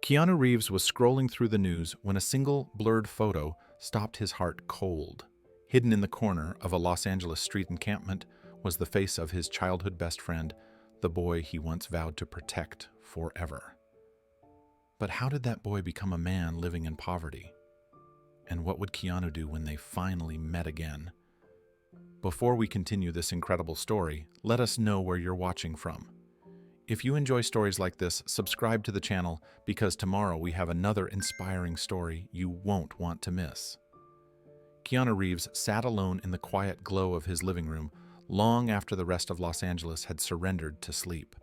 Keanu Reeves was scrolling through the news when a single blurred photo stopped his heart cold. Hidden in the corner of a Los Angeles street encampment was the face of his childhood best friend, the boy he once vowed to protect forever. But how did that boy become a man living in poverty? And what would Keanu do when they finally met again? Before we continue this incredible story, let us know where you're watching from. If you enjoy stories like this, subscribe to the channel because tomorrow we have another inspiring story you won't want to miss. Keanu Reeves sat alone in the quiet glow of his living room long after the rest of Los Angeles had surrendered to sleep.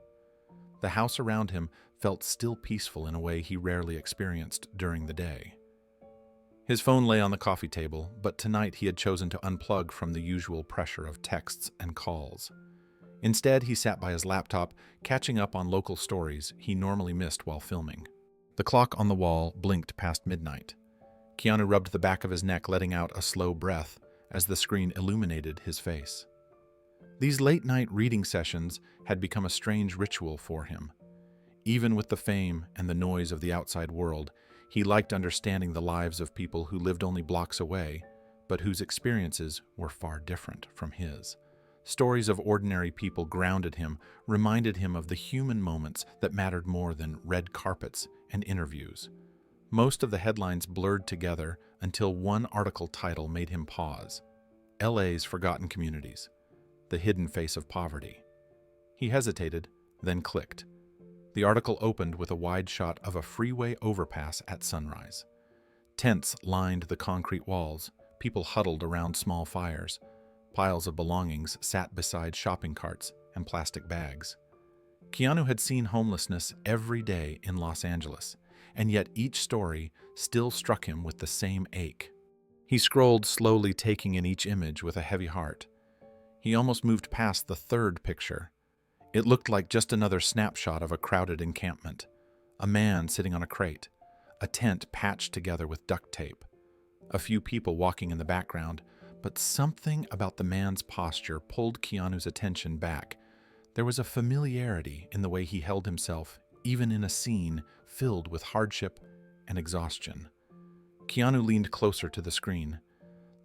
The house around him felt still peaceful in a way he rarely experienced during the day. His phone lay on the coffee table, but tonight he had chosen to unplug from the usual pressure of texts and calls. Instead, he sat by his laptop, catching up on local stories he normally missed while filming. The clock on the wall blinked past midnight. Keanu rubbed the back of his neck, letting out a slow breath as the screen illuminated his face. These late-night reading sessions had become a strange ritual for him. Even with the fame and the noise of the outside world, he liked understanding the lives of people who lived only blocks away, but whose experiences were far different from his. Stories of ordinary people grounded him, reminded him of the human moments that mattered more than red carpets and interviews. Most of the headlines blurred together until one article title made him pause. LA's Forgotten Communities, the hidden face of poverty. He hesitated, then clicked. The article opened with a wide shot of a freeway overpass at sunrise. Tents lined the concrete walls, people huddled around small fires. Piles of belongings sat beside shopping carts and plastic bags. Keanu had seen homelessness every day in Los Angeles, and yet each story still struck him with the same ache. He scrolled slowly, taking in each image with a heavy heart. He almost moved past the third picture. It looked like just another snapshot of a crowded encampment. A man sitting on a crate, a tent patched together with duct tape, a few people walking in the background. But something about the man's posture pulled Keanu's attention back. There was a familiarity in the way he held himself, even in a scene filled with hardship and exhaustion. Keanu leaned closer to the screen.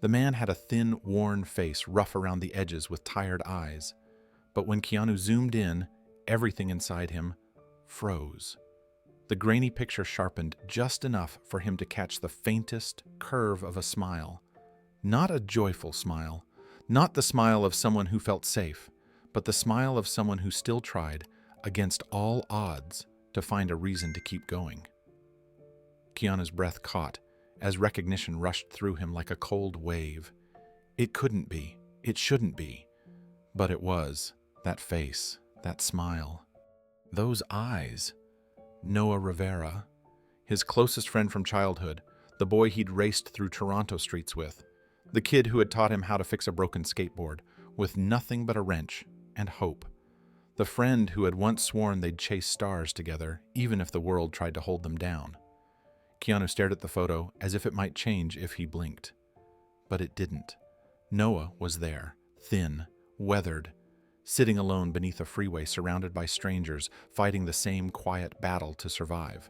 The man had a thin, worn face, rough around the edges with tired eyes. But when Keanu zoomed in, everything inside him froze. The grainy picture sharpened just enough for him to catch the faintest curve of a smile. Not a joyful smile, not the smile of someone who felt safe, but the smile of someone who still tried, against all odds, to find a reason to keep going. Keanu's breath caught as recognition rushed through him like a cold wave. It couldn't be, it shouldn't be, but it was. That face, that smile, those eyes. Noah Rivera, his closest friend from childhood, the boy he'd raced through Toronto streets with. The kid who had taught him how to fix a broken skateboard with nothing but a wrench and hope. The friend who had once sworn they'd chase stars together, even if the world tried to hold them down. Keanu stared at the photo as if it might change if he blinked. But it didn't. Noah was there, thin, weathered, sitting alone beneath a freeway surrounded by strangers, fighting the same quiet battle to survive.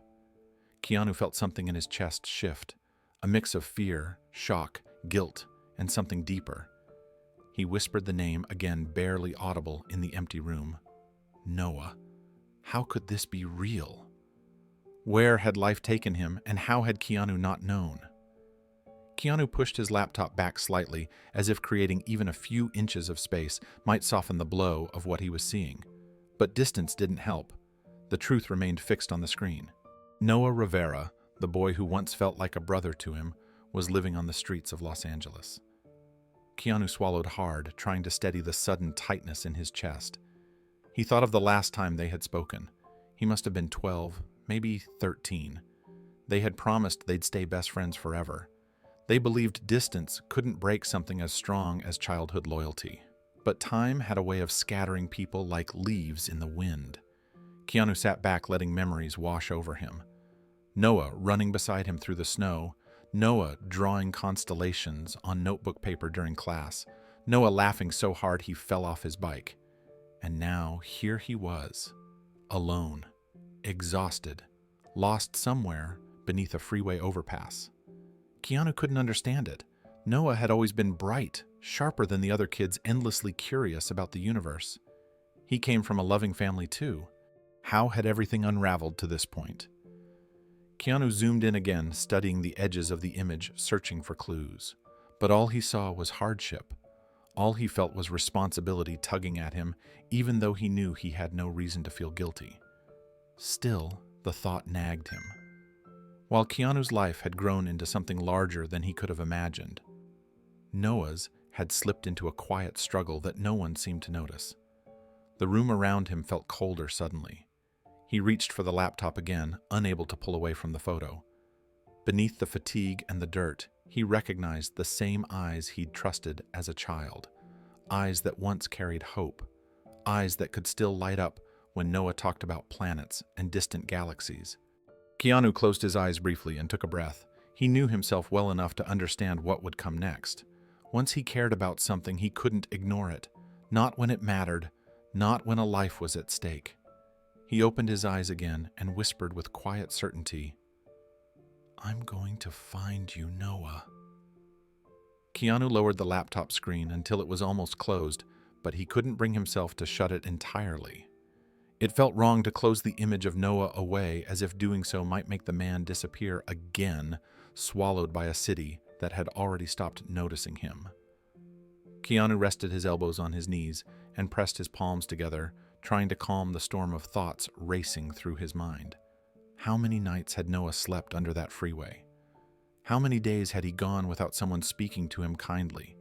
Keanu felt something in his chest shift, a mix of fear, shock, guilt, and something deeper. He whispered the name again, barely audible in the empty room. Noah. How could this be real? Where had life taken him, and how had Keanu not known? Keanu pushed his laptop back slightly, as if creating even a few inches of space might soften the blow of what he was seeing. But distance didn't help. The truth remained fixed on the screen. Noah Rivera, the boy who once felt like a brother to him, was living on the streets of Los Angeles. Keanu swallowed hard, trying to steady the sudden tightness in his chest. He thought of the last time they had spoken. He must have been 12, maybe 13. They had promised they'd stay best friends forever. They believed distance couldn't break something as strong as childhood loyalty. But time had a way of scattering people like leaves in the wind. Keanu sat back, letting memories wash over him. Noah running beside him through the snow, Noah drawing constellations on notebook paper during class, Noah laughing so hard he fell off his bike. And now here he was, alone, exhausted, lost somewhere beneath a freeway overpass. Keanu couldn't understand it. Noah had always been bright, sharper than the other kids, endlessly curious about the universe. He came from a loving family too. How had everything unraveled to this point? Keanu zoomed in again, studying the edges of the image, searching for clues. But all he saw was hardship. All he felt was responsibility tugging at him, even though he knew he had no reason to feel guilty. Still, the thought nagged him. While Keanu's life had grown into something larger than he could have imagined, Noah's had slipped into a quiet struggle that no one seemed to notice. The room around him felt colder suddenly. He reached for the laptop again, unable to pull away from the photo. Beneath the fatigue and the dirt, he recognized the same eyes he'd trusted as a child. Eyes that once carried hope. Eyes that could still light up when Noah talked about planets and distant galaxies. Keanu closed his eyes briefly and took a breath. He knew himself well enough to understand what would come next. Once he cared about something, he couldn't ignore it. Not when it mattered, not when a life was at stake. He opened his eyes again and whispered with quiet certainty, "I'm going to find you, Noah." Keanu lowered the laptop screen until it was almost closed, but he couldn't bring himself to shut it entirely. It felt wrong to close the image of Noah away, as if doing so might make the man disappear again, swallowed by a city that had already stopped noticing him. Keanu rested his elbows on his knees and pressed his palms together, trying to calm the storm of thoughts racing through his mind. How many nights had Noah slept under that freeway? How many days had he gone without someone speaking to him kindly?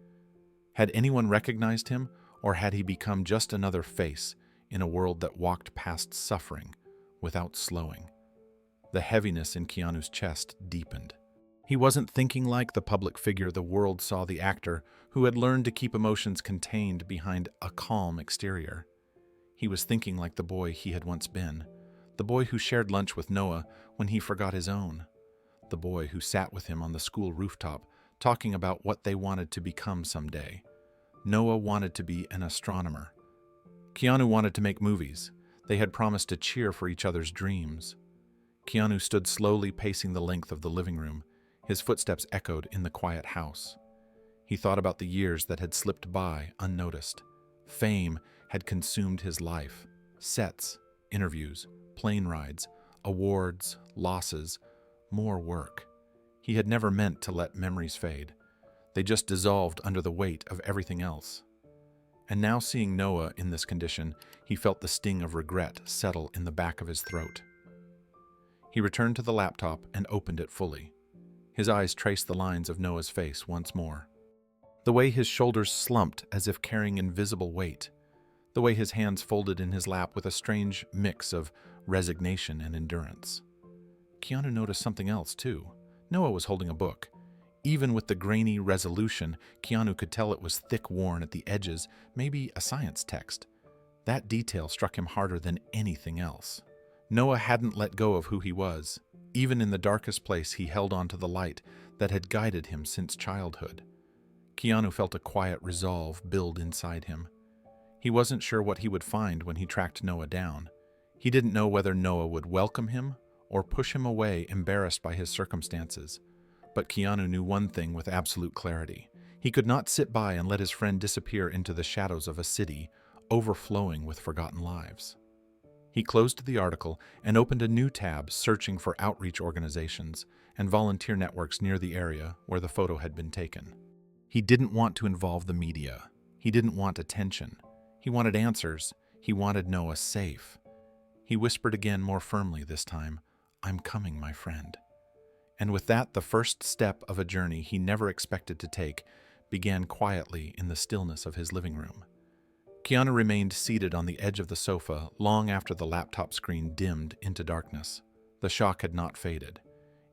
Had anyone recognized him, or had he become just another face in a world that walked past suffering without slowing? The heaviness in Keanu's chest deepened. He wasn't thinking like the public figure the world saw the actor who had learned to keep emotions contained behind a calm exterior. He was thinking like the boy he had once been, the boy who shared lunch with Noah when he forgot his own, the boy who sat with him on the school rooftop talking about what they wanted to become someday. Noah wanted to be an astronomer. Keanu wanted to make movies. They had promised to cheer for each other's dreams. Keanu stood slowly pacing the length of the living room. His footsteps echoed in the quiet house. He thought about the years that had slipped by unnoticed. Fame had consumed his life. Sets, interviews, plane rides, awards, losses, more work. He had never meant to let memories fade. They just dissolved under the weight of everything else. And now, seeing Noah in this condition, he felt the sting of regret settle in the back of his throat. He returned to the laptop and opened it fully. His eyes traced the lines of Noah's face once more. The way his shoulders slumped as if carrying invisible weight. The way his hands folded in his lap with a strange mix of resignation and endurance. Keanu noticed something else, too. Noah was holding a book. Even with the grainy resolution, Keanu could tell it was thick-worn at the edges, maybe a science text. That detail struck him harder than anything else. Noah hadn't let go of who he was. Even in the darkest place, he held on to the light that had guided him since childhood. Keanu felt a quiet resolve build inside him. He wasn't sure what he would find when he tracked Noah down. He didn't know whether Noah would welcome him or push him away, embarrassed by his circumstances. But Keanu knew one thing with absolute clarity. He could not sit by and let his friend disappear into the shadows of a city overflowing with forgotten lives. He closed the article and opened a new tab, searching for outreach organizations and volunteer networks near the area where the photo had been taken. He didn't want to involve the media. He didn't want attention. He wanted answers. He wanted Noah safe. He whispered again, more firmly this time, "I'm coming, my friend." And with that, the first step of a journey he never expected to take began quietly in the stillness of his living room. Keanu remained seated on the edge of the sofa long after the laptop screen dimmed into darkness. The shock had not faded.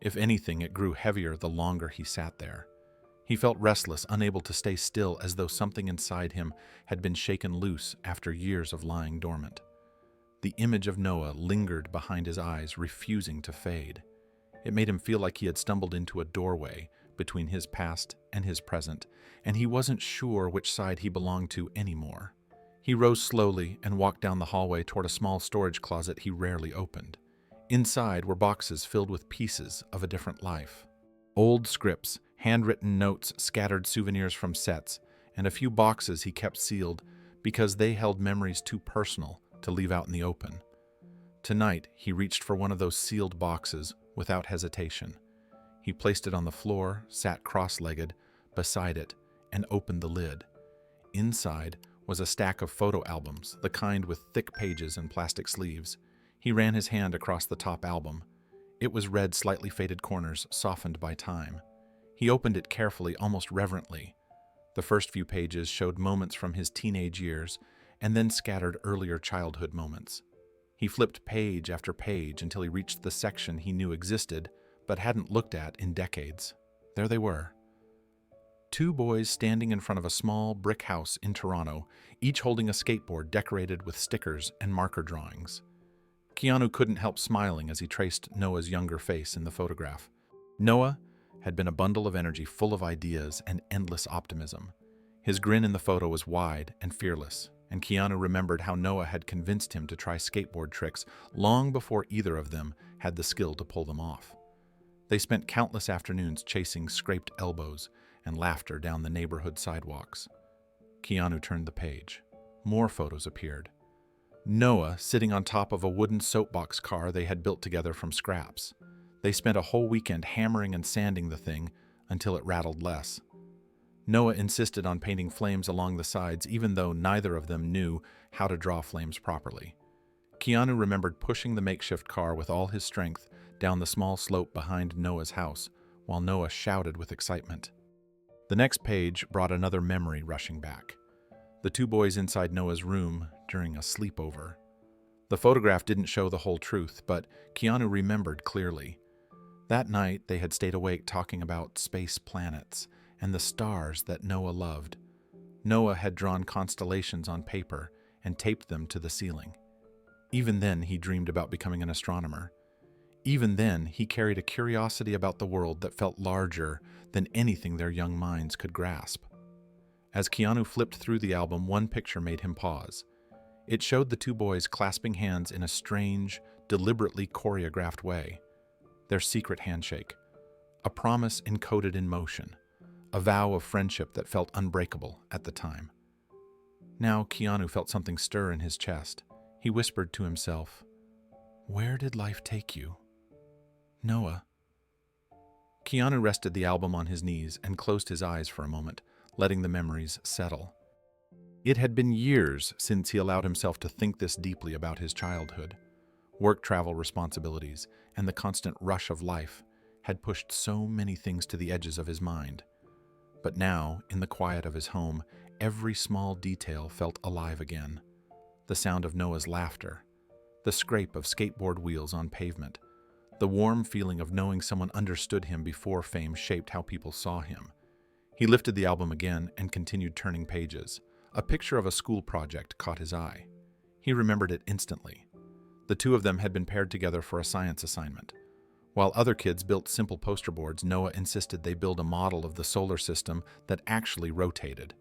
If anything, it grew heavier the longer he sat there. He felt restless, unable to stay still, as though something inside him had been shaken loose after years of lying dormant. The image of Noah lingered behind his eyes, refusing to fade. It made him feel like he had stumbled into a doorway between his past and his present, and he wasn't sure which side he belonged to anymore. He rose slowly and walked down the hallway toward a small storage closet he rarely opened. Inside were boxes filled with pieces of a different life. Old scripts, handwritten notes, scattered souvenirs from sets, and a few boxes he kept sealed because they held memories too personal to leave out in the open. Tonight, he reached for one of those sealed boxes without hesitation. He placed it on the floor, sat cross-legged beside it, and opened the lid. Inside was a stack of photo albums, the kind with thick pages and plastic sleeves. He ran his hand across the top album. It was red, slightly faded corners, softened by time. He opened it carefully, almost reverently. The first few pages showed moments from his teenage years, and then scattered earlier childhood moments. He flipped page after page until he reached the section he knew existed, but hadn't looked at in decades. There they were. Two boys standing in front of a small brick house in Toronto, each holding a skateboard decorated with stickers and marker drawings. Keanu couldn't help smiling as he traced Noah's younger face in the photograph. Noah had been a bundle of energy full of ideas and endless optimism. His grin in the photo was wide and fearless, and Keanu remembered how Noah had convinced him to try skateboard tricks long before either of them had the skill to pull them off. They spent countless afternoons chasing scraped elbows and laughter down the neighborhood sidewalks. Keanu turned the page. More photos appeared. Noah sitting on top of a wooden soapbox car they had built together from scraps. They spent a whole weekend hammering and sanding the thing until it rattled less. Noah insisted on painting flames along the sides, even though neither of them knew how to draw flames properly. Keanu remembered pushing the makeshift car with all his strength down the small slope behind Noah's house, while Noah shouted with excitement. The next page brought another memory rushing back. The two boys inside Noah's room during a sleepover. The photograph didn't show the whole truth, but Keanu remembered clearly. That night, they had stayed awake talking about space planets and the stars that Noah loved. Noah had drawn constellations on paper and taped them to the ceiling. Even then, he dreamed about becoming an astronomer. Even then, he carried a curiosity about the world that felt larger than anything their young minds could grasp. As Keanu flipped through the album, one picture made him pause. It showed the two boys clasping hands in a strange, deliberately choreographed way. Their secret handshake, a promise encoded in motion, a vow of friendship that felt unbreakable at the time. Now Keanu felt something stir in his chest. He whispered to himself, "Where did life take you, Noah?" Keanu rested the album on his knees and closed his eyes for a moment, letting the memories settle. It had been years since he allowed himself to think this deeply about his childhood. Work travel responsibilities and the constant rush of life had pushed so many things to the edges of his mind. But now, in the quiet of his home, every small detail felt alive again. The sound of Noah's laughter, the scrape of skateboard wheels on pavement, the warm feeling of knowing someone understood him before fame shaped how people saw him. He lifted the album again and continued turning pages. A picture of a school project caught his eye. He remembered it instantly. The two of them had been paired together for a science assignment. While other kids built simple poster boards, Noah insisted they build a model of the solar system that actually rotated.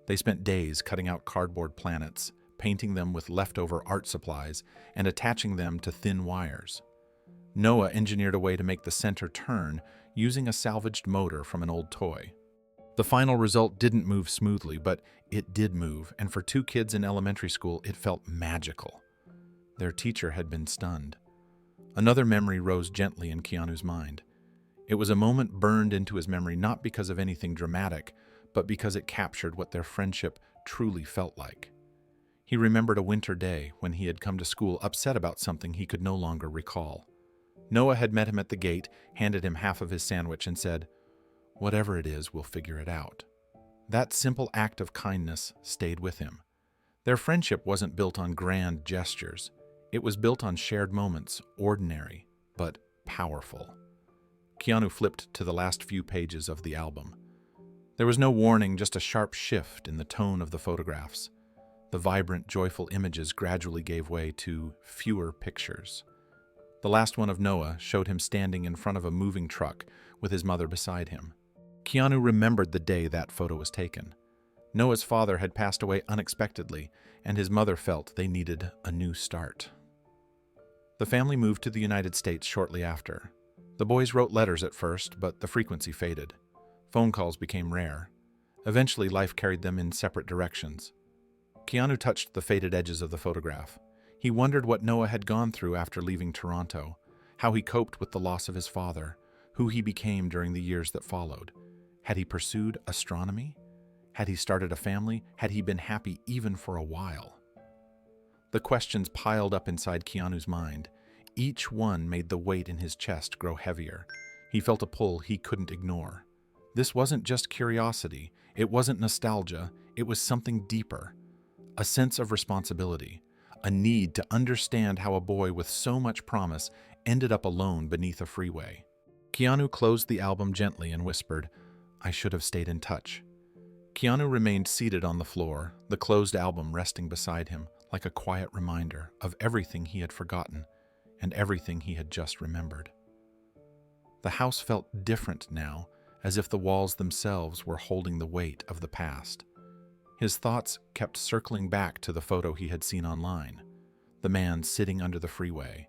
They spent days cutting out cardboard planets, painting them with leftover art supplies, and attaching them to thin wires. Noah engineered a way to make the center turn using a salvaged motor from an old toy. The final result didn't move smoothly, but it did move, and for two kids in elementary school, it felt magical. Their teacher had been stunned. Another memory rose gently in Keanu's mind. It was a moment burned into his memory not because of anything dramatic, but because it captured what their friendship truly felt like. He remembered a winter day when he had come to school upset about something he could no longer recall. Noah had met him at the gate, handed him half of his sandwich, and said, "Whatever it is, we'll figure it out." That simple act of kindness stayed with him. Their friendship wasn't built on grand gestures. It was built on shared moments, ordinary, but powerful. Keanu flipped to the last few pages of the album. There was no warning, just a sharp shift in the tone of the photographs. The vibrant, joyful images gradually gave way to fewer pictures. The last one of Noah showed him standing in front of a moving truck with his mother beside him. Keanu remembered the day that photo was taken. Noah's father had passed away unexpectedly, and his mother felt they needed a new start. The family moved to the United States shortly after. The boys wrote letters at first, but the frequency faded. Phone calls became rare. Eventually, life carried them in separate directions. Keanu touched the faded edges of the photograph. He wondered what Noah had gone through after leaving Toronto, how he coped with the loss of his father, who he became during the years that followed. Had he pursued astronomy? Had he started a family? Had he been happy even for a while? The questions piled up inside Keanu's mind. Each one made the weight in his chest grow heavier. He felt a pull he couldn't ignore. This wasn't just curiosity. It wasn't nostalgia. It was something deeper. A sense of responsibility. A need to understand how a boy with so much promise ended up alone beneath a freeway. Keanu closed the album gently and whispered, "I should have stayed in touch." Keanu remained seated on the floor, the closed album resting beside him, like a quiet reminder of everything he had forgotten and everything he had just remembered. The house felt different now, as if the walls themselves were holding the weight of the past. His thoughts kept circling back to the photo he had seen online. The man sitting under the freeway,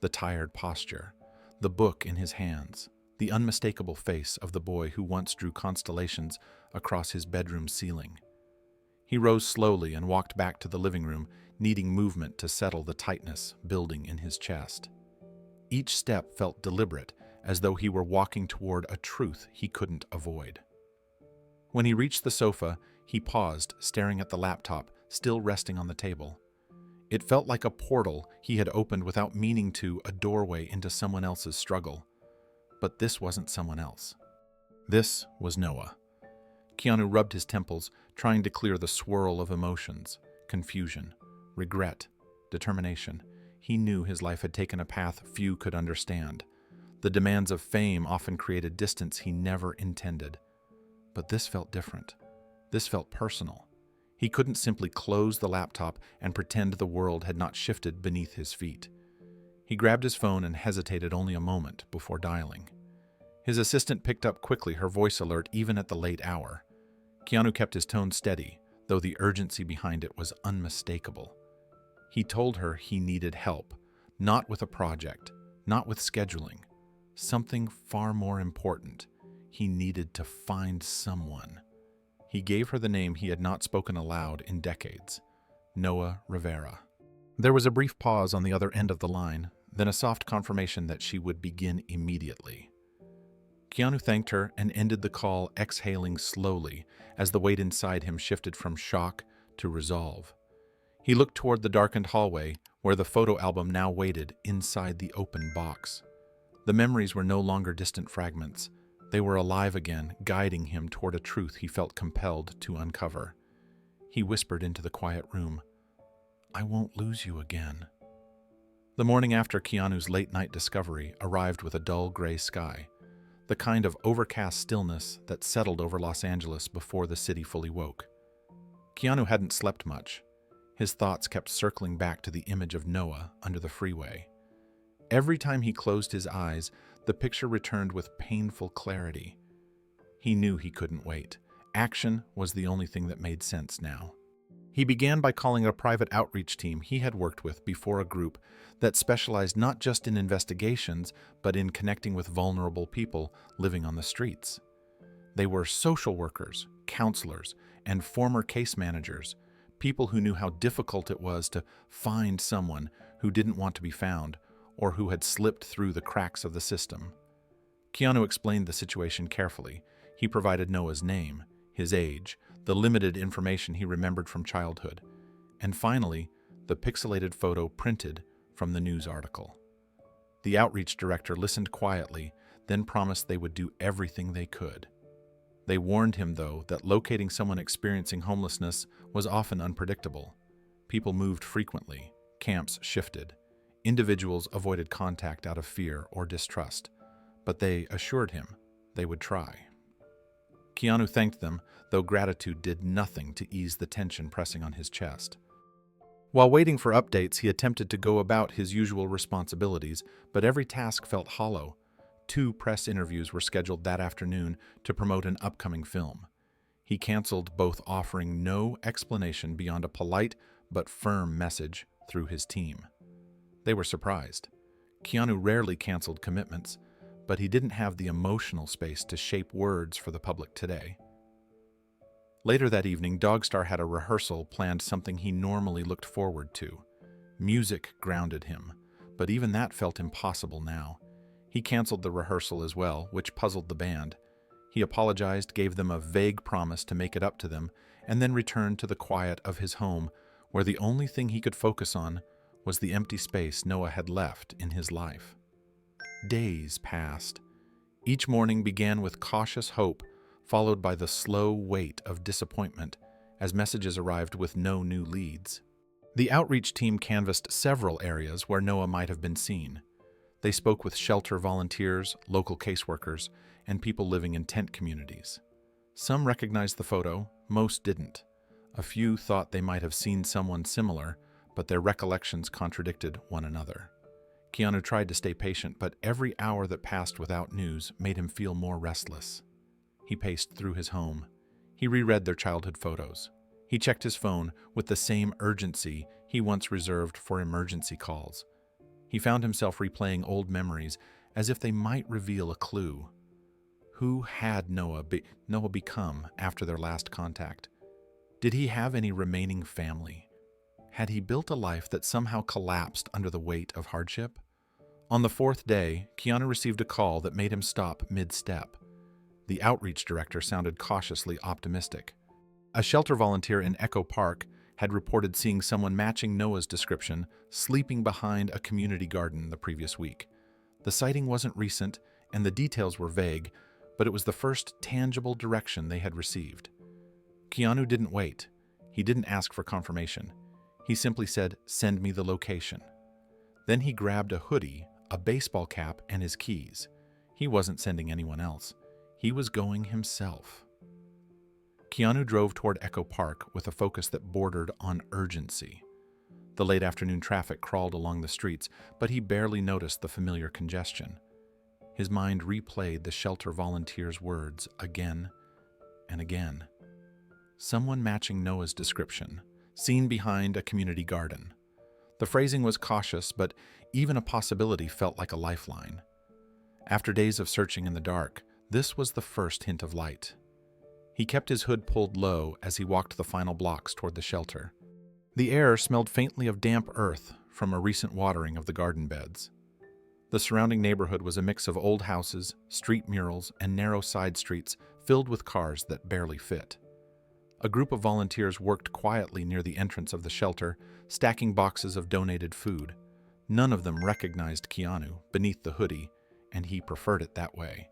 the tired posture, the book in his hands, the unmistakable face of the boy who once drew constellations across his bedroom ceiling. He rose slowly and walked back to the living room, needing movement to settle the tightness building in his chest. Each step felt deliberate, as though he were walking toward a truth he couldn't avoid. When he reached the sofa, he paused, staring at the laptop, still resting on the table. It felt like a portal he had opened without meaning to, a doorway into someone else's struggle. But this wasn't someone else. This was Noah. Keanu rubbed his temples, trying to clear the swirl of emotions, confusion, regret, determination. He knew his life had taken a path few could understand. The demands of fame often created distance he never intended. But this felt different. This felt personal. He couldn't simply close the laptop and pretend the world had not shifted beneath his feet. He grabbed his phone and hesitated only a moment before dialing. His assistant picked up quickly, her voice alert even at the late hour. Keanu kept his tone steady, though the urgency behind it was unmistakable. He told her he needed help, not with a project, not with scheduling. Something far more important. He needed to find someone. He gave her the name he had not spoken aloud in decades, Noah Rivera. There was a brief pause on the other end of the line, then a soft confirmation that she would begin immediately. Keanu thanked her and ended the call, exhaling slowly as the weight inside him shifted from shock to resolve. He looked toward the darkened hallway where the photo album now waited inside the open box. The memories were no longer distant fragments. They were alive again, guiding him toward a truth he felt compelled to uncover. He whispered into the quiet room, "I won't lose you again." The morning after Keanu's late-night discovery arrived with a dull gray sky, the kind of overcast stillness that settled over Los Angeles before the city fully woke. Keanu hadn't slept much. His thoughts kept circling back to the image of Noah under the freeway. Every time he closed his eyes, the picture returned with painful clarity. He knew he couldn't wait. Action was the only thing that made sense now. He began by calling a private outreach team he had worked with before, a group that specialized not just in investigations, but in connecting with vulnerable people living on the streets. They were social workers, counselors, and former case managers, people who knew how difficult it was to find someone who didn't want to be found, or who had slipped through the cracks of the system. Keanu explained the situation carefully. He provided Noah's name, his age, the limited information he remembered from childhood, and finally, the pixelated photo printed from the news article. The outreach director listened quietly, then promised they would do everything they could. They warned him, though, that locating someone experiencing homelessness was often unpredictable. People moved frequently, camps shifted. Individuals avoided contact out of fear or distrust, but they assured him they would try. Keanu thanked them, though gratitude did nothing to ease the tension pressing on his chest. While waiting for updates, he attempted to go about his usual responsibilities, but every task felt hollow. 2 press interviews were scheduled that afternoon to promote an upcoming film. He canceled both, offering no explanation beyond a polite but firm message through his team. They were surprised. Keanu rarely canceled commitments, but he didn't have the emotional space to shape words for the public today. Later that evening, Dogstar had a rehearsal planned, something he normally looked forward to. Music grounded him, but even that felt impossible now. He canceled the rehearsal as well, which puzzled the band. He apologized, gave them a vague promise to make it up to them, and then returned to the quiet of his home, where the only thing he could focus on was the empty space Noah had left in his life. Days passed. Each morning began with cautious hope, followed by the slow weight of disappointment as messages arrived with no new leads. The outreach team canvassed several areas where Noah might have been seen. They spoke with shelter volunteers, local caseworkers, and people living in tent communities. Some recognized the photo, most didn't. A few thought they might have seen someone similar, but their recollections contradicted one another. Keanu tried to stay patient, but every hour that passed without news made him feel more restless. He paced through his home. He reread their childhood photos. He checked his phone with the same urgency he once reserved for emergency calls. He found himself replaying old memories as if they might reveal a clue. Who had Noah become after their last contact? Did he have any remaining family? Had he built a life that somehow collapsed under the weight of hardship? On the fourth day, Keanu received a call that made him stop mid-step. The outreach director sounded cautiously optimistic. A shelter volunteer in Echo Park had reported seeing someone matching Noah's description sleeping behind a community garden the previous week. The sighting wasn't recent, and the details were vague, but it was the first tangible direction they had received. Keanu didn't wait. He didn't ask for confirmation. He simply said, "Send me the location." Then he grabbed a hoodie, a baseball cap, and his keys. He wasn't sending anyone else. He was going himself. Keanu drove toward Echo Park with a focus that bordered on urgency. The late afternoon traffic crawled along the streets, but he barely noticed the familiar congestion. His mind replayed the shelter volunteer's words again and again. Someone matching Noah's description, seen behind a community garden. The phrasing was cautious, but even a possibility felt like a lifeline. After days of searching in the dark, this was the first hint of light. He kept his hood pulled low as he walked the final blocks toward the shelter. The air smelled faintly of damp earth from a recent watering of the garden beds. The surrounding neighborhood was a mix of old houses, street murals, and narrow side streets filled with cars that barely fit. A group of volunteers worked quietly near the entrance of the shelter, stacking boxes of donated food. None of them recognized Keanu beneath the hoodie, and he preferred it that way.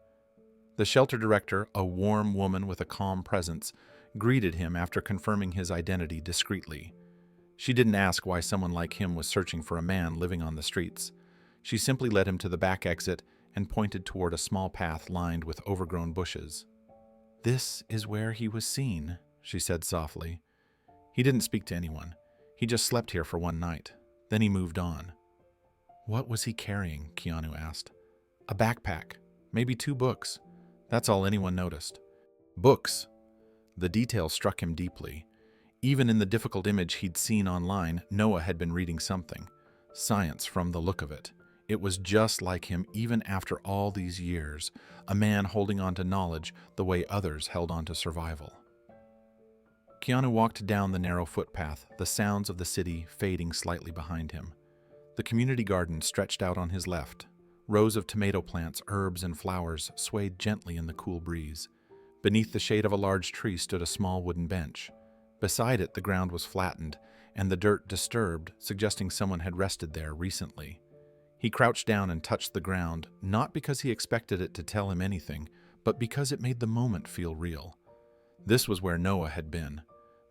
The shelter director, a warm woman with a calm presence, greeted him after confirming his identity discreetly. She didn't ask why someone like him was searching for a man living on the streets. She simply led him to the back exit and pointed toward a small path lined with overgrown bushes. "This is where he was seen," she said softly. "He didn't speak to anyone. He just slept here for one night. Then he moved on." "What was he carrying?" Keanu asked. "A backpack. Maybe 2 books. That's all anyone noticed." Books! The detail struck him deeply. Even in the difficult image he'd seen online, Noah had been reading something. Science from the look of it. It was just like him even after all these years, a man holding on to knowledge the way others held on to survival. Keanu walked down the narrow footpath, the sounds of the city fading slightly behind him. The community garden stretched out on his left. Rows of tomato plants, herbs, and flowers swayed gently in the cool breeze. Beneath the shade of a large tree stood a small wooden bench. Beside it, the ground was flattened, and the dirt disturbed, suggesting someone had rested there recently. He crouched down and touched the ground, not because he expected it to tell him anything, but because it made the moment feel real. This was where Noah had been.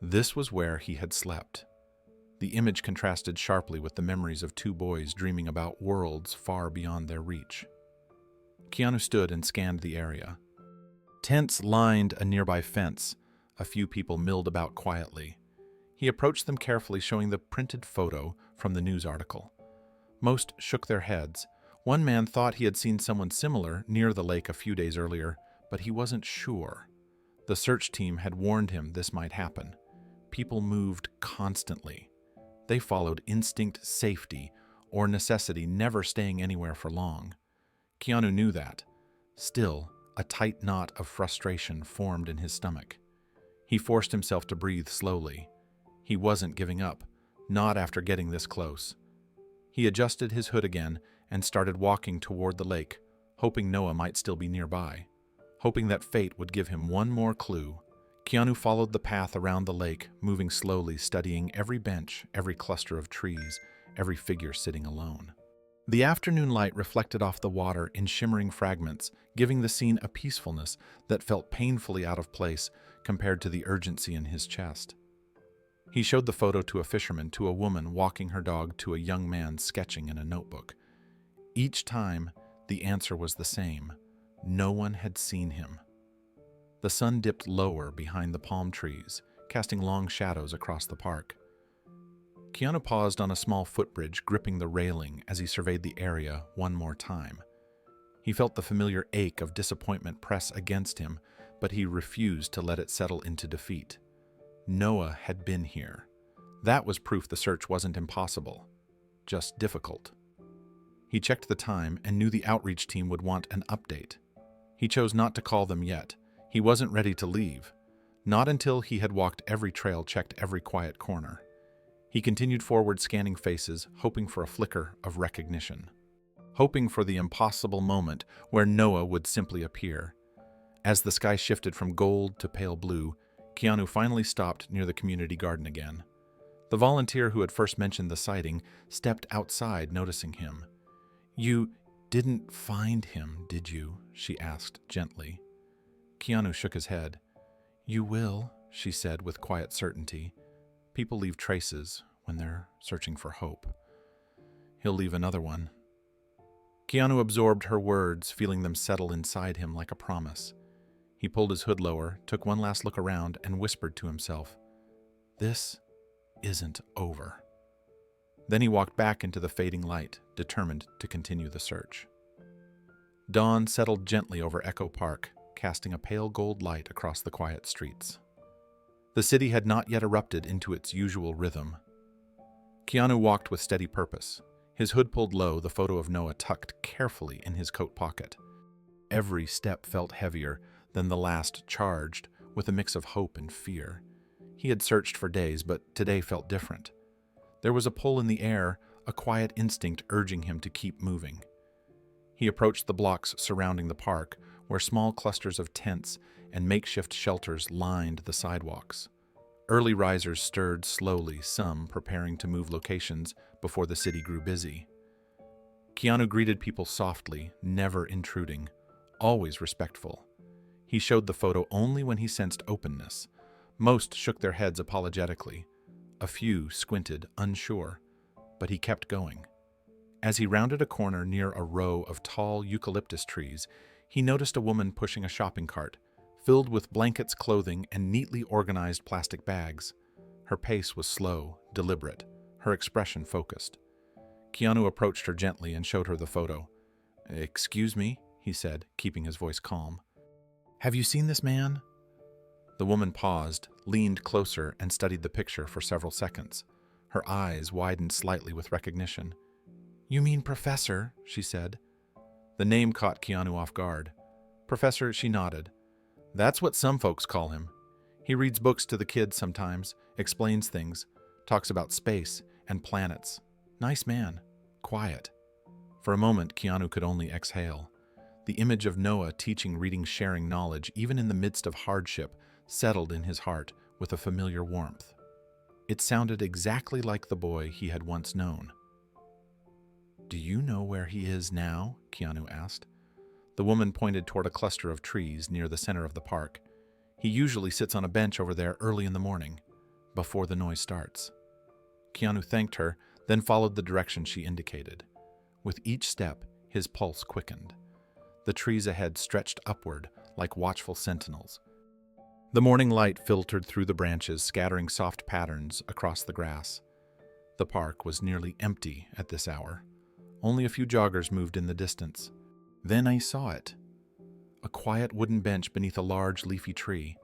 This was where he had slept. The image contrasted sharply with the memories of 2 boys dreaming about worlds far beyond their reach. Keanu stood and scanned the area. Tents lined a nearby fence. A few people milled about quietly. He approached them carefully, showing the printed photo from the news article. Most shook their heads. One man thought he had seen someone similar near the lake a few days earlier, but he wasn't sure. The search team had warned him this might happen. People moved constantly. They followed instinct safety or necessity never staying anywhere for long. Keanu knew that. Still, a tight knot of frustration formed in his stomach. He forced himself to breathe slowly. He wasn't giving up, not after getting this close. He adjusted his hood again and started walking toward the lake, hoping Noah might still be nearby, hoping that fate would give him one more clue. Keanu followed the path around the lake, moving slowly, studying every bench, every cluster of trees, every figure sitting alone. The afternoon light reflected off the water in shimmering fragments, giving the scene a peacefulness that felt painfully out of place compared to the urgency in his chest. He showed the photo to a fisherman, to a woman walking her dog, to a young man sketching in a notebook. Each time, the answer was the same. No one had seen him. The sun dipped lower behind the palm trees, casting long shadows across the park. Keanu paused on a small footbridge, gripping the railing as he surveyed the area one more time. He felt the familiar ache of disappointment press against him, but he refused to let it settle into defeat. Noah had been here. That was proof the search wasn't impossible, just difficult. He checked the time and knew the outreach team would want an update. He chose not to call them yet. He wasn't ready to leave. Not until he had walked every trail, checked every quiet corner. He continued forward, scanning faces, hoping for a flicker of recognition. Hoping for the impossible moment where Noah would simply appear. As the sky shifted from gold to pale blue, Keanu finally stopped near the community garden again. The volunteer who had first mentioned the sighting stepped outside, noticing him. "You didn't find him, did you?" she asked gently. Keanu shook his head. "You will," she said with quiet certainty. "People leave traces when they're searching for hope. He'll leave another one." Keanu absorbed her words, feeling them settle inside him like a promise. He pulled his hood lower, took one last look around, and whispered to himself, "This isn't over." Then he walked back into the fading light, determined to continue the search. Dawn settled gently over Echo Park, casting a pale gold light across the quiet streets. The city had not yet erupted into its usual rhythm. Keanu walked with steady purpose, his hood pulled low, the photo of Noah tucked carefully in his coat pocket. Every step felt heavier than the last, charged with a mix of hope and fear. He had searched for days, but today felt different. There was a pull in the air, a quiet instinct urging him to keep moving. He approached the blocks surrounding the park, where small clusters of tents and makeshift shelters lined the sidewalks. Early risers stirred slowly, some preparing to move locations before the city grew busy. Keanu greeted people softly, never intruding, always respectful. He showed the photo only when he sensed openness. Most shook their heads apologetically. A few squinted, unsure, but he kept going. As he rounded a corner near a row of tall eucalyptus trees, he noticed a woman pushing a shopping cart, filled with blankets, clothing, and neatly organized plastic bags. Her pace was slow, deliberate, her expression focused. Keanu approached her gently and showed her the photo. "Excuse me," he said, keeping his voice calm. "Have you seen this man?" The woman paused, leaned closer, and studied the picture for several seconds. Her eyes widened slightly with recognition. "You mean Professor?" she said. The name caught Keanu off guard. "Professor," she nodded. "That's what some folks call him. He reads books to the kids sometimes, explains things, talks about space and planets. Nice man. Quiet." For a moment, Keanu could only exhale. The image of Noah teaching, reading, sharing knowledge, even in the midst of hardship, settled in his heart with a familiar warmth. It sounded exactly like the boy he had once known. "Do you know where he is now?" Keanu asked. The woman pointed toward a cluster of trees near the center of the park. "He usually sits on a bench over there early in the morning, before the noise starts." Keanu thanked her, then followed the direction she indicated. With each step, his pulse quickened. The trees ahead stretched upward like watchful sentinels. The morning light filtered through the branches, scattering soft patterns across the grass. The park was nearly empty at this hour. Only a few joggers moved in the distance. Then I saw it. A quiet wooden bench beneath a large leafy tree.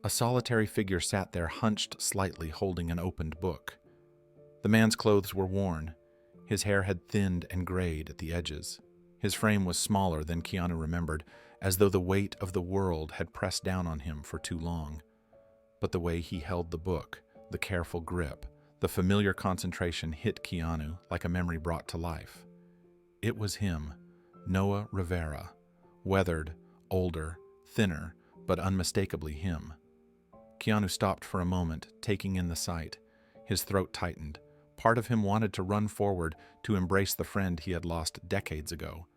A solitary figure sat there, hunched slightly, holding an opened book. The man's clothes were worn. His hair had thinned and grayed at the edges. His frame was smaller than Keanu remembered, as though the weight of the world had pressed down on him for too long. But the way he held the book, the careful grip, the familiar concentration hit Keanu like a memory brought to life. It was him, Noah Rivera, weathered, older, thinner, but unmistakably him. Keanu stopped for a moment, taking in the sight. His throat tightened. Part of him wanted to run forward to embrace the friend he had lost decades ago.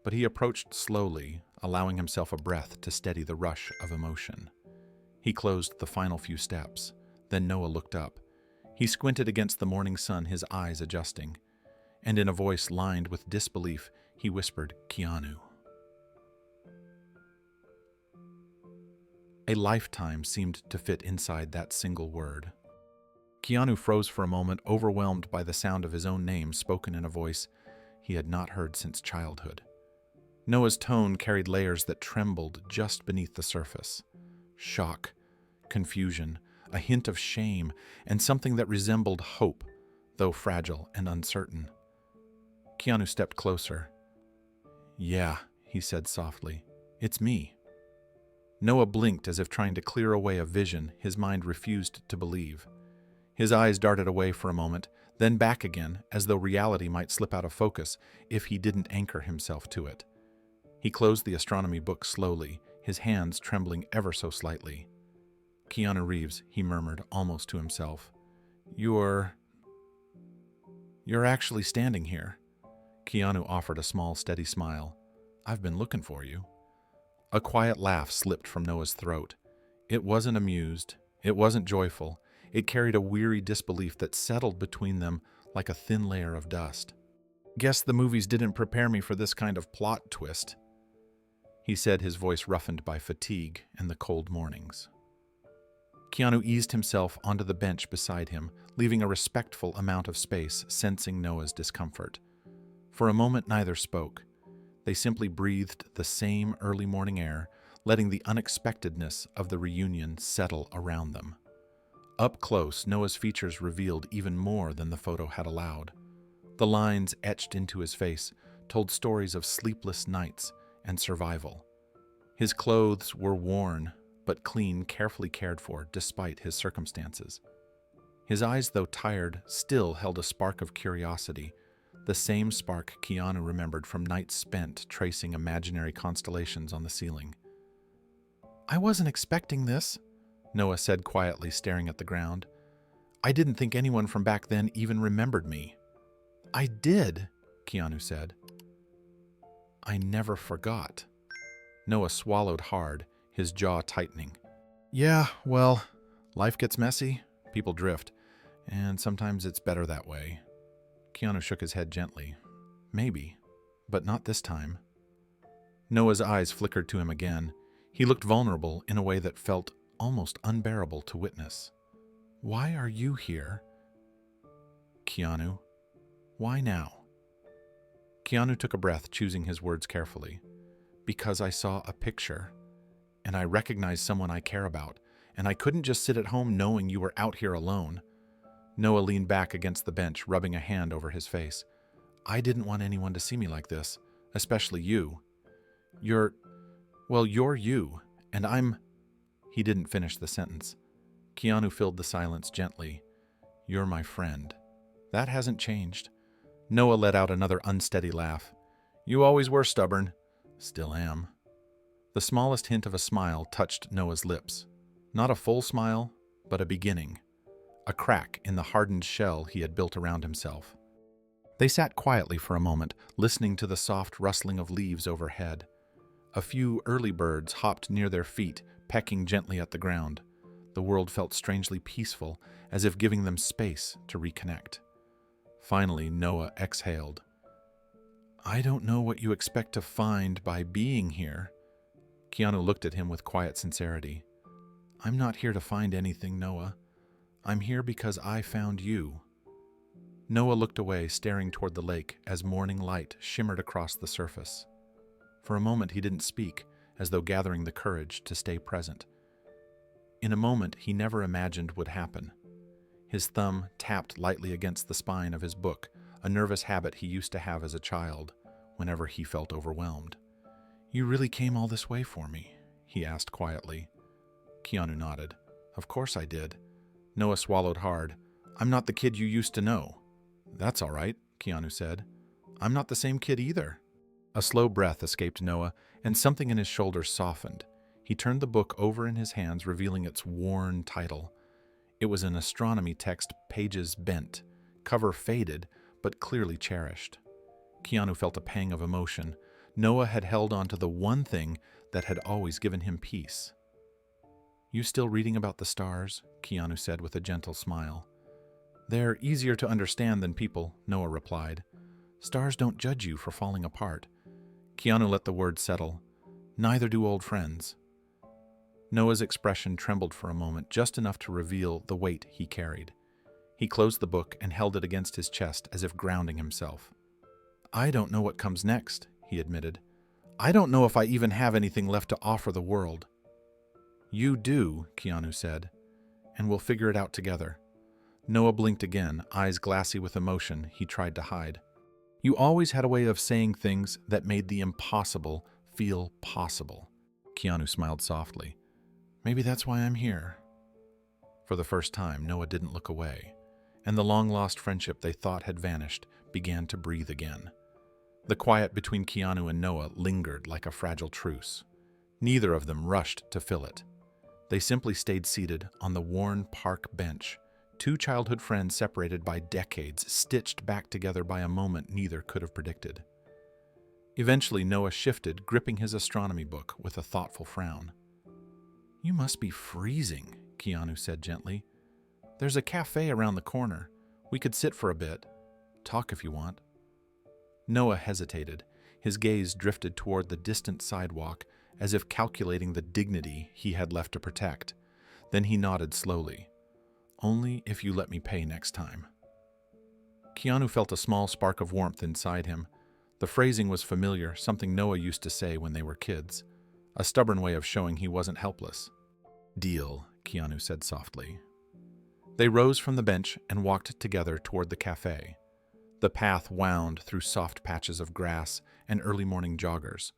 But he approached slowly, allowing himself a breath to steady the rush of emotion. He closed the final few steps. Then Noah looked up. He squinted against the morning sun, his eyes adjusting. And in a voice lined with disbelief, he whispered, "Keanu." A lifetime seemed to fit inside that single word. Keanu froze for a moment, overwhelmed by the sound of his own name spoken in a voice he had not heard since childhood. Noah's tone carried layers that trembled just beneath the surface. Shock, confusion, a hint of shame, and something that resembled hope, though fragile and uncertain. Keanu stepped closer. "Yeah," he said softly, "it's me." Noah blinked as if trying to clear away a vision his mind refused to believe. His eyes darted away for a moment, then back again, as though reality might slip out of focus if he didn't anchor himself to it. He closed the astronomy book slowly, his hands trembling ever so slightly. "Keanu Reeves," he murmured, almost to himself. You're actually standing here." Keanu offered a small, steady smile. "I've been looking for you." A quiet laugh slipped from Noah's throat. It wasn't amused. It wasn't joyful. It carried a weary disbelief that settled between them like a thin layer of dust. "Guess the movies didn't prepare me for this kind of plot twist," he said, his voice roughened by fatigue and the cold mornings. Keanu eased himself onto the bench beside him, leaving a respectful amount of space, sensing Noah's discomfort. For a moment, neither spoke. They simply breathed the same early morning air, letting the unexpectedness of the reunion settle around them. Up close, Noah's features revealed even more than the photo had allowed. The lines etched into his face told stories of sleepless nights and survival. His clothes were worn, but clean, carefully cared for despite his circumstances. His eyes, though tired, still held a spark of curiosity, the same spark Keanu remembered from nights spent tracing imaginary constellations on the ceiling. "I wasn't expecting this," Noah said quietly, staring at the ground. "I didn't think anyone from back then even remembered me." "I did," Keanu said. "I never forgot." Noah swallowed hard, his jaw tightening. "Yeah, well, life gets messy, people drift, and sometimes it's better that way." Keanu shook his head gently. "Maybe, but not this time." Noah's eyes flickered to him again. He looked vulnerable in a way that felt almost unbearable to witness. "Why are you here?" "Keanu, why now?" Keanu took a breath, choosing his words carefully. "Because I saw a picture, and I recognized someone I care about, and I couldn't just sit at home knowing you were out here alone." Noah leaned back against the bench, rubbing a hand over his face. "I didn't want anyone to see me like this, especially you. You're you, and I'm—" He didn't finish the sentence. Keanu filled the silence gently. "You're my friend. That hasn't changed." Noah let out another unsteady laugh. "You always were stubborn." "Still am." The smallest hint of a smile touched Noah's lips. Not a full smile, but a beginning. A crack in the hardened shell he had built around himself. They sat quietly for a moment, listening to the soft rustling of leaves overhead. A few early birds hopped near their feet, pecking gently at the ground. The world felt strangely peaceful, as if giving them space to reconnect. Finally, Noah exhaled. "I don't know what you expect to find by being here." Keanu looked at him with quiet sincerity. "I'm not here to find anything, Noah. I'm here because I found you." Noah looked away, staring toward the lake as morning light shimmered across the surface. For a moment he didn't speak, as though gathering the courage to stay present. In a moment he never imagined would happen. His thumb tapped lightly against the spine of his book, a nervous habit he used to have as a child whenever he felt overwhelmed. "You really came all this way for me?" he asked quietly. Keanu nodded. "Of course I did." Noah swallowed hard. "I'm not the kid you used to know." "That's all right," Keanu said. "I'm not the same kid either." A slow breath escaped Noah, and something in his shoulders softened. He turned the book over in his hands, revealing its worn title. It was an astronomy text, pages bent, cover faded, but clearly cherished. Keanu felt a pang of emotion. Noah had held on to the one thing that had always given him peace. "You still reading about the stars?" Keanu said with a gentle smile. "They're easier to understand than people," Noah replied. "Stars don't judge you for falling apart." Keanu let the words settle. "Neither do old friends." Noah's expression trembled for a moment, just enough to reveal the weight he carried. He closed the book and held it against his chest as if grounding himself. "I don't know what comes next," he admitted. "I don't know if I even have anything left to offer the world." "You do," Keanu said, "and we'll figure it out together." Noah blinked again, eyes glassy with emotion he tried to hide. "You always had a way of saying things that made the impossible feel possible." Keanu smiled softly. "Maybe that's why I'm here." For the first time, Noah didn't look away, and the long-lost friendship they thought had vanished began to breathe again. The quiet between Keanu and Noah lingered like a fragile truce. Neither of them rushed to fill it. They simply stayed seated on the worn park bench, two childhood friends separated by decades, stitched back together by a moment neither could have predicted. Eventually, Noah shifted, gripping his astronomy book with a thoughtful frown. "You must be freezing," Keanu said gently. "There's a cafe around the corner. We could sit for a bit. Talk if you want." Noah hesitated. His gaze drifted toward the distant sidewalk, as if calculating the dignity he had left to protect. Then he nodded slowly. "Only if you let me pay next time." Keanu felt a small spark of warmth inside him. The phrasing was familiar, something Noah used to say when they were kids. A stubborn way of showing he wasn't helpless. "Deal," Keanu said softly. They rose from the bench and walked together toward the cafe. The path wound through soft patches of grass and early morning joggers.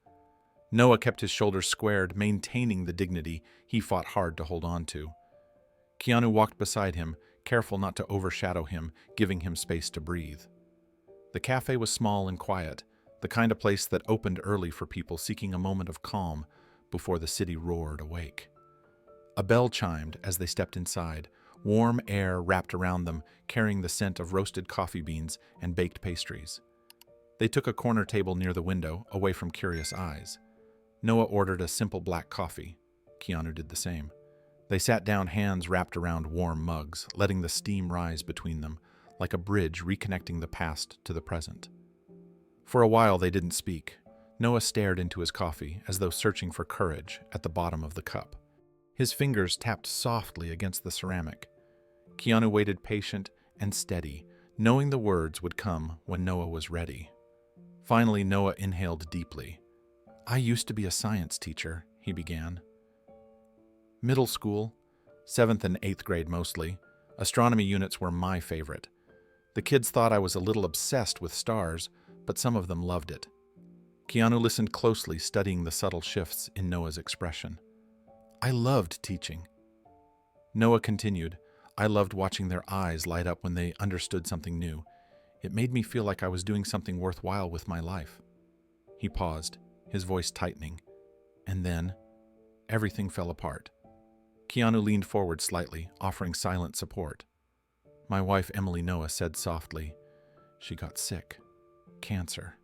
Noah kept his shoulders squared, maintaining the dignity he fought hard to hold on to. Keanu walked beside him, careful not to overshadow him, giving him space to breathe. The cafe was small and quiet, the kind of place that opened early for people seeking a moment of calm before the city roared awake. A bell chimed as they stepped inside. Warm air wrapped around them, carrying the scent of roasted coffee beans and baked pastries. They took a corner table near the window, away from curious eyes. Noah ordered a simple black coffee. Keanu did the same. They sat down, hands wrapped around warm mugs, letting the steam rise between them, like a bridge reconnecting the past to the present. For a while they didn't speak. Noah stared into his coffee, as though searching for courage at the bottom of the cup. His fingers tapped softly against the ceramic. Keanu waited patient and steady, knowing the words would come when Noah was ready. Finally, Noah inhaled deeply. "I used to be a science teacher," he began. "Middle school, 7th and 8th grade mostly. Astronomy units were my favorite. The kids thought I was a little obsessed with stars, but some of them loved it." Keanu listened closely, studying the subtle shifts in Noah's expression. "I loved teaching." Noah continued. "I loved watching their eyes light up when they understood something new. It made me feel like I was doing something worthwhile with my life." He paused, his voice tightening. And then, everything fell apart. Keanu leaned forward slightly, offering silent support. "My wife, Emily," Noah said softly. "She got sick. Cancer.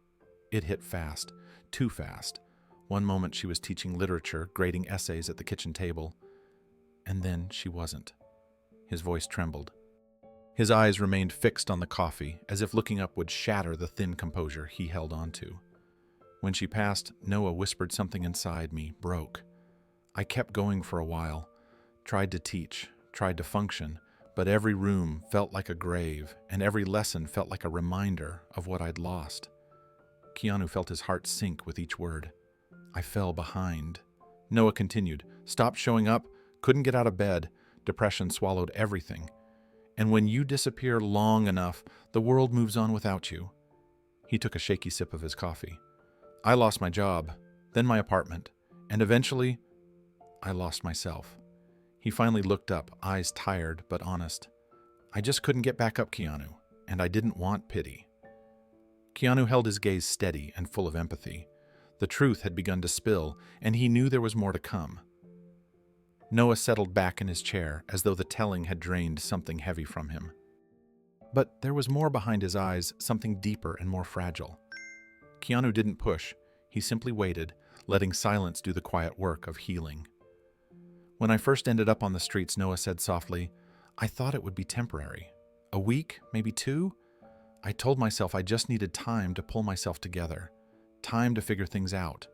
It hit fast, too fast. One moment she was teaching literature, grading essays at the kitchen table, and then she wasn't." His voice trembled. His eyes remained fixed on the coffee, as if looking up would shatter the thin composure he held on to. When she passed, Noah whispered something inside me, broke. I kept going for a while, tried to teach, tried to function, but every room felt like a grave, and every lesson felt like a reminder of what I'd lost. Keanu felt his heart sink with each word. I fell behind. Noah continued. Stopped showing up, couldn't get out of bed. Depression swallowed everything. And when you disappear long enough, the world moves on without you. He took a shaky sip of his coffee. I lost my job, then my apartment, and eventually, I lost myself. He finally looked up, eyes tired but honest. I just couldn't get back up, Keanu, and I didn't want pity. Keanu held his gaze steady and full of empathy. The truth had begun to spill, and he knew there was more to come. Noah settled back in his chair as though the telling had drained something heavy from him. But there was more behind his eyes, something deeper and more fragile. Keanu didn't push. He simply waited, letting silence do the quiet work of healing. When I first ended up on the streets, Noah said softly, I thought it would be temporary. A week, maybe 2? I told myself I just needed time to pull myself together, time to figure things out.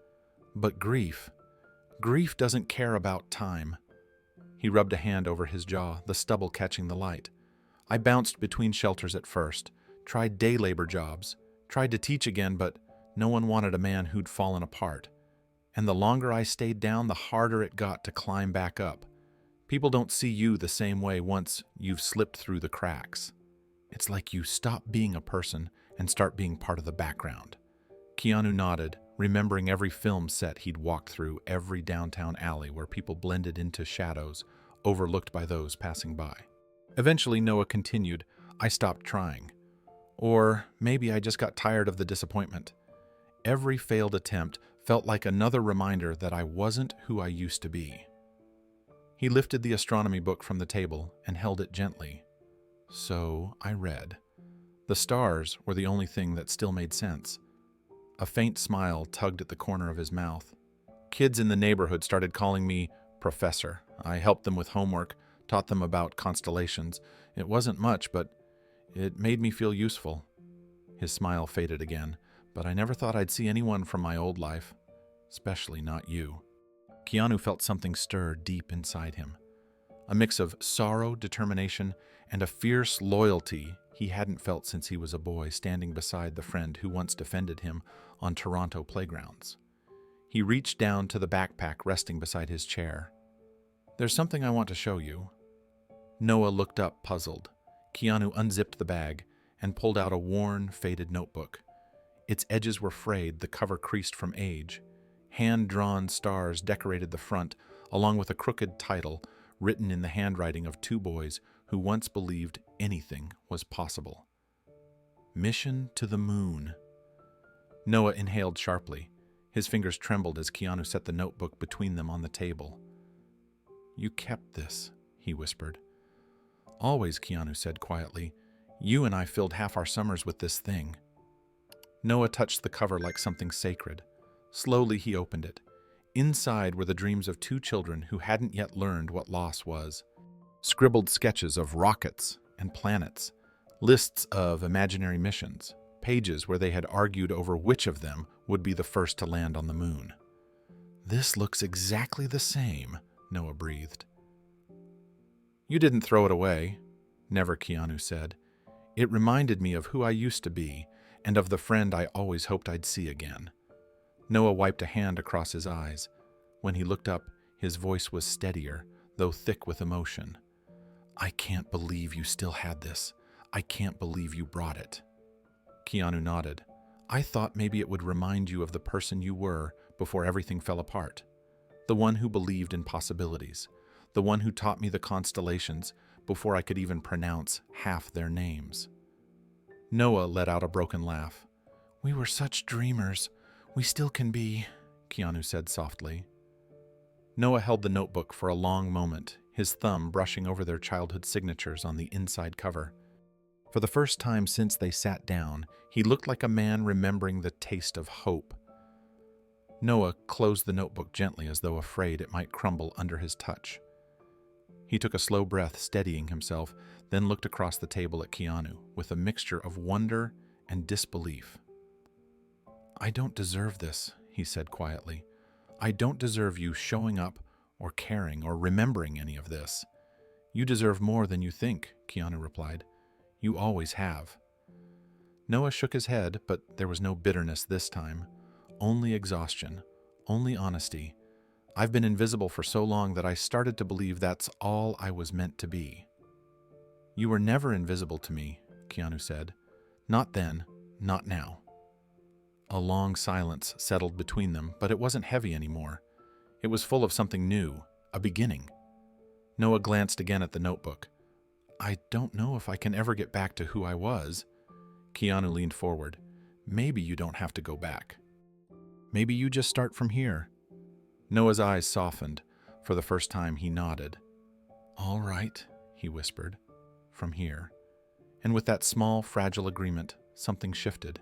But grief doesn't care about time. He rubbed a hand over his jaw, the stubble catching the light. I bounced between shelters at first, tried day labor jobs, tried to teach again, but no one wanted a man who'd fallen apart. And the longer I stayed down, the harder it got to climb back up. People don't see you the same way once you've slipped through the cracks. It's like you stop being a person and start being part of the background. Keanu nodded, remembering every film set he'd walked through, every downtown alley where people blended into shadows, overlooked by those passing by. Eventually, Noah continued, I stopped trying. Or maybe I just got tired of the disappointment. Every failed attempt felt like another reminder that I wasn't who I used to be. He lifted the astronomy book from the table and held it gently. So I read. The stars were the only thing that still made sense. A faint smile tugged at the corner of his mouth. Kids in the neighborhood started calling me Professor. I helped them with homework, taught them about constellations. It wasn't much, but it made me feel useful. His smile faded again, but I never thought I'd see anyone from my old life, especially not you. Keanu felt something stir deep inside him. A mix of sorrow, determination, and a fierce loyalty he hadn't felt since he was a boy, standing beside the friend who once defended him on Toronto playgrounds. He reached down to the backpack resting beside his chair. There's something I want to show you. Noah looked up, puzzled. Keanu unzipped the bag and pulled out a worn, faded notebook. Its edges were frayed, the cover creased from age. Hand-drawn stars decorated the front, along with a crooked title written in the handwriting of 2 boys who once believed anything was possible. Mission to the Moon. Noah inhaled sharply. His fingers trembled as Keanu set the notebook between them on the table. You kept this, he whispered. Always, Keanu said quietly. You and I filled half our summers with this thing. Noah touched the cover like something sacred. Slowly he opened it. Inside were the dreams of 2 children who hadn't yet learned what loss was. Scribbled sketches of rockets and planets, lists of imaginary missions, pages where they had argued over which of them would be the first to land on the moon. This looks exactly the same, Noah breathed. You didn't throw it away, never, Keanu said. It reminded me of who I used to be and of the friend I always hoped I'd see again. Noah wiped a hand across his eyes. When he looked up, his voice was steadier, though thick with emotion. I can't believe you still had this. I can't believe you brought it. Keanu nodded. I thought maybe it would remind you of the person you were before everything fell apart. The one who believed in possibilities. The one who taught me the constellations before I could even pronounce half their names. Noah let out a broken laugh. We were such dreamers. We still can be, Keanu said softly. Noah held the notebook for a long moment, his thumb brushing over their childhood signatures on the inside cover. For the first time since they sat down, he looked like a man remembering the taste of hope. Noah closed the notebook gently as though afraid it might crumble under his touch. He took a slow breath, steadying himself, then looked across the table at Keanu with a mixture of wonder and disbelief. I don't deserve this, he said quietly. I don't deserve you showing up or caring or remembering any of this. You deserve more than you think, Keanu replied. You always have. Noah shook his head, but there was no bitterness this time. Only exhaustion, only honesty. I've been invisible for so long that I started to believe that's all I was meant to be. You were never invisible to me, Keanu said. Not then, not now. A long silence settled between them, but it wasn't heavy anymore. It was full of something new, a beginning. Noah glanced again at the notebook. I don't know if I can ever get back to who I was. Keanu leaned forward. Maybe you don't have to go back. Maybe you just start from here. Noah's eyes softened. For the first time, he nodded. All right, he whispered. From here. And with that small, fragile agreement, something shifted.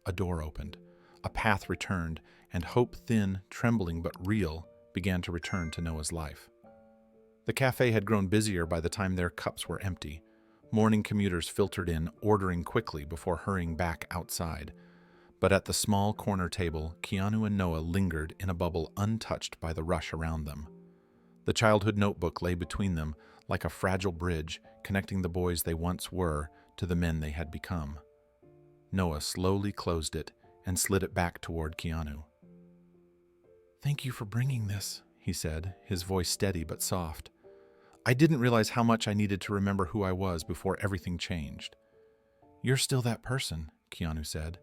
A door opened. A path returned, and hope, thin, trembling but real, began to return to Noah's life. The cafe had grown busier by the time their cups were empty. Morning commuters filtered in, ordering quickly before hurrying back outside. But at the small corner table, Keanu and Noah lingered in a bubble untouched by the rush around them. The childhood notebook lay between them like a fragile bridge, connecting the boys they once were to the men they had become. Noah slowly closed it and slid it back toward Keanu. Thank you for bringing this, he said, his voice steady but soft. I didn't realize how much I needed to remember who I was before everything changed. You're still that person, Keanu said.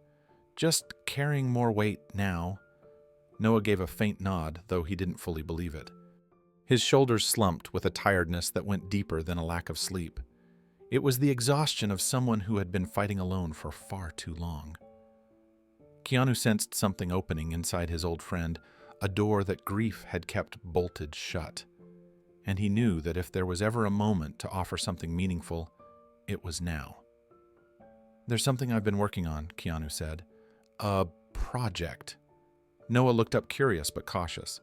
Just carrying more weight now. Noah gave a faint nod, though he didn't fully believe it. His shoulders slumped with a tiredness that went deeper than a lack of sleep. It was the exhaustion of someone who had been fighting alone for far too long. Keanu sensed something opening inside his old friend, a door that grief had kept bolted shut. And he knew that if there was ever a moment to offer something meaningful, it was now. There's something I've been working on, Keanu said. A project. Noah looked up curious but cautious.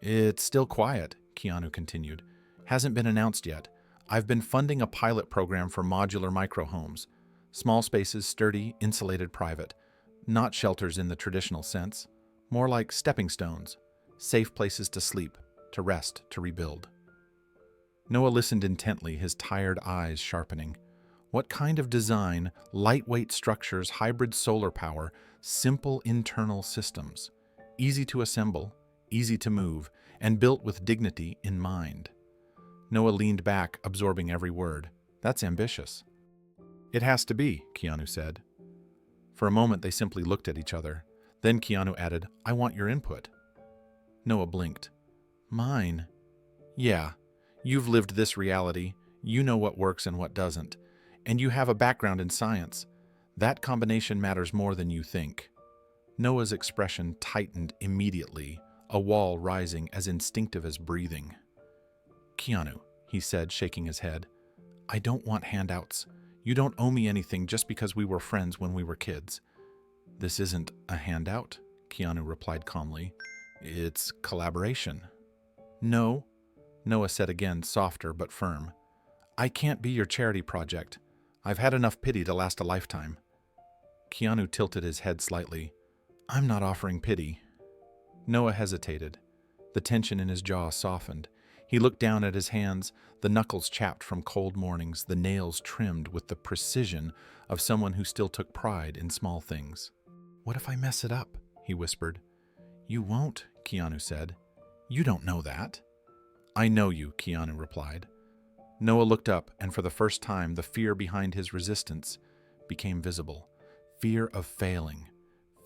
It's still quiet, Keanu continued. Hasn't been announced yet. I've been funding a pilot program for modular microhomes. Small spaces, sturdy, insulated, private. Not shelters in the traditional sense. More like stepping stones. Safe places to sleep, to rest, to rebuild. Noah listened intently, his tired eyes sharpening. What kind of design, lightweight structures, hybrid solar power, simple internal systems. Easy to assemble, easy to move, and built with dignity in mind. Noah leaned back, absorbing every word. That's ambitious. It has to be, Keanu said. For a moment they simply looked at each other. Then Keanu added, I want your input. Noah blinked. Mine? Yeah. You've lived this reality. You know what works and what doesn't. And you have a background in science. That combination matters more than you think. Noah's expression tightened immediately, a wall rising as instinctive as breathing. Keanu, he said, shaking his head, I don't want handouts. You don't owe me anything just because we were friends when we were kids. This isn't a handout, Keanu replied calmly. It's collaboration. No, Noah said again, softer but firm. I can't be your charity project. I've had enough pity to last a lifetime. Keanu tilted his head slightly. I'm not offering pity. Noah hesitated. The tension in his jaw softened. He looked down at his hands, the knuckles chapped from cold mornings, the nails trimmed with the precision of someone who still took pride in small things. What if I mess it up? He whispered. You won't, Keanu said. You don't know that. I know you, Keanu replied. Noah looked up, and for the first time, the fear behind his resistance became visible. Fear of failing.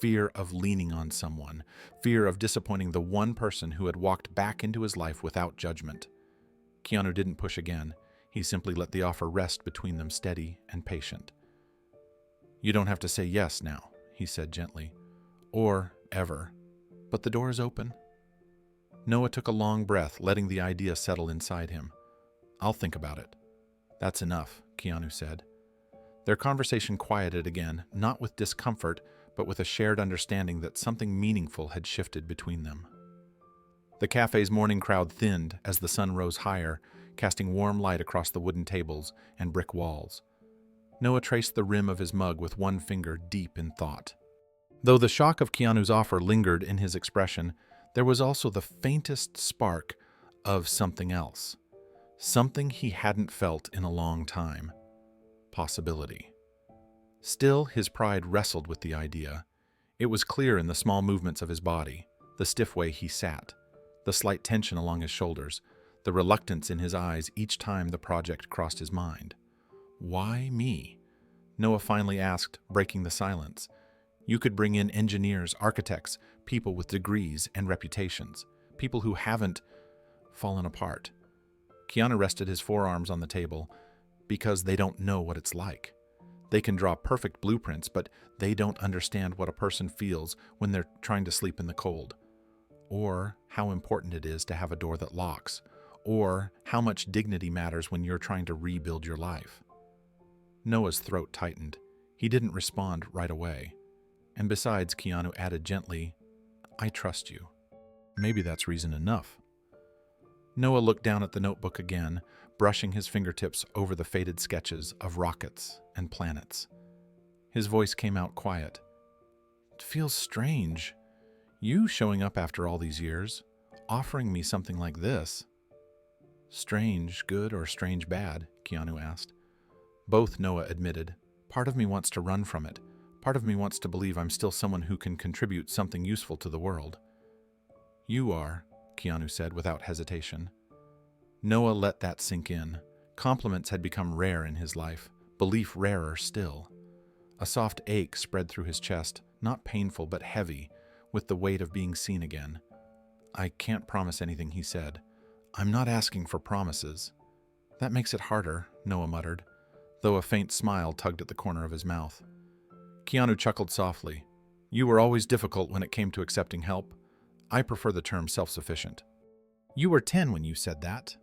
Fear of leaning on someone. Fear of disappointing the one person who had walked back into his life without judgment. Keanu didn't push again. He simply let the offer rest between them, steady and patient. You don't have to say yes now, he said gently. Or ever. But the door is open. Noah took a long breath, letting the idea settle inside him. I'll think about it. That's enough, Keanu said. Their conversation quieted again, not with discomfort, but with a shared understanding that something meaningful had shifted between them. The cafe's morning crowd thinned as the sun rose higher, casting warm light across the wooden tables and brick walls. Noah traced the rim of his mug with one finger, deep in thought. Though the shock of Keanu's offer lingered in his expression, there was also the faintest spark of something else. Something he hadn't felt in a long time. Possibility. Still, his pride wrestled with the idea. It was clear in the small movements of his body, the stiff way he sat, the slight tension along his shoulders, the reluctance in his eyes each time the project crossed his mind. Why me? Noah finally asked, breaking the silence. You could bring in engineers, architects, people with degrees and reputations, people who haven't fallen apart. Keanu rested his forearms on the table because they don't know what it's like. They can draw perfect blueprints, but they don't understand what a person feels when they're trying to sleep in the cold, or how important it is to have a door that locks, or how much dignity matters when you're trying to rebuild your life. Noah's throat tightened. He didn't respond right away. And besides, Keanu added gently, I trust you. Maybe that's reason enough. Noah looked down at the notebook again, brushing his fingertips over the faded sketches of rockets and planets. His voice came out quiet. It feels strange. You showing up after all these years, offering me something like this. Strange good or strange bad? Keanu asked. Both, Noah admitted. Part of me wants to run from it. Part of me wants to believe I'm still someone who can contribute something useful to the world. You are, Keanu said without hesitation. Noah let that sink in. Compliments had become rare in his life, belief rarer still. A soft ache spread through his chest, not painful but heavy, with the weight of being seen again. I can't promise anything, he said. I'm not asking for promises. That makes it harder, Noah muttered, though a faint smile tugged at the corner of his mouth. Keanu chuckled softly. You were always difficult when it came to accepting help. I prefer the term self-sufficient. You were 10 when you said that.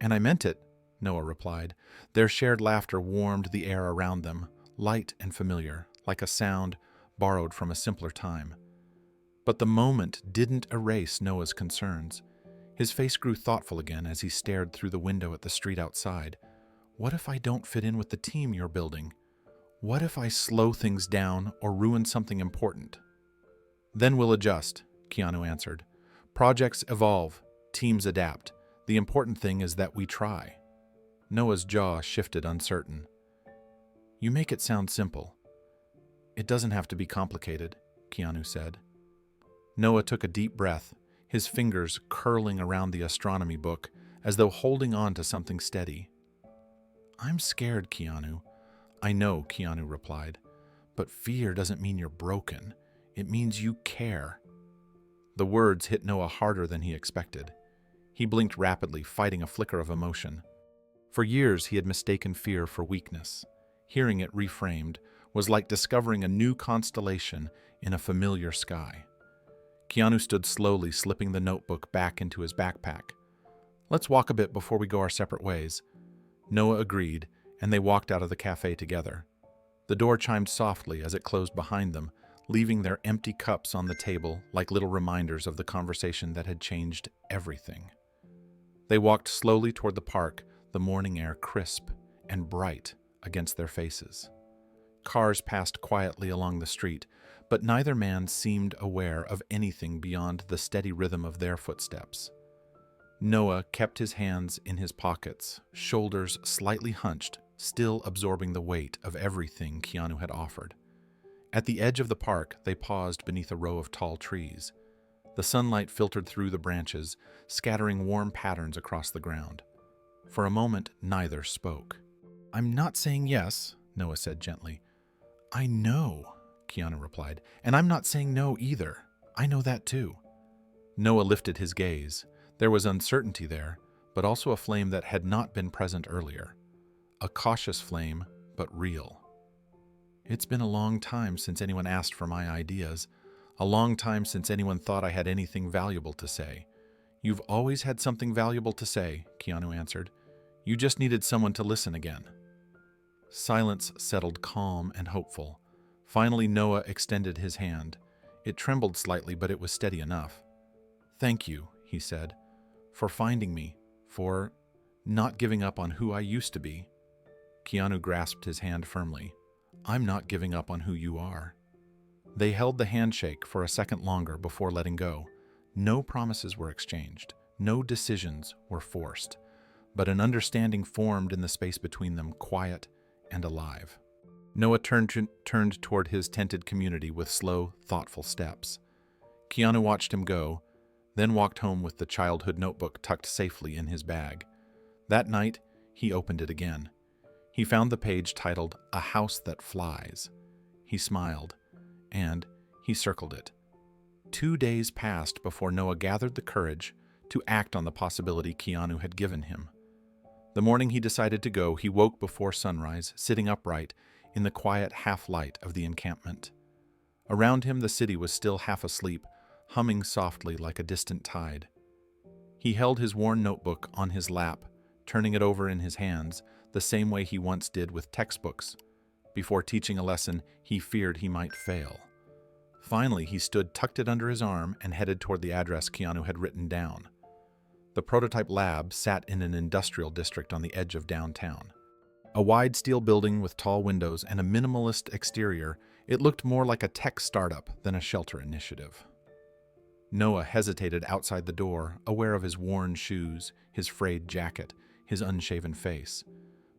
And I meant it, Noah replied. Their shared laughter warmed the air around them, light and familiar, like a sound borrowed from a simpler time. But the moment didn't erase Noah's concerns. His face grew thoughtful again as he stared through the window at the street outside. What if I don't fit in with the team you're building? What if I slow things down or ruin something important? Then we'll adjust, Keanu answered. Projects evolve, teams adapt. The important thing is that we try. Noah's jaw shifted uncertain. You make it sound simple. It doesn't have to be complicated, Keanu said. Noah took a deep breath, his fingers curling around the astronomy book as though holding on to something steady. I'm scared, Keanu. I know, Keanu replied. But fear doesn't mean you're broken. It means you care. The words hit Noah harder than he expected. He blinked rapidly, fighting a flicker of emotion. For years, he had mistaken fear for weakness. Hearing it reframed was like discovering a new constellation in a familiar sky. Keanu stood slowly, slipping the notebook back into his backpack. Let's walk a bit before we go our separate ways. Noah agreed, and they walked out of the cafe together. The door chimed softly as it closed behind them, leaving their empty cups on the table like little reminders of the conversation that had changed everything. They walked slowly toward the park, the morning air crisp and bright against their faces. Cars passed quietly along the street, but neither man seemed aware of anything beyond the steady rhythm of their footsteps. Noah kept his hands in his pockets, shoulders slightly hunched, still absorbing the weight of everything Keanu had offered. At the edge of the park, they paused beneath a row of tall trees. The sunlight filtered through the branches, scattering warm patterns across the ground. For a moment, neither spoke. I'm not saying yes, Noah said gently. I know, Keanu replied, and I'm not saying no either. I know that too. Noah lifted his gaze. There was uncertainty there, but also a flame that had not been present earlier. A cautious flame, but real. It's been a long time since anyone asked for my ideas, a long time since anyone thought I had anything valuable to say. You've always had something valuable to say, Keanu answered. You just needed someone to listen again. Silence settled calm and hopeful. Finally, Noah extended his hand. It trembled slightly, but it was steady enough. Thank you, he said, for finding me, for not giving up on who I used to be. Keanu grasped his hand firmly. I'm not giving up on who you are. They held the handshake for a second longer before letting go. No promises were exchanged. No decisions were forced. But an understanding formed in the space between them, quiet and alive. Noah turned toward his tented community with slow, thoughtful steps. Keanu watched him go, then walked home with the childhood notebook tucked safely in his bag. That night, he opened it again. He found the page titled "A House That Flies." He smiled, and he circled it. 2 days passed before Noah gathered the courage to act on the possibility Keanu had given him. The morning he decided to go, he woke before sunrise, sitting upright in the quiet half-light of the encampment. Around him, the city was still half asleep, humming softly like a distant tide. He held his worn notebook on his lap, turning it over in his hands, the same way he once did with textbooks. Before teaching a lesson, he feared he might fail. Finally, he tucked it under his arm, and headed toward the address Keanu had written down. The prototype lab sat in an industrial district on the edge of downtown. A wide steel building with tall windows and a minimalist exterior, it looked more like a tech startup than a shelter initiative. Noah hesitated outside the door, aware of his worn shoes, his frayed jacket, his unshaven face.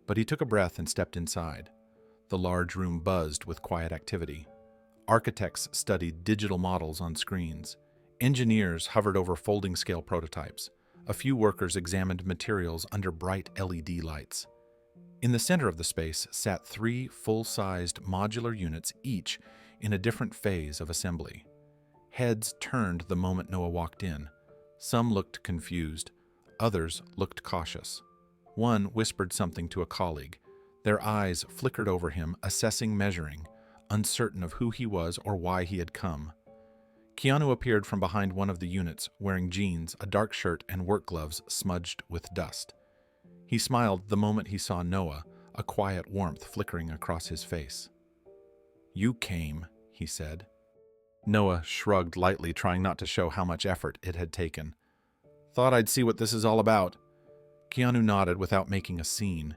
But he took a breath and stepped inside. The large room buzzed with quiet activity. Architects studied digital models on screens. Engineers hovered over folding-scale prototypes. A few workers examined materials under bright LED lights. In the center of the space sat 3 full-sized modular units, each in a different phase of assembly. Heads turned the moment Noah walked in. Some looked confused. Others looked cautious. One whispered something to a colleague. Their eyes flickered over him, assessing, measuring, uncertain of who he was or why he had come. Keanu appeared from behind one of the units, wearing jeans, a dark shirt, and work gloves smudged with dust. He smiled the moment he saw Noah, a quiet warmth flickering across his face. "You came," he said. Noah shrugged lightly, trying not to show how much effort it had taken. "Thought I'd see what this is all about." Keanu nodded without making a scene.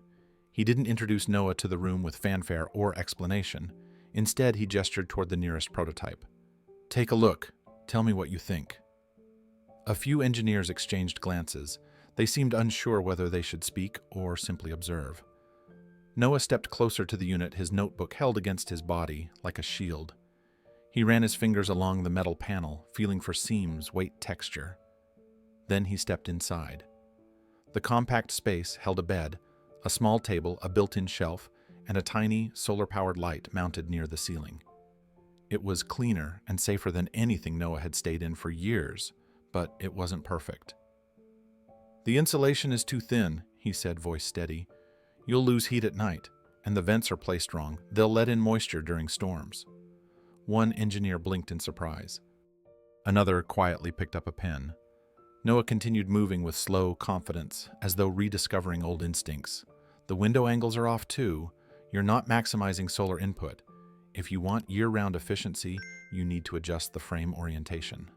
He didn't introduce Noah to the room with fanfare or explanation. Instead, he gestured toward the nearest prototype. "Take a look. Tell me what you think." A few engineers exchanged glances. They seemed unsure whether they should speak or simply observe. Noah stepped closer to the unit, his notebook held against his body like a shield. He ran his fingers along the metal panel, feeling for seams, weight, texture. Then he stepped inside. The compact space held a bed, a small table, a built-in shelf, and a tiny, solar-powered light mounted near the ceiling. It was cleaner and safer than anything Noah had stayed in for years, but it wasn't perfect. "The insulation is too thin," he said, voice steady. "You'll lose heat at night, and the vents are placed wrong. They'll let in moisture during storms." One engineer blinked in surprise. Another quietly picked up a pen. Noah continued moving with slow confidence, as though rediscovering old instincts. "The window angles are off too. You're not maximizing solar input. If you want year-round efficiency, you need to adjust the frame orientation."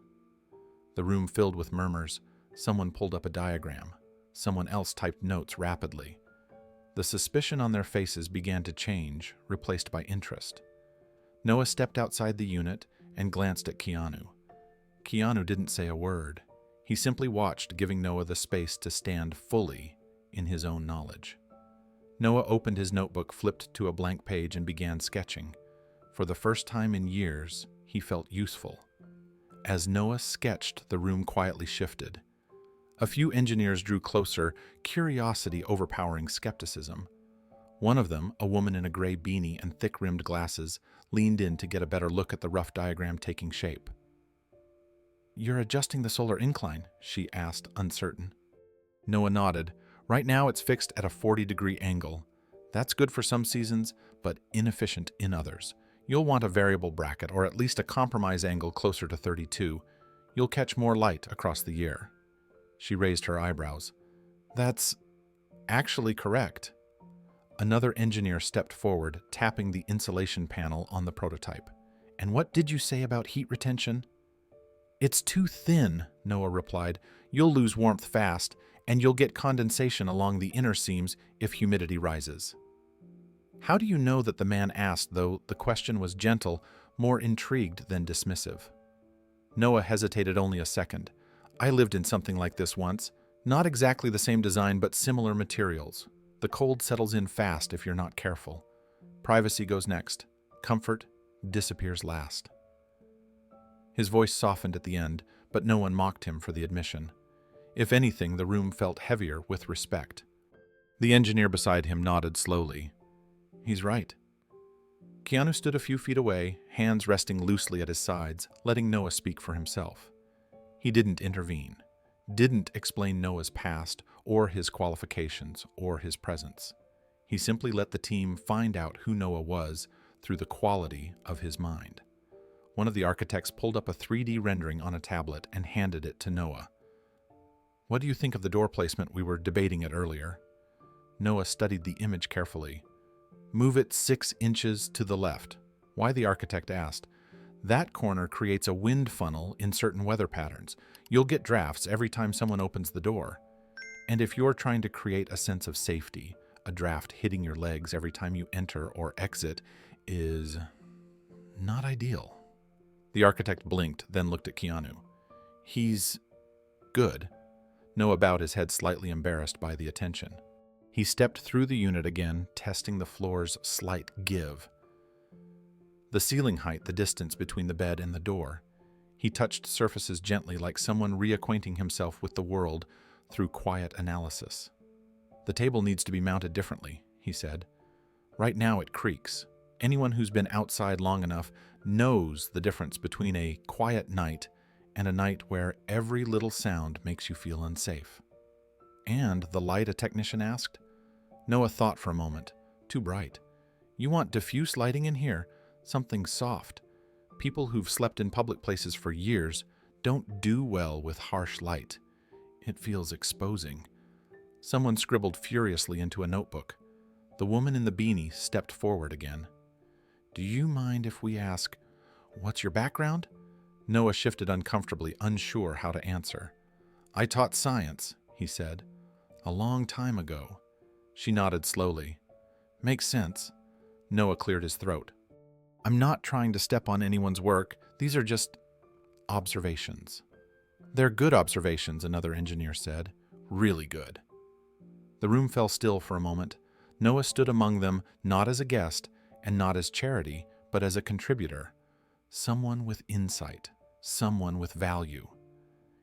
The room filled with murmurs. Someone pulled up a diagram. Someone else typed notes rapidly. The suspicion on their faces began to change, replaced by interest. Noah stepped outside the unit and glanced at Keanu. Keanu didn't say a word. He simply watched, giving Noah the space to stand fully in his own knowledge. Noah opened his notebook, flipped to a blank page, and began sketching. For the first time in years, he felt useful. As Noah sketched, the room quietly shifted. A few engineers drew closer, curiosity overpowering skepticism. One of them, a woman in a gray beanie and thick-rimmed glasses, leaned in to get a better look at the rough diagram taking shape. "You're adjusting the solar incline?" she asked, uncertain. Noah nodded. "Right now it's fixed at a 40-degree angle. That's good for some seasons, but inefficient in others. You'll want a variable bracket, or at least a compromise angle closer to 32. You'll catch more light across the year." She raised her eyebrows. "That's actually correct." Another engineer stepped forward, tapping the insulation panel on the prototype. "And what did you say about heat retention?" "It's too thin," Noah replied. "You'll lose warmth fast, and you'll get condensation along the inner seams if humidity rises." "How do you know that?" the man asked, though the question was gentle, more intrigued than dismissive. Noah hesitated only a second. "I lived in something like this once. Not exactly the same design, but similar materials. The cold settles in fast if you're not careful. Privacy goes next. Comfort disappears last." His voice softened at the end, but no one mocked him for the admission. If anything, the room felt heavier with respect. The engineer beside him nodded slowly. He's right. Keanu stood a few feet away, hands resting loosely at his sides, letting Noah speak for himself. He didn't intervene, didn't explain Noah's past or his qualifications or his presence. He simply let the team find out who Noah was through the quality of his mind. One of the architects pulled up a 3D rendering on a tablet and handed it to Noah. "What do you think of the door placement we were debating it earlier?" Noah studied the image carefully. "Move it 6 inches to the left." "Why?" the architect asked. "That corner creates a wind funnel in certain weather patterns. You'll get drafts every time someone opens the door. And if you're trying to create a sense of safety, a draft hitting your legs every time you enter or exit is not ideal." The architect blinked, then looked at Keanu. "He's good." Noah bowed his head, slightly embarrassed by the attention. He stepped through the unit again, testing the floor's slight give. The ceiling height, the distance between the bed and the door. He touched surfaces gently, like someone reacquainting himself with the world through quiet analysis. "The table needs to be mounted differently," he said. "Right now it creaks. Anyone who's been outside long enough knows the difference between a quiet night and a night where every little sound makes you feel unsafe." "And the light?" a technician asked. Noah thought for a moment. "Too bright. You want diffuse lighting in here, something soft. People who've slept in public places for years don't do well with harsh light. It feels exposing." Someone scribbled furiously into a notebook. The woman in the beanie stepped forward again. "Do you mind if we ask, what's your background?" Noah shifted uncomfortably, unsure how to answer. "I taught science," he said. "A long time ago." She nodded slowly. "Makes sense." Noah cleared his throat. "I'm not trying to step on anyone's work. These are just observations." "They're good observations," another engineer said. "Really good." The room fell still for a moment. Noah stood among them, not as a guest, and not as charity, but as a contributor. Someone with insight, someone with value.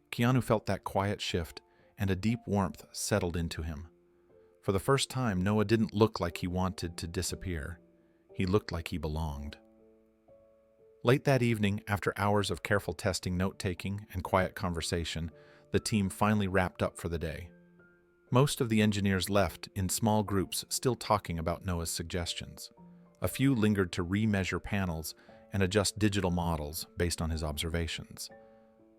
Keanu felt that quiet shift, and a deep warmth settled into him. For the first time, Noah didn't look like he wanted to disappear. He looked like he belonged. Late that evening, after hours of careful testing, note-taking, and quiet conversation, the team finally wrapped up for the day. Most of the engineers left in small groups, still talking about Noah's suggestions. A few lingered to remeasure panels and adjust digital models based on his observations.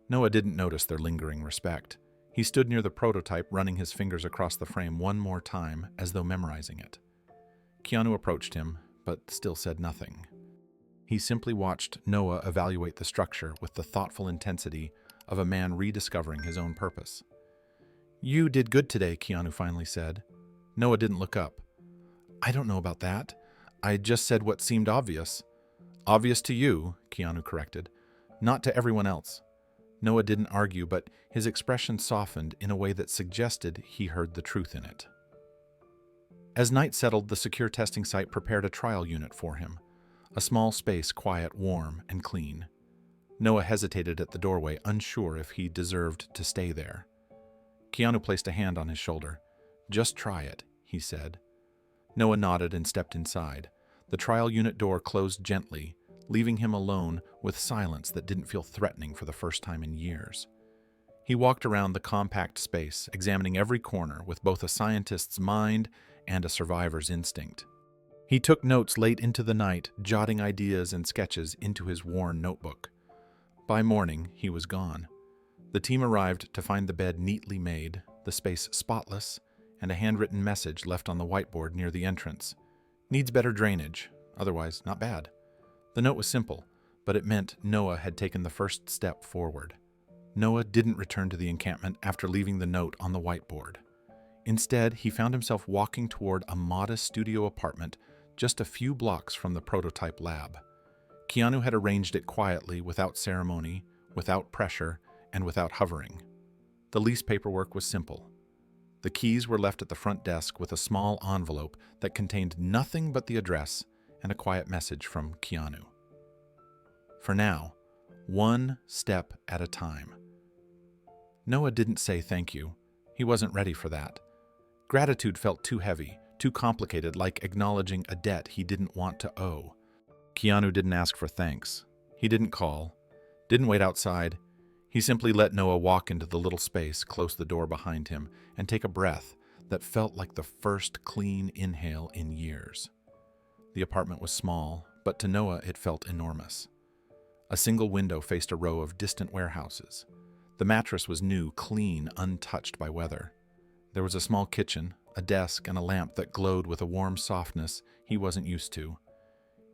Noah didn't notice their lingering respect. He stood near the prototype, running his fingers across the frame one more time, as though memorizing it. Keanu approached him, but still said nothing. He simply watched Noah evaluate the structure with the thoughtful intensity of a man rediscovering his own purpose. "You did good today," Keanu finally said. Noah didn't look up. "I don't know about that. I just said what seemed obvious." "Obvious to you," Keanu corrected. "Not to everyone else." Noah didn't argue, but his expression softened in a way that suggested he heard the truth in it. As night settled, the secure testing site prepared a trial unit for him. A small space, quiet, warm, and clean. Noah hesitated at the doorway, unsure if he deserved to stay there. Keanu placed a hand on his shoulder. "Just try it," he said. Noah nodded and stepped inside. The trial unit door closed gently, leaving him alone with silence that didn't feel threatening for the first time in years. He walked around the compact space, examining every corner with both a scientist's mind and a survivor's instinct. He took notes late into the night, jotting ideas and sketches into his worn notebook. By morning, he was gone. The team arrived to find the bed neatly made, the space spotless, and a handwritten message left on the whiteboard near the entrance. "Needs better drainage, otherwise not bad." The note was simple, but it meant Noah had taken the first step forward. Noah didn't return to the encampment after leaving the note on the whiteboard. Instead, he found himself walking toward a modest studio apartment just a few blocks from the prototype lab. Keanu had arranged it quietly, without ceremony, without pressure, and without hovering. The lease paperwork was simple. The keys were left at the front desk with a small envelope that contained nothing but the address and a quiet message from Keanu. For now, one step at a time. Noah didn't say thank you. He wasn't ready for that. Gratitude felt too heavy, too complicated, like acknowledging a debt he didn't want to owe. Keanu didn't ask for thanks. He didn't call, didn't wait outside. He simply let Noah walk into the little space, close the door behind him, and take a breath that felt like the first clean inhale in years. The apartment was small, but to Noah it felt enormous. A single window faced a row of distant warehouses. The mattress was new, clean, untouched by weather. There was a small kitchen, a desk, and a lamp that glowed with a warm softness he wasn't used to.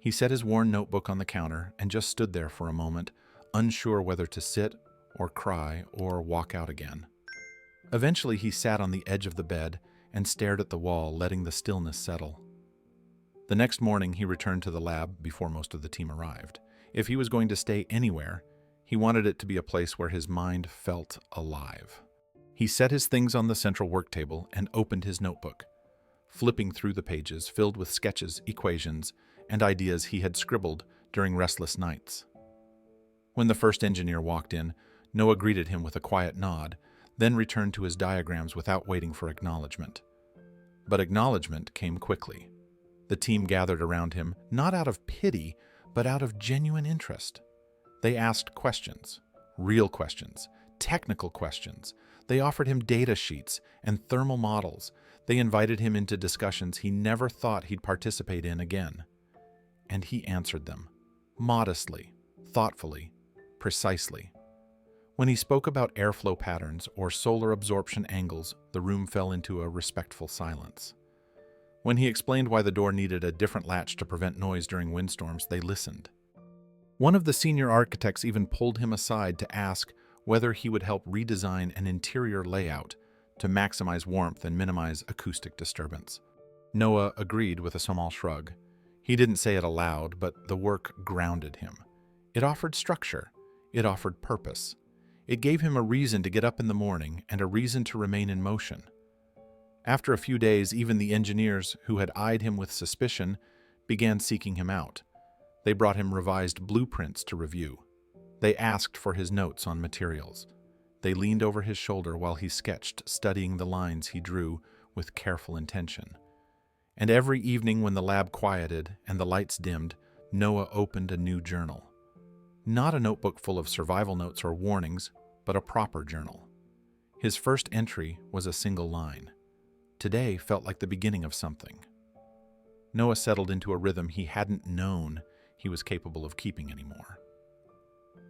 He set his worn notebook on the counter and just stood there for a moment, unsure whether to sit or cry or walk out again. Eventually he sat on the edge of the bed and stared at the wall, letting the stillness settle. The next morning he returned to the lab before most of the team arrived. If he was going to stay anywhere, he wanted it to be a place where his mind felt alive. He set his things on the central work table and opened his notebook, flipping through the pages filled with sketches, equations, and ideas he had scribbled during restless nights. When the first engineer walked in, Noah greeted him with a quiet nod, then returned to his diagrams without waiting for acknowledgement. But acknowledgement came quickly. The team gathered around him, not out of pity, but out of genuine interest. They asked questions, real questions, technical questions. They offered him data sheets and thermal models. They invited him into discussions he never thought he'd participate in again. And he answered them, modestly, thoughtfully, precisely. When he spoke about airflow patterns or solar absorption angles, the room fell into a respectful silence. When he explained why the door needed a different latch to prevent noise during windstorms, they listened. One of the senior architects even pulled him aside to ask whether he would help redesign an interior layout to maximize warmth and minimize acoustic disturbance. Noah agreed with a small shrug. He didn't say it aloud, but the work grounded him. It offered structure. It offered purpose. It gave him a reason to get up in the morning and a reason to remain in motion. After a few days, even the engineers who had eyed him with suspicion began seeking him out. They brought him revised blueprints to review. They asked for his notes on materials. They leaned over his shoulder while he sketched, studying the lines he drew with careful intention. And every evening when the lab quieted and the lights dimmed, Noah opened a new journal. Not a notebook full of survival notes or warnings, but a proper journal. His first entry was a single line. Today felt like the beginning of something. Noah settled into a rhythm he hadn't known he was capable of keeping anymore.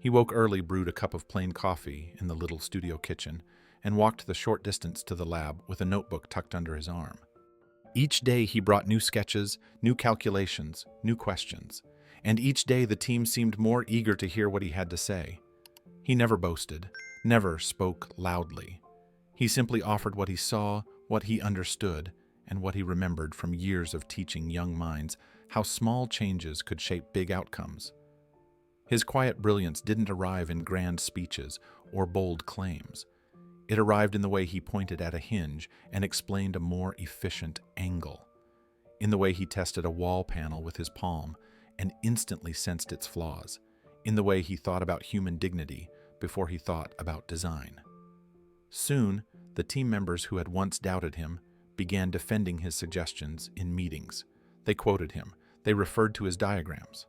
He woke early, brewed a cup of plain coffee in the little studio kitchen, and walked the short distance to the lab with a notebook tucked under his arm. Each day he brought new sketches, new calculations, new questions, and each day the team seemed more eager to hear what he had to say. He never boasted, never spoke loudly. He simply offered what he saw, what he understood, and what he remembered from years of teaching young minds how small changes could shape big outcomes. His quiet brilliance didn't arrive in grand speeches or bold claims. It arrived in the way he pointed at a hinge and explained a more efficient angle, in the way he tested a wall panel with his palm and instantly sensed its flaws, in the way he thought about human dignity before he thought about design. Soon, the team members who had once doubted him began defending his suggestions in meetings. They quoted him. They referred to his diagrams.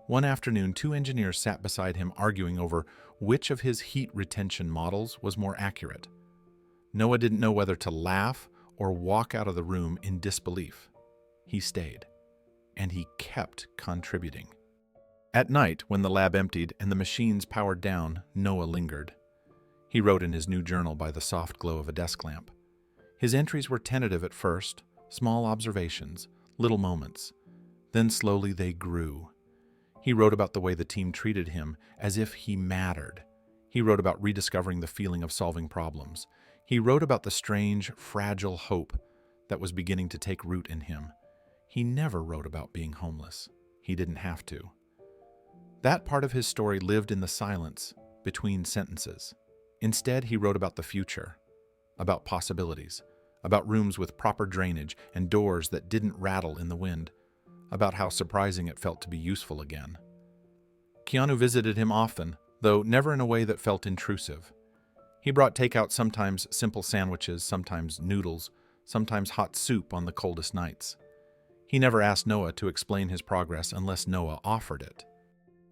One afternoon, 2 engineers sat beside him arguing over which of his heat retention models was more accurate. Noah didn't know whether to laugh or walk out of the room in disbelief. He stayed, and he kept contributing. At night, when the lab emptied and the machines powered down, Noah lingered. He wrote in his new journal by the soft glow of a desk lamp. His entries were tentative at first, small observations, little moments. Then slowly they grew. He wrote about the way the team treated him as if he mattered. He wrote about rediscovering the feeling of solving problems. He wrote about the strange, fragile hope that was beginning to take root in him. He never wrote about being homeless. He didn't have to. That part of his story lived in the silence between sentences. Instead, he wrote about the future, about possibilities, about rooms with proper drainage and doors that didn't rattle in the wind, about how surprising it felt to be useful again. Keanu visited him often, though never in a way that felt intrusive. He brought takeout, sometimes simple sandwiches, sometimes noodles, sometimes hot soup on the coldest nights. He never asked Noah to explain his progress unless Noah offered it.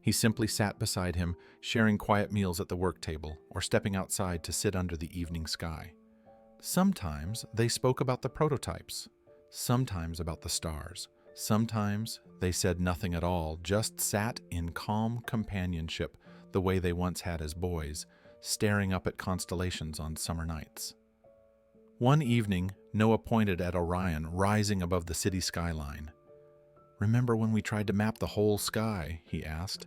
He simply sat beside him, sharing quiet meals at the work table or stepping outside to sit under the evening sky. Sometimes they spoke about the prototypes, sometimes about the stars. Sometimes they said nothing at all, just sat in calm companionship the way they once had as boys, staring up at constellations on summer nights. One evening, Noah pointed at Orion rising above the city skyline. "Remember when we tried to map the whole sky?" he asked.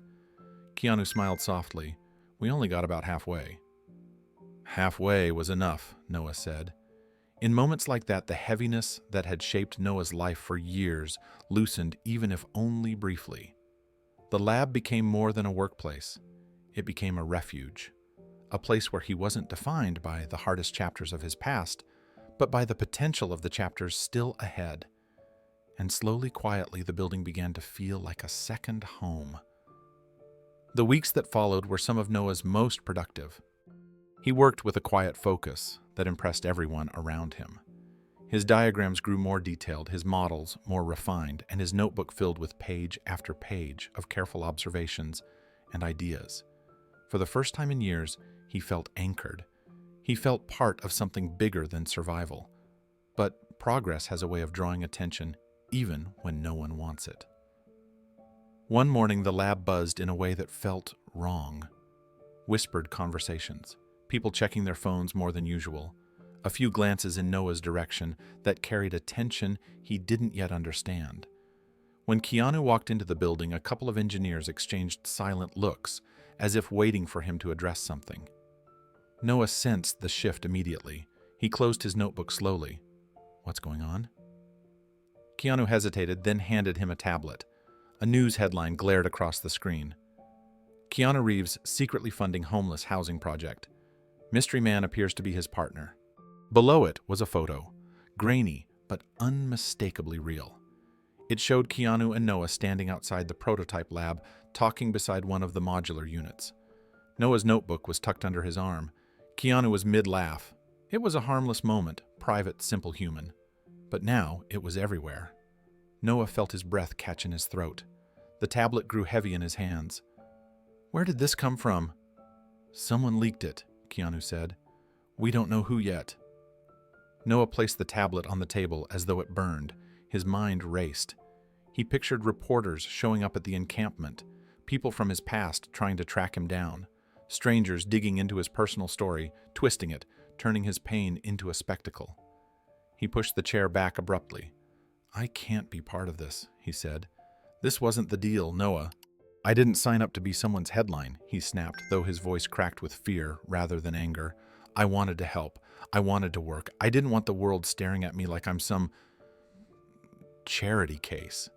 Keanu smiled softly. "We only got about halfway." "Halfway was enough," Noah said. In moments like that, the heaviness that had shaped Noah's life for years loosened, even if only briefly. The lab became more than a workplace. It became a refuge, a place where he wasn't defined by the hardest chapters of his past, but by the potential of the chapters still ahead. And slowly, quietly, the building began to feel like a second home. The weeks that followed were some of Noah's most productive. He worked with a quiet focus that impressed everyone around him. His diagrams grew more detailed, his models more refined, and his notebook filled with page after page of careful observations and ideas. For the first time in years, he felt anchored. He felt part of something bigger than survival. But progress has a way of drawing attention even when no one wants it. One morning, the lab buzzed in a way that felt wrong. Whispered conversations, people checking their phones more than usual, a few glances in Noah's direction that carried a tension he didn't yet understand. When Keanu walked into the building, a couple of engineers exchanged silent looks, as if waiting for him to address something. Noah sensed the shift immediately. He closed his notebook slowly. "What's going on?" Keanu hesitated, then handed him a tablet. A news headline glared across the screen. Keanu Reeves secretly funding homeless housing project. Mystery man appears to be his partner. Below it was a photo, grainy but unmistakably real. It showed Keanu and Noah standing outside the prototype lab, talking beside one of the modular units. Noah's notebook was tucked under his arm. Keanu was mid-laugh. It was a harmless moment, private, simple human. But now it was everywhere. Noah felt his breath catch in his throat. The tablet grew heavy in his hands. "Where did this come from?" "Someone leaked it," Keanu said. "We don't know who yet." Noah placed the tablet on the table as though it burned. His mind raced. He pictured reporters showing up at the encampment, people from his past trying to track him down, strangers digging into his personal story, twisting it, turning his pain into a spectacle. He pushed the chair back abruptly. "I can't be part of this," he said. "This wasn't the deal, Noah." "I didn't sign up to be someone's headline," he snapped, though his voice cracked with fear rather than anger. "I wanted to help. I wanted to work. I didn't want the world staring at me like I'm some charity case."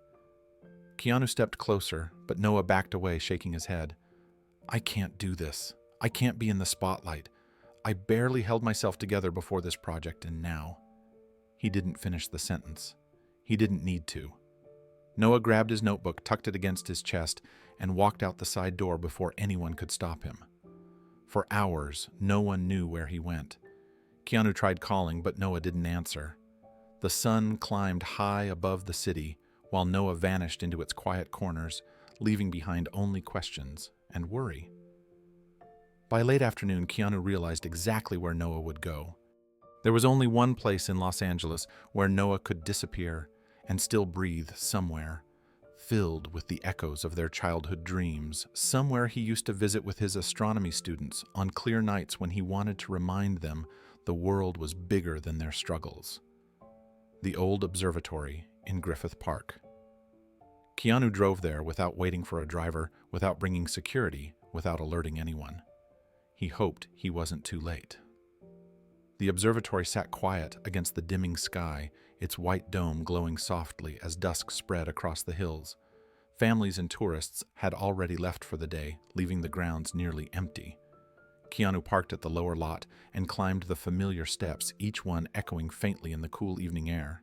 Keanu stepped closer, but Noah backed away, shaking his head. "I can't do this. I can't be in the spotlight. I barely held myself together before this project, and now..." He didn't finish the sentence. He didn't need to. Noah grabbed his notebook, tucked it against his chest, and walked out the side door before anyone could stop him. For hours, no one knew where he went. Keanu tried calling, but Noah didn't answer. The sun climbed high above the city, while Noah vanished into its quiet corners, leaving behind only questions and worry. By late afternoon, Keanu realized exactly where Noah would go. There was only one place in Los Angeles where Noah could disappear and still breathe somewhere, filled with the echoes of their childhood dreams, somewhere he used to visit with his astronomy students on clear nights when he wanted to remind them the world was bigger than their struggles. The old observatory in Griffith Park. Keanu drove there without waiting for a driver, without bringing security, without alerting anyone. He hoped he wasn't too late. The observatory sat quiet against the dimming sky, its white dome glowing softly as dusk spread across the hills. Families and tourists had already left for the day, leaving the grounds nearly empty. Keanu parked at the lower lot and climbed the familiar steps, each one echoing faintly in the cool evening air.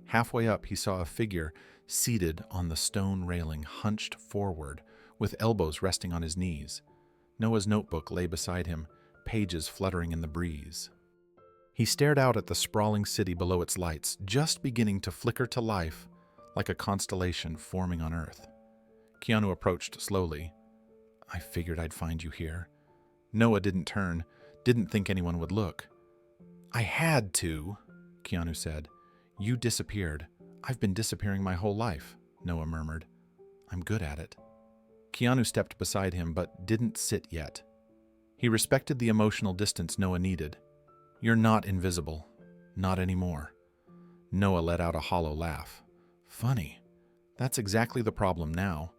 Halfway up, he saw a figure seated on the stone railing, hunched forward, with elbows resting on his knees. Noah's notebook lay beside him, pages fluttering in the breeze. He stared out at the sprawling city below its lights, just beginning to flicker to life like a constellation forming on Earth. Keanu approached slowly. "I figured I'd find you here." Noah didn't turn, didn't think anyone would look. "I had to," Keanu said. "You disappeared. I've been disappearing my whole life," Noah murmured. "I'm good at it." Keanu stepped beside him, but didn't sit yet. He respected the emotional distance Noah needed. "You're not invisible. Not anymore." Noah let out a hollow laugh. "Funny. That's exactly the problem now."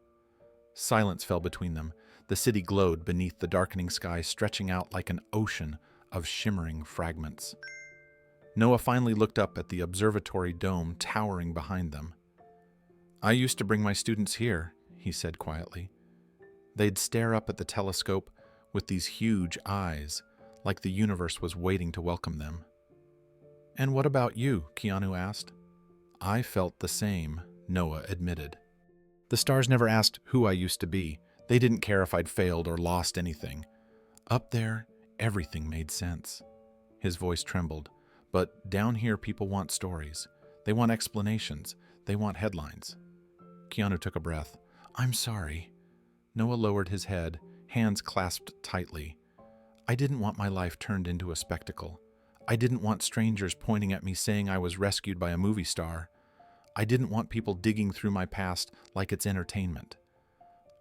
Silence fell between them. The city glowed beneath the darkening sky, stretching out like an ocean of shimmering fragments. Noah finally looked up at the observatory dome towering behind them. "I used to bring my students here," he said quietly. They'd stare up at the telescope with these huge eyes, like the universe was waiting to welcome them. "And what about you?" Keanu asked. "I felt the same," Noah admitted. "The stars never asked who I used to be. They didn't care if I'd failed or lost anything. Up there, everything made sense." His voice trembled. "But down here, people want stories. They want explanations. They want headlines." Keanu took a breath. "I'm sorry." Noah lowered his head, hands clasped tightly. "I didn't want my life turned into a spectacle. I didn't want strangers pointing at me saying I was rescued by a movie star. I didn't want people digging through my past like it's entertainment."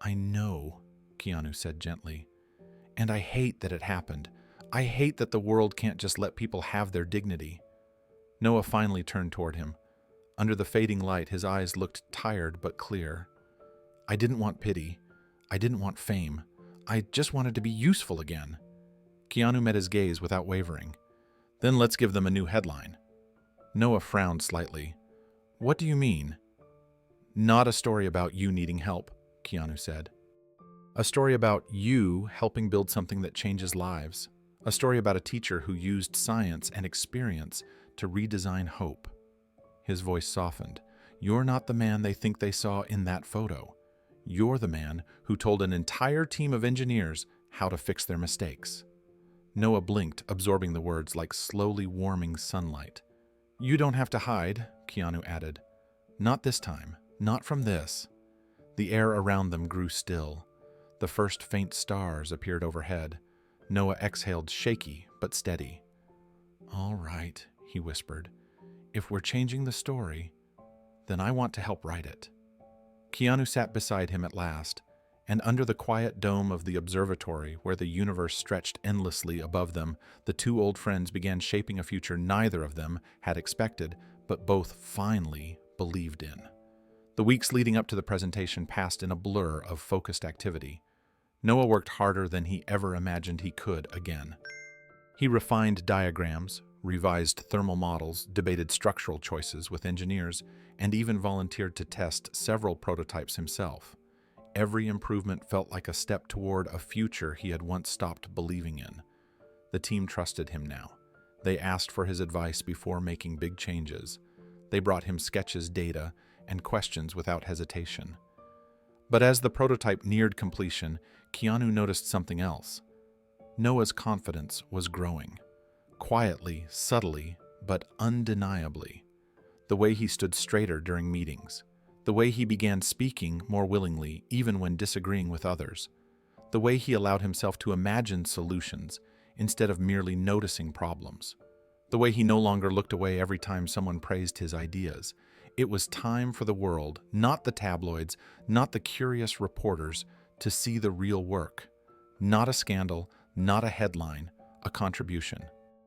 "I know," Keanu said gently. "And I hate that it happened. I hate that the world can't just let people have their dignity." Noah finally turned toward him. Under the fading light, his eyes looked tired but clear. "I didn't want pity. I didn't want fame. I just wanted to be useful again." Keanu met his gaze without wavering. "Then let's give them a new headline." Noah frowned slightly. "What do you mean?" "Not a story about you needing help," Keanu said. "A story about you helping build something that changes lives. A story about a teacher who used science and experience to redesign hope." His voice softened. "You're not the man they think they saw in that photo. You're the man who told an entire team of engineers how to fix their mistakes." Noah blinked, absorbing the words like slowly warming sunlight. "You don't have to hide," Keanu added. "Not this time. Not from this." The air around them grew still. The first faint stars appeared overhead. Noah exhaled, shaky but steady. "All right," he whispered. "If we're changing the story, then I want to help write it." Keanu sat beside him at last, and under the quiet dome of the observatory where the universe stretched endlessly above them, the two old friends began shaping a future neither of them had expected, but both finally believed in. The weeks leading up to the presentation passed in a blur of focused activity. Noah worked harder than he ever imagined he could again. He refined diagrams, revised thermal models, debated structural choices with engineers, and even volunteered to test several prototypes himself. Every improvement felt like a step toward a future he had once stopped believing in. The team trusted him now. They asked for his advice before making big changes. They brought him sketches, data, and questions without hesitation. But as the prototype neared completion, Keanu noticed something else. Noah's confidence was growing. Quietly, subtly, but undeniably. The way he stood straighter during meetings. The way he began speaking more willingly, even when disagreeing with others. The way he allowed himself to imagine solutions instead of merely noticing problems. The way he no longer looked away every time someone praised his ideas. It was time for the world, not the tabloids, not the curious reporters, to see the real work. Not a scandal, not a headline, a contribution.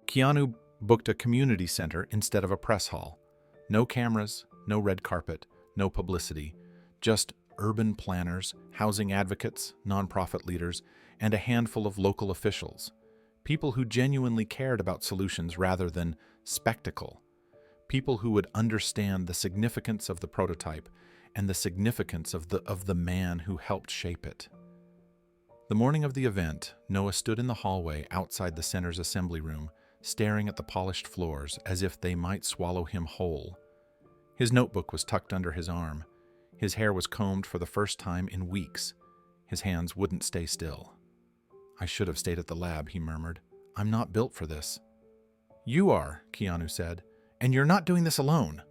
Keanu booked a community center instead of a press hall. No cameras, no red carpet, no publicity. Just urban planners, housing advocates, nonprofit leaders, and a handful of local officials. People who genuinely cared about solutions rather than spectacle. People who would understand the significance of the prototype and the significance of the man who helped shape it. The morning of the event, Noah stood in the hallway outside the center's assembly room, staring at the polished floors as if they might swallow him whole. His notebook was tucked under his arm. His hair was combed for the first time in weeks. His hands wouldn't stay still. "I should have stayed at the lab," he murmured. "I'm not built for this." You are, Keanu said, and you're not doing this alone.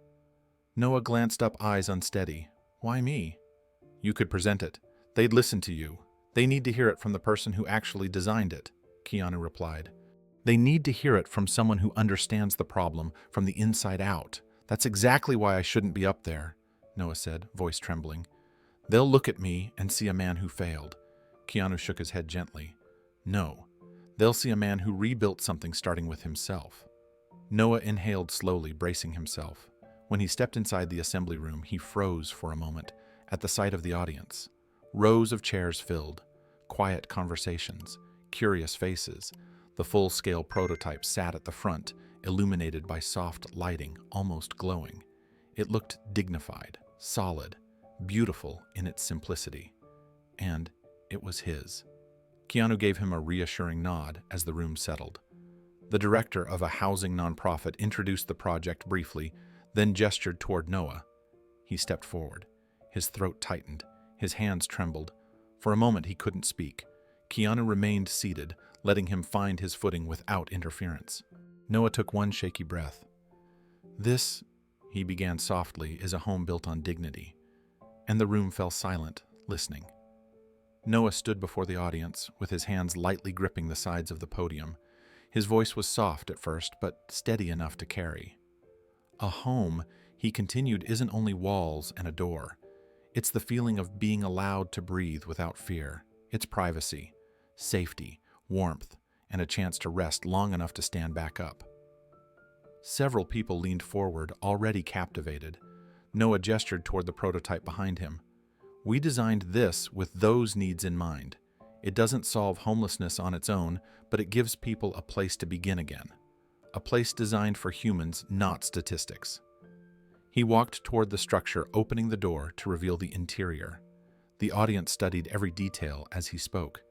Noah glanced up, eyes unsteady. Why me? You could present it. They'd listen to you. They need to hear it from the person who actually designed it, Keanu replied. They need to hear it from someone who understands the problem from the inside out. That's exactly why I shouldn't be up there, Noah said, voice trembling. They'll look at me and see a man who failed. Keanu shook his head gently. No, they'll see a man who rebuilt something starting with himself. Noah inhaled slowly, bracing himself. When he stepped inside the assembly room, he froze for a moment at the sight of the audience. Rows of chairs filled, quiet conversations, curious faces. The full-scale prototype sat at the front, illuminated by soft lighting, almost glowing. It looked dignified, solid, beautiful in its simplicity. And it was his. Keanu gave him a reassuring nod as the room settled. The director of a housing nonprofit introduced the project briefly, then gestured toward Noah. He stepped forward. His throat tightened. His hands trembled. For a moment he couldn't speak. Keanu remained seated, letting him find his footing without interference. Noah took one shaky breath. This, he began softly, is a home built on dignity. And the room fell silent, listening. Noah stood before the audience, with his hands lightly gripping the sides of the podium. His voice was soft at first, but steady enough to carry. A home, he continued, isn't only walls and a door. It's the feeling of being allowed to breathe without fear. It's privacy, safety, warmth, and a chance to rest long enough to stand back up. Several people leaned forward, already captivated. Noah gestured toward the prototype behind him. We designed this with those needs in mind. It doesn't solve homelessness on its own, but it gives people a place to begin again. A place designed for humans, not statistics. He walked toward the structure, opening the door to reveal the interior. The audience studied every detail as he spoke.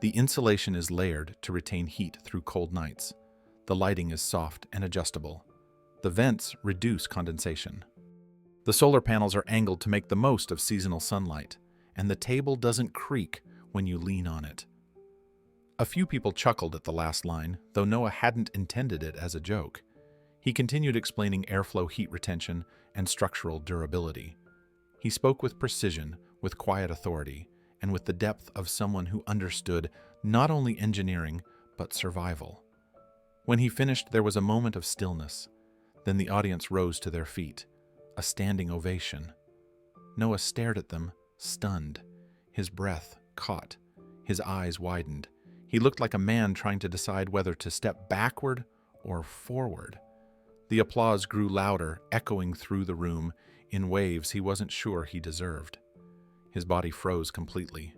The insulation is layered to retain heat through cold nights. The lighting is soft and adjustable. The vents reduce condensation. The solar panels are angled to make the most of seasonal sunlight, and the table doesn't creak when you lean on it. A few people chuckled at the last line, though Noah hadn't intended it as a joke. He continued explaining airflow, heat retention, and structural durability. He spoke with precision, with quiet authority, and with the depth of someone who understood not only engineering, but survival. When he finished, there was a moment of stillness. Then the audience rose to their feet. A standing ovation. Noah stared at them, stunned. His breath caught. His eyes widened. He looked like a man trying to decide whether to step backward or forward. The applause grew louder, echoing through the room in waves he wasn't sure he deserved. His body froze completely.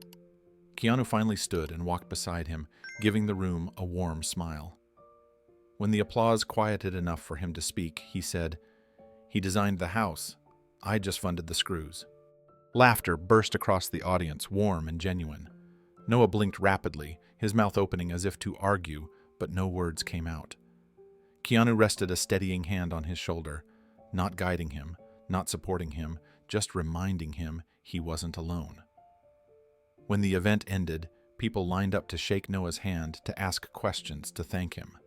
Keanu finally stood and walked beside him, giving the room a warm smile. When the applause quieted enough for him to speak, he said, "He designed the house. I just funded the screws." Laughter burst across the audience, warm and genuine. Noah blinked rapidly, his mouth opening as if to argue, but no words came out. Keanu rested a steadying hand on his shoulder, not guiding him, not supporting him, just reminding him he wasn't alone. When the event ended, people lined up to shake Noah's hand, to ask questions, to thank him.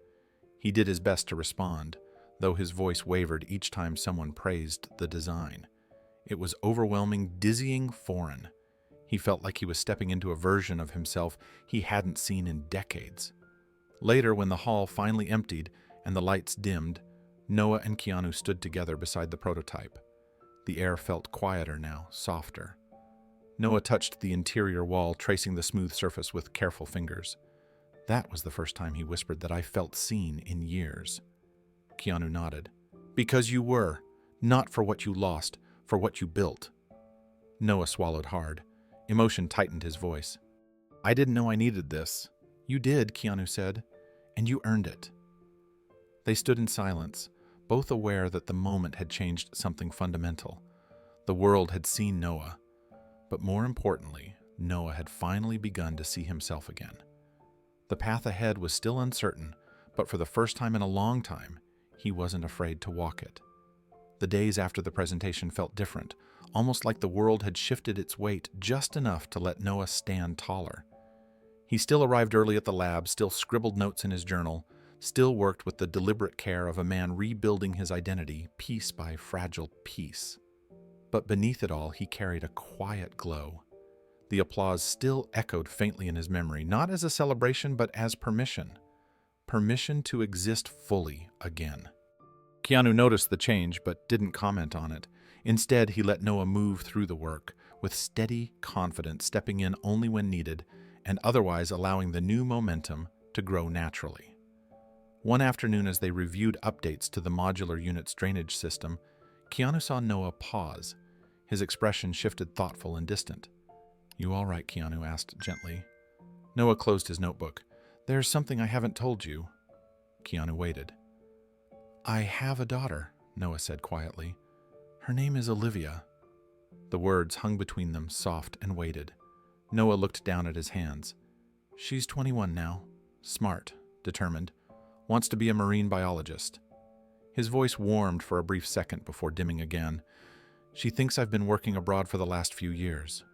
He did his best to respond, though his voice wavered each time someone praised the design. It was overwhelming, dizzying, foreign. He felt like he was stepping into a version of himself he hadn't seen in decades. Later, when the hall finally emptied and the lights dimmed, Noah and Keanu stood together beside the prototype. The air felt quieter now, softer. Noah touched the interior wall, tracing the smooth surface with careful fingers. That was the first time he whispered that I felt seen in years. Keanu nodded. Because you were, not for what you lost, for what you built. Noah swallowed hard. Emotion tightened his voice. I didn't know I needed this. You did, Keanu said, and you earned it. They stood in silence, both aware that the moment had changed something fundamental. The world had seen Noah, but more importantly, Noah had finally begun to see himself again. The path ahead was still uncertain, but for the first time in a long time, he wasn't afraid to walk it. The days after the presentation felt different, almost like the world had shifted its weight just enough to let Noah stand taller. He still arrived early at the lab, still scribbled notes in his journal, still worked with the deliberate care of a man rebuilding his identity piece by fragile piece. But beneath it all, he carried a quiet glow. The applause still echoed faintly in his memory, not as a celebration, but as permission. Permission to exist fully again. Keanu noticed the change, but didn't comment on it. Instead, he let Noah move through the work, with steady confidence, stepping in only when needed, and otherwise allowing the new momentum to grow naturally. One afternoon, as they reviewed updates to the modular unit's drainage system, Keanu saw Noah pause. His expression shifted, thoughtful and distant. "You all right?" Keanu asked gently. Noah closed his notebook. "There's something I haven't told you." Keanu waited. "I have a daughter," Noah said quietly. "Her name is Olivia." The words hung between them, soft and weighted. Noah looked down at his hands. "She's 21 now. Smart, determined. Wants to be a marine biologist." His voice warmed for a brief second before dimming again. "She thinks I've been working abroad for the last few years.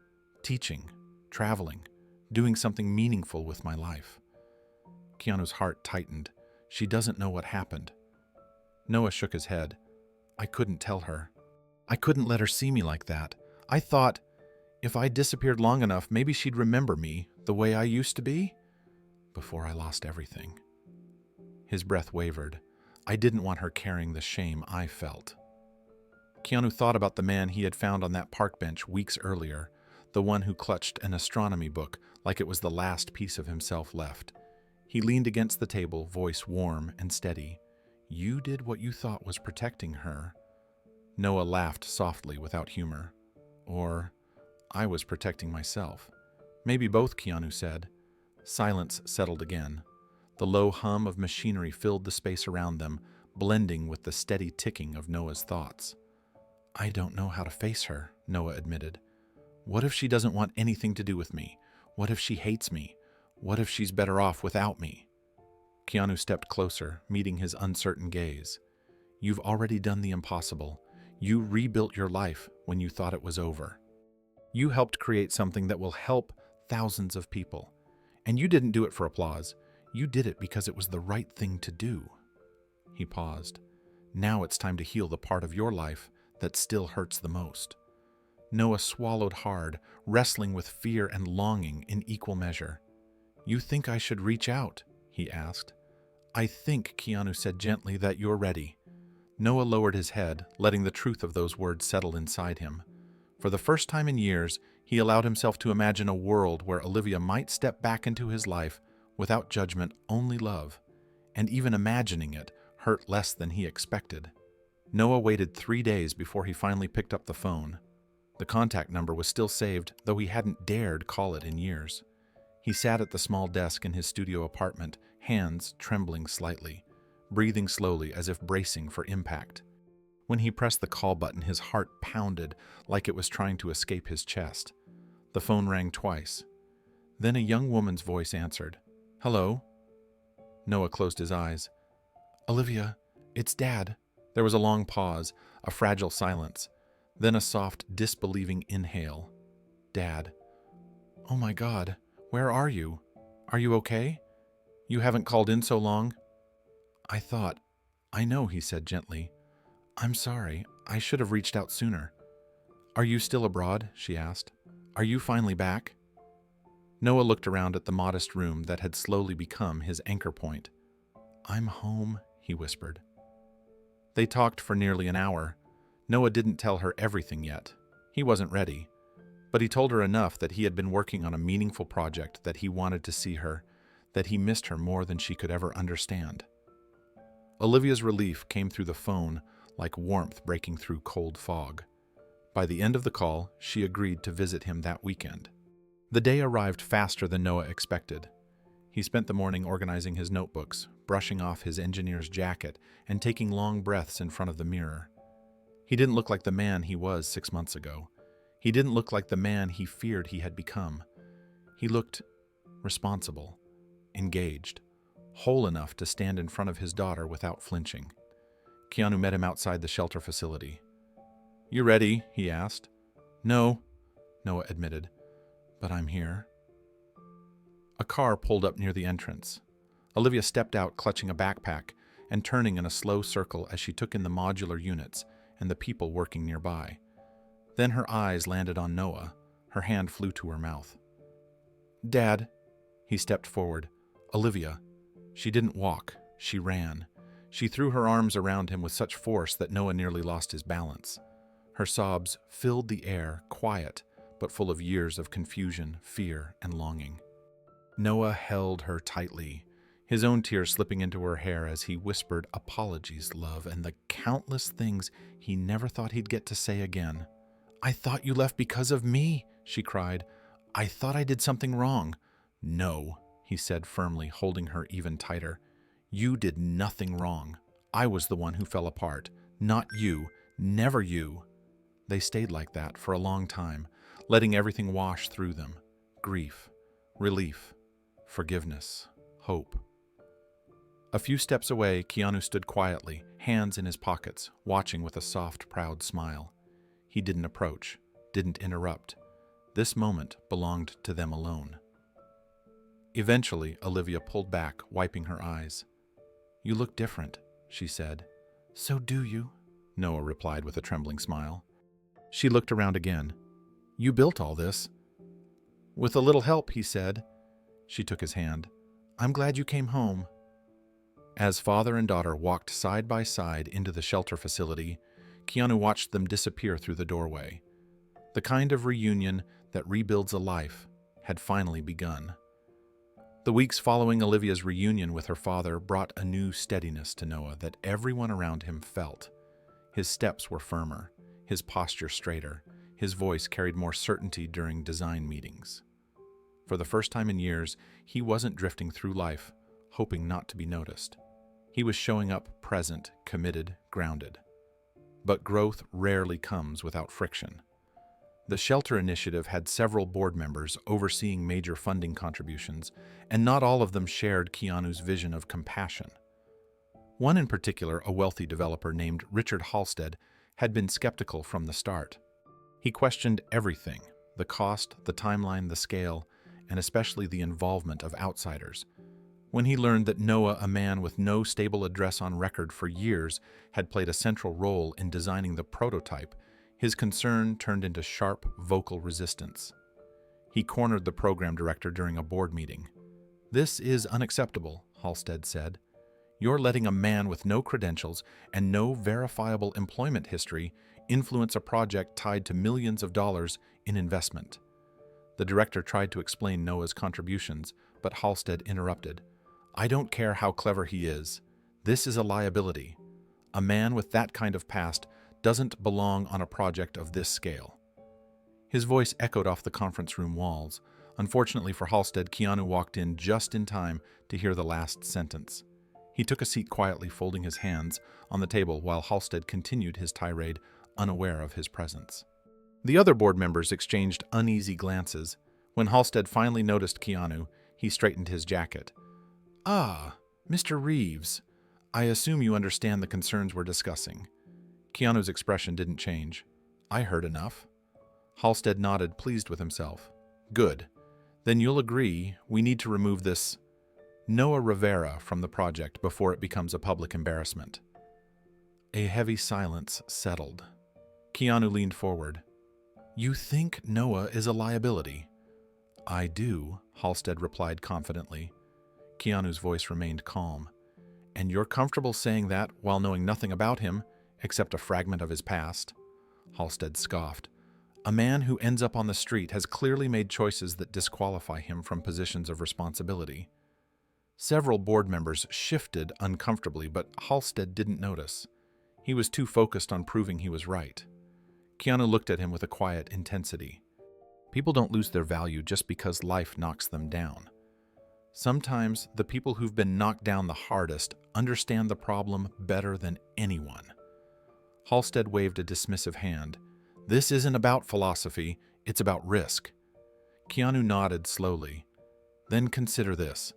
Teaching, traveling, doing something meaningful with my life." Keanu's heart tightened. "She doesn't know what happened." Noah shook his head. "I couldn't tell her. I couldn't let her see me like that. I thought, if I disappeared long enough, maybe she'd remember me the way I used to be, before I lost everything." His breath wavered. "I didn't want her carrying the shame I felt." Keanu thought about the man he had found on that park bench weeks earlier, the one who clutched an astronomy book like it was the last piece of himself left. He leaned against the table, voice warm and steady. "You did what you thought was protecting her." Noah laughed softly, without humor. "Or I was protecting myself." "Maybe both," Keanu said. Silence settled again. The low hum of machinery filled the space around them, blending with the steady ticking of Noah's thoughts. "I don't know how to face her," Noah admitted. "What if she doesn't want anything to do with me? What if she hates me? What if she's better off without me?" Keanu stepped closer, meeting his uncertain gaze. "You've already done the impossible. You rebuilt your life when you thought it was over. You helped create something that will help thousands of people. And you didn't do it for applause. You did it because it was the right thing to do." He paused. "Now it's time to heal the part of your life that still hurts the most." Noah swallowed hard, wrestling with fear and longing in equal measure. "You think I should reach out?" he asked. "I think," Keanu said gently, "that you're ready." Noah lowered his head, letting the truth of those words settle inside him. For the first time in years, he allowed himself to imagine a world where Olivia might step back into his life without judgment, only love. And even imagining it hurt less than he expected. Noah waited 3 days before he finally picked up the phone. The contact number was still saved, though he hadn't dared call it in years. He sat at the small desk in his studio apartment, hands trembling slightly, breathing slowly as if bracing for impact. When he pressed the call button, his heart pounded like it was trying to escape his chest. The phone rang twice. Then a young woman's voice answered. "Hello?" Noah closed his eyes. "Olivia, it's Dad." There was a long pause, a fragile silence, then a soft, disbelieving inhale. "Dad. Oh my God, where are you? Are you okay? You haven't called in so long." I know," he said gently. "I'm sorry. I should have reached out sooner." "Are you still abroad?" she asked. "Are you finally back?" Noah looked around at the modest room that had slowly become his anchor point. "I'm home," he whispered. They talked for nearly an hour. Noah didn't tell her everything yet. He wasn't ready. But he told her enough that he had been working on a meaningful project, that he wanted to see her, that he missed her more than she could ever understand. Olivia's relief came through the phone like warmth breaking through cold fog. By the end of the call, she agreed to visit him that weekend. The day arrived faster than Noah expected. He spent the morning organizing his notebooks, brushing off his engineer's jacket, and taking long breaths in front of the mirror. He didn't look like the man he was 6 months ago. He didn't look like the man he feared he had become. He looked responsible, engaged, whole enough to stand in front of his daughter without flinching. Keanu met him outside the shelter facility. "You ready?" he asked. "No," Noah admitted, "but I'm here." A car pulled up near the entrance. Olivia stepped out clutching a backpack and turning in a slow circle as she took in the modular units and the people working nearby. Then her eyes landed on Noah. Her hand flew to her mouth. "Dad." He stepped forward. "Olivia." She didn't walk. She ran. She threw her arms around him with such force that Noah nearly lost his balance. Her sobs filled the air, quiet, but full of years of confusion, fear, and longing. Noah held her tightly, his own tears slipping into her hair as he whispered, "Apologies, love," and the countless things he never thought he'd get to say again. "I thought you left because of me," she cried. "I thought I did something wrong." "No," he said firmly, holding her even tighter. "You did nothing wrong. I was the one who fell apart. Not you. Never you." They stayed like that for a long time, letting everything wash through them. Grief, relief, forgiveness, hope. A few steps away, Keanu stood quietly, hands in his pockets, watching with a soft, proud smile. He didn't approach, didn't interrupt. This moment belonged to them alone. Eventually, Olivia pulled back, wiping her eyes. "You look different," she said. "So do you," Noah replied with a trembling smile. She looked around again. "You built all this." "With a little help," he said. She took his hand. "I'm glad you came home." As father and daughter walked side by side into the shelter facility, Keanu watched them disappear through the doorway. The kind of reunion that rebuilds a life had finally begun. The weeks following Olivia's reunion with her father brought a new steadiness to Noah that everyone around him felt. His steps were firmer, his posture straighter, his voice carried more certainty during design meetings. For the first time in years, he wasn't drifting through life, hoping not to be noticed. He was showing up present, committed, grounded. But growth rarely comes without friction. The Shelter Initiative had several board members overseeing major funding contributions, and not all of them shared Keanu's vision of compassion. One in particular, a wealthy developer named Richard Halstead, had been skeptical from the start. He questioned everything: the cost, the timeline, the scale, and especially the involvement of outsiders. When he learned that Noah, a man with no stable address on record for years, had played a central role in designing the prototype, his concern turned into sharp, vocal resistance. He cornered the program director during a board meeting. "This is unacceptable," Halstead said. "You're letting a man with no credentials and no verifiable employment history influence a project tied to millions of dollars in investment." The director tried to explain Noah's contributions, but Halstead interrupted. "I don't care how clever he is. This is a liability. A man with that kind of past doesn't belong on a project of this scale." His voice echoed off the conference room walls. Unfortunately for Halstead, Keanu walked in just in time to hear the last sentence. He took a seat quietly, folding his hands on the table while Halstead continued his tirade, unaware of his presence. The other board members exchanged uneasy glances. When Halstead finally noticed Keanu, he straightened his jacket. "Ah, Mr. Reeves. I assume you understand the concerns we're discussing." Keanu's expression didn't change. "I heard enough." Halstead nodded, pleased with himself. "Good. Then you'll agree we need to remove this Noah Rivera from the project before it becomes a public embarrassment." A heavy silence settled. Keanu leaned forward. "You think Noah is a liability?" "I do," Halstead replied confidently. Keanu's voice remained calm. "And you're comfortable saying that while knowing nothing about him, except a fragment of his past?" Halstead scoffed. "A man who ends up on the street has clearly made choices that disqualify him from positions of responsibility." Several board members shifted uncomfortably, but Halstead didn't notice. He was too focused on proving he was right. Keanu looked at him with a quiet intensity. People don't lose their value just because life knocks them down. Sometimes the people who've been knocked down the hardest understand the problem better than anyone. Halstead waved a dismissive hand. "This isn't about philosophy, it's about risk." Keanu nodded slowly. "Then consider this.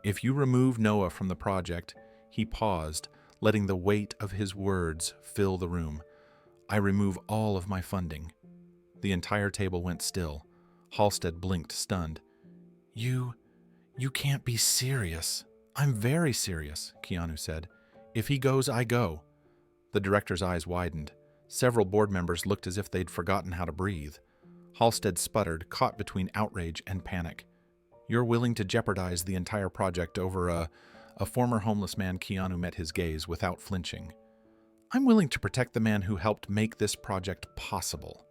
If you remove Noah from the project," he paused, letting the weight of his words fill the room, "I remove all of my funding." The entire table went still. Halstead blinked, stunned. You can't be serious." I'm very serious, Keanu said. If he goes, I go. The director's eyes widened. Several board members looked as if they'd forgotten how to breathe. Halstead sputtered, caught between outrage and panic. You're willing to jeopardize the entire project over a former homeless man. Keanu met his gaze without flinching. I'm willing to protect the man who helped make this project possible.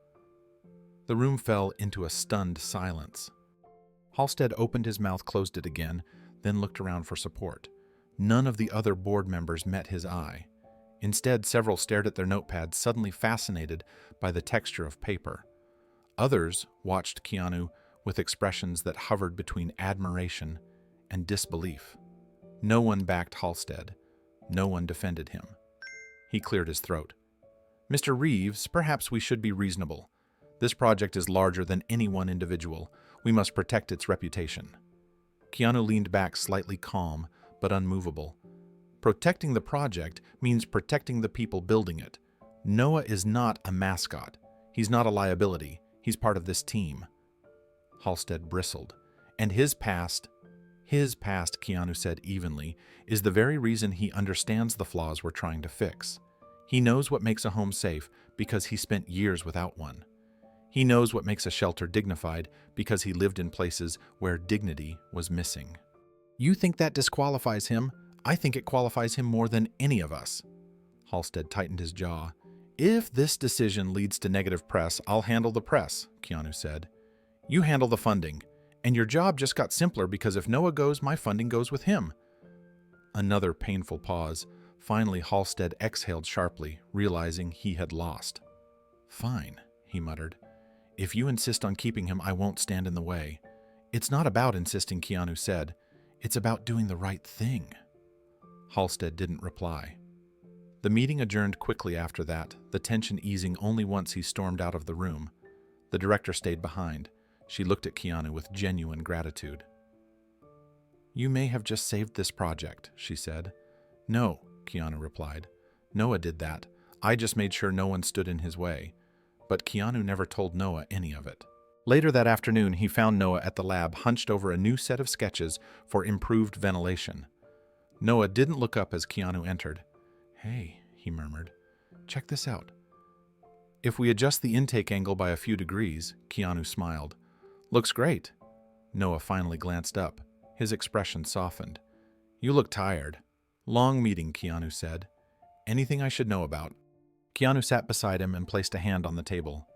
The room fell into a stunned silence. Halstead opened his mouth, closed it again, then looked around for support. None of the other board members met his eye. Instead, several stared at their notepads, suddenly fascinated by the texture of paper. Others watched Keanu with expressions that hovered between admiration and disbelief. No one backed Halstead. No one defended him. He cleared his throat. Mr. Reeves, perhaps we should be reasonable. This project is larger than any one individual. We must protect its reputation. Keanu leaned back, slightly calm, but unmovable. Protecting the project means protecting the people building it. Noah is not a mascot. He's not a liability. He's part of this team. Halstead bristled. And his past, Keanu said evenly, is the very reason he understands the flaws we're trying to fix. He knows what makes a home safe because he spent years without one. He knows what makes a shelter dignified because he lived in places where dignity was missing. You think that disqualifies him? I think it qualifies him more than any of us. Halstead tightened his jaw. If this decision leads to negative press, I'll handle the press, Keanu said. You handle the funding. And your job just got simpler because if Noah goes, my funding goes with him. Another painful pause. Finally, Halstead exhaled sharply, realizing he had lost. Fine, he muttered. If you insist on keeping him, I won't stand in the way. It's not about insisting, Keanu said. It's about doing the right thing. Halstead didn't reply. The meeting adjourned quickly after that, the tension easing only once he stormed out of the room. The director stayed behind. She looked at Keanu with genuine gratitude. You may have just saved this project, she said. No, Keanu replied. Noah did that. I just made sure no one stood in his way. But Keanu never told Noah any of it. Later that afternoon, he found Noah at the lab, hunched over a new set of sketches for improved ventilation. Noah didn't look up as Keanu entered. Hey, he murmured. Check this out. If we adjust the intake angle by a few degrees, Keanu smiled. Looks great. Noah finally glanced up. His expression softened. You look tired. Long meeting, Keanu said. Anything I should know about? Keanu sat beside him and placed a hand on the table.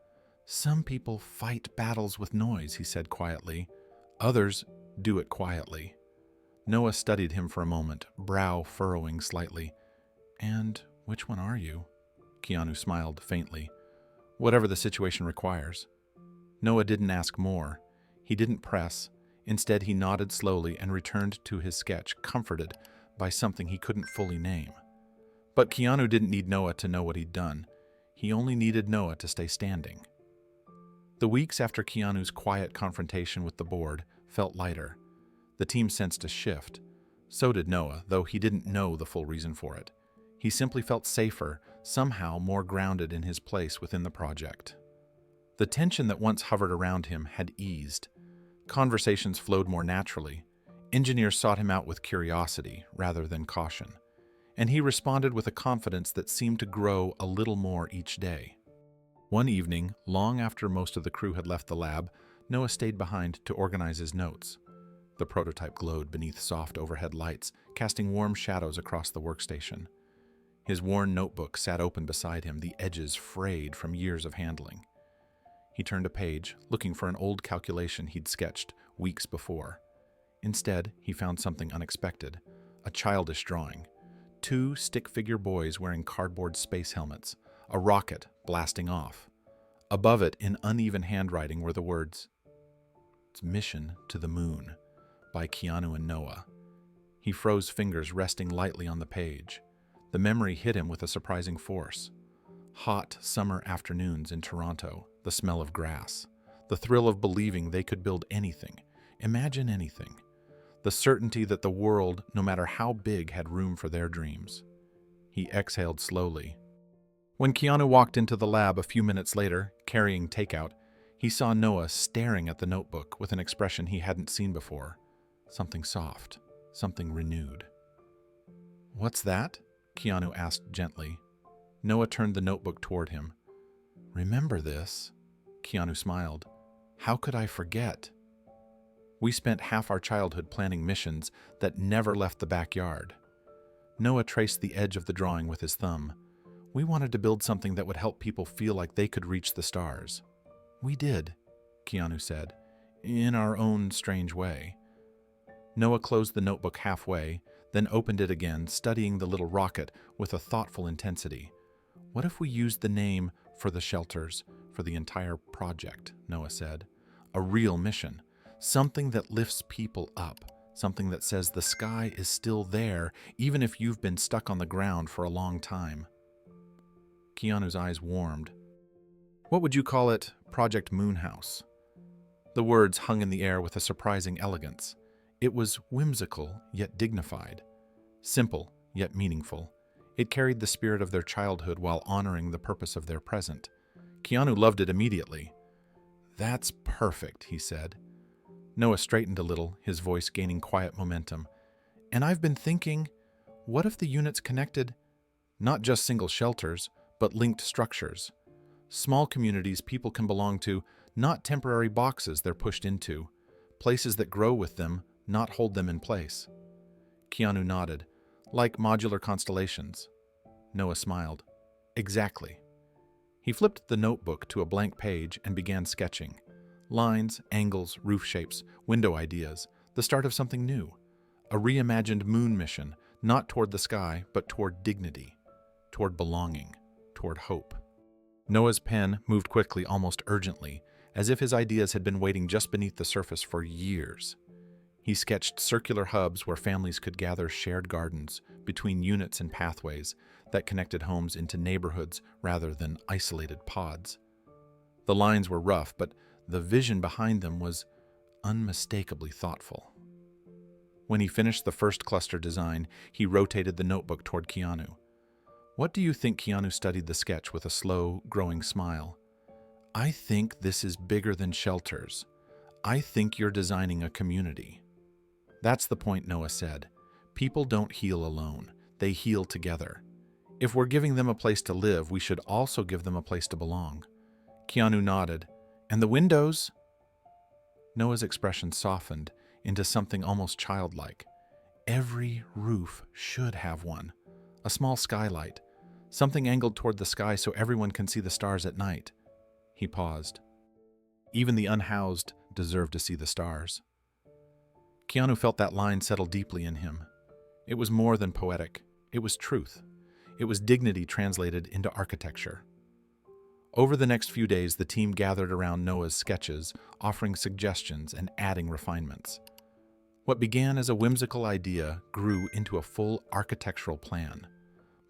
Some people fight battles with noise, he said quietly. Others do it quietly. Noah studied him for a moment, brow furrowing slightly. And which one are you? Keanu smiled faintly. Whatever the situation requires. Noah didn't ask more. He didn't press. Instead, he nodded slowly and returned to his sketch, comforted by something he couldn't fully name. But Keanu didn't need Noah to know what he'd done. He only needed Noah to stay standing. The weeks after Keanu's quiet confrontation with the board felt lighter. The team sensed a shift. So did Noah, though he didn't know the full reason for it. He simply felt safer, somehow more grounded in his place within the project. The tension that once hovered around him had eased. Conversations flowed more naturally. Engineers sought him out with curiosity rather than caution. And he responded with a confidence that seemed to grow a little more each day. One evening, long after most of the crew had left the lab, Noah stayed behind to organize his notes. The prototype glowed beneath soft overhead lights, casting warm shadows across the workstation. His worn notebook sat open beside him, the edges frayed from years of handling. He turned a page, looking for an old calculation he'd sketched weeks before. Instead, he found something unexpected, a childish drawing. 2 stick-figure boys wearing cardboard space helmets, a rocket blasting off. Above it, in uneven handwriting, were the words, "It's Mission to the Moon," by Keanu and Noah. He froze, fingers resting lightly on the page. The memory hit him with a surprising force. Hot summer afternoons in Toronto, the smell of grass, the thrill of believing they could build anything, imagine anything, the certainty that the world, no matter how big, had room for their dreams. He exhaled slowly. When Keanu walked into the lab a few minutes later, carrying takeout, he saw Noah staring at the notebook with an expression he hadn't seen before, something soft, something renewed. "What's that?" Keanu asked gently. Noah turned the notebook toward him. "Remember this?" Keanu smiled. "How could I forget? We spent half our childhood planning missions that never left the backyard." Noah traced the edge of the drawing with his thumb. "We wanted to build something that would help people feel like they could reach the stars." "We did," Keanu said, "in our own strange way." Noah closed the notebook halfway, then opened it again, studying the little rocket with a thoughtful intensity. "What if we used the name for the shelters for the entire project?" Noah said. "A real mission. Something that lifts people up. Something that says the sky is still there, even if you've been stuck on the ground for a long time." Keanu's eyes warmed. "What would you call it? Project Moonhouse?" The words hung in the air with a surprising elegance. It was whimsical, yet dignified. Simple, yet meaningful. It carried the spirit of their childhood while honoring the purpose of their present. Keanu loved it immediately. "That's perfect," he said. Noah straightened a little, his voice gaining quiet momentum. "And I've been thinking, what if the units connected not just single shelters, but linked structures? Small communities people can belong to, not temporary boxes they're pushed into. Places that grow with them, not hold them in place." Keanu nodded. "Like modular constellations." Noah smiled. "Exactly." He flipped the notebook to a blank page and began sketching. Lines, angles, roof shapes, window ideas, the start of something new. A reimagined moon mission, not toward the sky, but toward dignity, toward belonging, toward hope. Noah's pen moved quickly, almost urgently, as if his ideas had been waiting just beneath the surface for years. He sketched circular hubs where families could gather, shared gardens between units and pathways that connected homes into neighborhoods rather than isolated pods. The lines were rough, but the vision behind them was unmistakably thoughtful. When he finished the first cluster design, he rotated the notebook toward Keanu. "What do you think?" Keanu studied the sketch with a slow, growing smile. "I think this is bigger than shelters. I think you're designing a community." "That's the point," Noah said. "People don't heal alone. They heal together. If we're giving them a place to live, we should also give them a place to belong." Keanu nodded. "And the windows?" Noah's expression softened into something almost childlike. "Every roof should have one. A small skylight. Something angled toward the sky so everyone can see the stars at night." He paused. "Even the unhoused deserve to see the stars." Keanu felt that line settle deeply in him. It was more than poetic. It was truth. It was dignity translated into architecture. Over the next few days, the team gathered around Noah's sketches, offering suggestions and adding refinements. What began as a whimsical idea grew into a full architectural plan.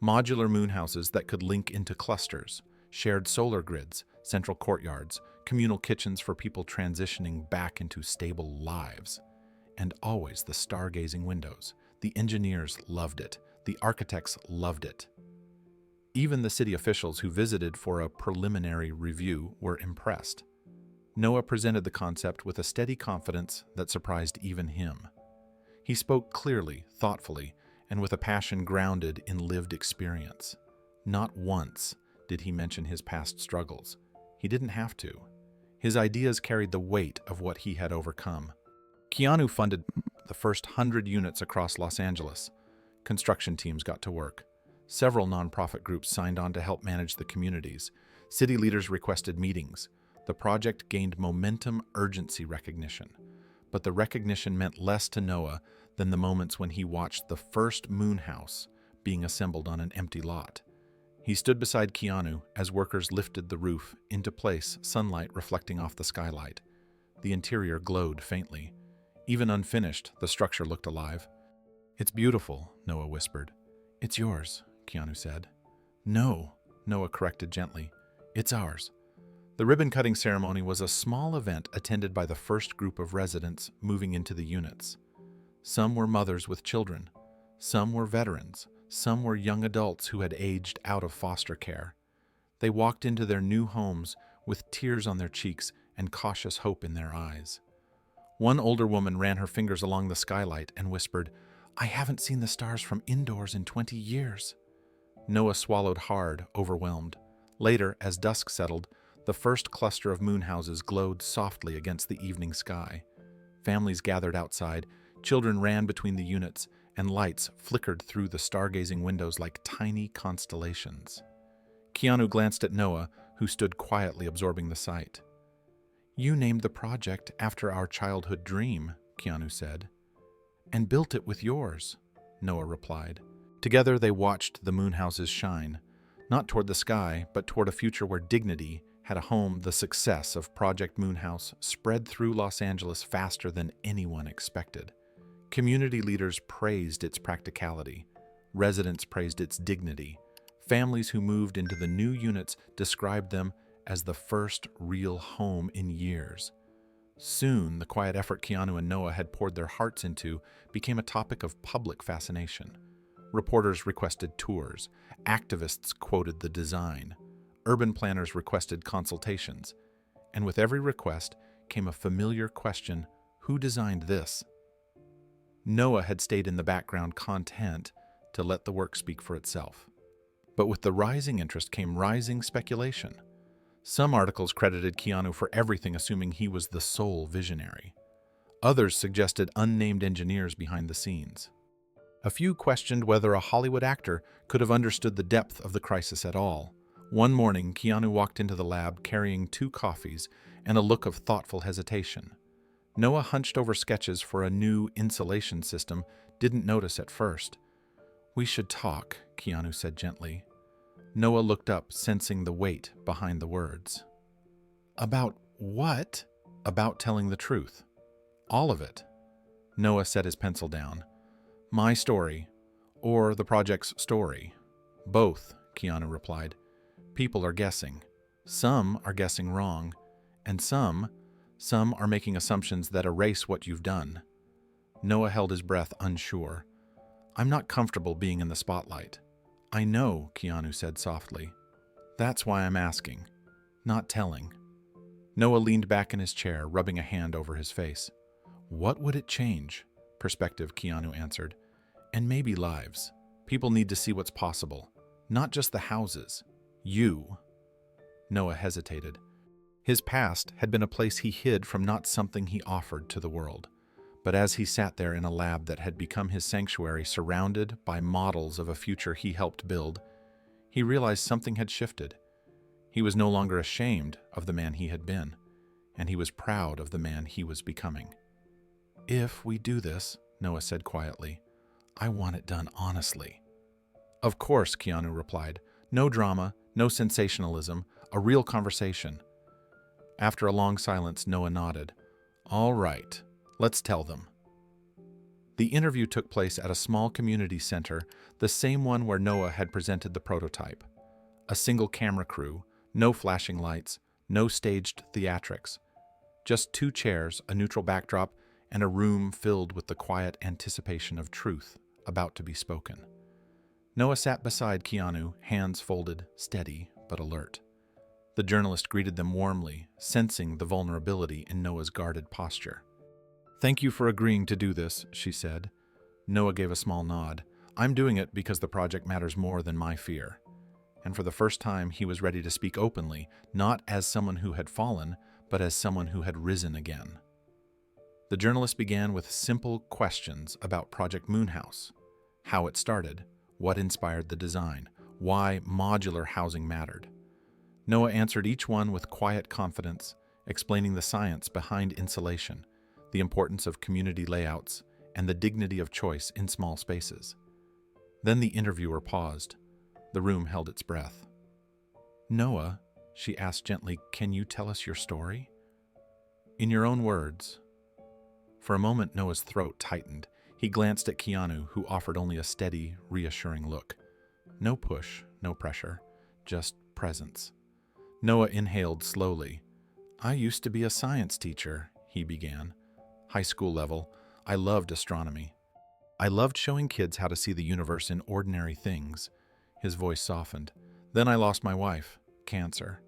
Modular moonhouses that could link into clusters, shared solar grids, central courtyards, communal kitchens for people transitioning back into stable lives. And always the stargazing windows. The engineers loved it. The architects loved it. Even the city officials who visited for a preliminary review were impressed. Noah presented the concept with a steady confidence that surprised even him. He spoke clearly, thoughtfully, and with a passion grounded in lived experience. Not once did he mention his past struggles. He didn't have to. His ideas carried the weight of what he had overcome. Keanu funded the first 100 units across Los Angeles. Construction teams got to work. Several nonprofit groups signed on to help manage the communities. City leaders requested meetings. The project gained momentum, urgency recognition. But the recognition meant less to Noah than the moments when he watched the first moon house being assembled on an empty lot. He stood beside Keanu as workers lifted the roof into place, sunlight reflecting off the skylight. The interior glowed faintly. Even unfinished, the structure looked alive. "It's beautiful," Noah whispered. "It's yours," Keanu said. "No," Noah corrected gently. "It's ours." The ribbon-cutting ceremony was a small event attended by the first group of residents moving into the units. Some were mothers with children. Some were veterans. Some were young adults who had aged out of foster care. They walked into their new homes with tears on their cheeks and cautious hope in their eyes. One older woman ran her fingers along the skylight and whispered, I haven't seen the stars from indoors in 20 years. Noah swallowed hard, overwhelmed. Later, as dusk settled, the first cluster of moonhouses glowed softly against the evening sky. Families gathered outside, children ran between the units, and lights flickered through the stargazing windows like tiny constellations. Keanu glanced at Noah, who stood quietly absorbing the sight. You named the project after our childhood dream, Keanu said. And built it with yours, Noah replied. Together they watched the moonhouses shine, not toward the sky, but toward a future where dignity had a home. The success of Project Moonhouse spread through Los Angeles faster than anyone expected. Community leaders praised its practicality. Residents praised its dignity. Families who moved into the new units described them as the first real home in years. Soon, the quiet effort Keanu and Noah had poured their hearts into became a topic of public fascination. Reporters requested tours. Activists quoted the design. Urban planners requested consultations. And with every request came a familiar question: who designed this? Noah had stayed in the background, content to let the work speak for itself. But with the rising interest came rising speculation. Some articles credited Keanu for everything, assuming he was the sole visionary. Others suggested unnamed engineers behind the scenes. A few questioned whether a Hollywood actor could have understood the depth of the crisis at all. One morning, Keanu walked into the lab carrying 2 coffees and a look of thoughtful hesitation. Noah, hunched over sketches for a new insulation system, didn't notice at first. We should talk, Keanu said gently. Noah looked up, sensing the weight behind the words. About what? About telling the truth. All of it. Noah set his pencil down. My story, or the project's story. Both, Keanu replied. People are guessing. Some are guessing wrong, and some are making assumptions that erase what you've done. Noah held his breath, unsure. I'm not comfortable being in the spotlight. I know, Keanu said softly. That's why I'm asking, not telling. Noah leaned back in his chair, rubbing a hand over his face. What would it change? Perspective, Keanu answered. And maybe lives. People need to see what's possible. Not just the houses. You. Noah hesitated. His past had been a place he hid from, not something he offered to the world. But as he sat there in a lab that had become his sanctuary, surrounded by models of a future he helped build, he realized something had shifted. He was no longer ashamed of the man he had been, and he was proud of the man he was becoming. If we do this, Noah said quietly, I want it done honestly. Of course, Keanu replied. No drama, no sensationalism, a real conversation. After a long silence, Noah nodded. All right. Let's tell them. The interview took place at a small community center, the same one where Noah had presented the prototype. A single camera crew, no flashing lights, no staged theatrics. Just 2 chairs, a neutral backdrop, and a room filled with the quiet anticipation of truth about to be spoken. Noah sat beside Keanu, hands folded, steady but alert. The journalist greeted them warmly, sensing the vulnerability in Noah's guarded posture. Thank you for agreeing to do this, she said. Noah gave a small nod. I'm doing it because the project matters more than my fear. And for the first time, he was ready to speak openly, not as someone who had fallen, but as someone who had risen again. The journalist began with simple questions about Project Moonhouse, how it started, what inspired the design, why modular housing mattered. Noah answered each one with quiet confidence, explaining the science behind insulation, the importance of community layouts, and the dignity of choice in small spaces. Then the interviewer paused. The room held its breath. Noah, she asked gently, can you tell us your story? In your own words. For a moment, Noah's throat tightened. He glanced at Keanu, who offered only a steady, reassuring look. No push, no pressure, just presence. Noah inhaled slowly. I used to be a science teacher, he began. High school level, I loved astronomy. I loved showing kids how to see the universe in ordinary things. His voice softened. Then I lost my wife, cancer.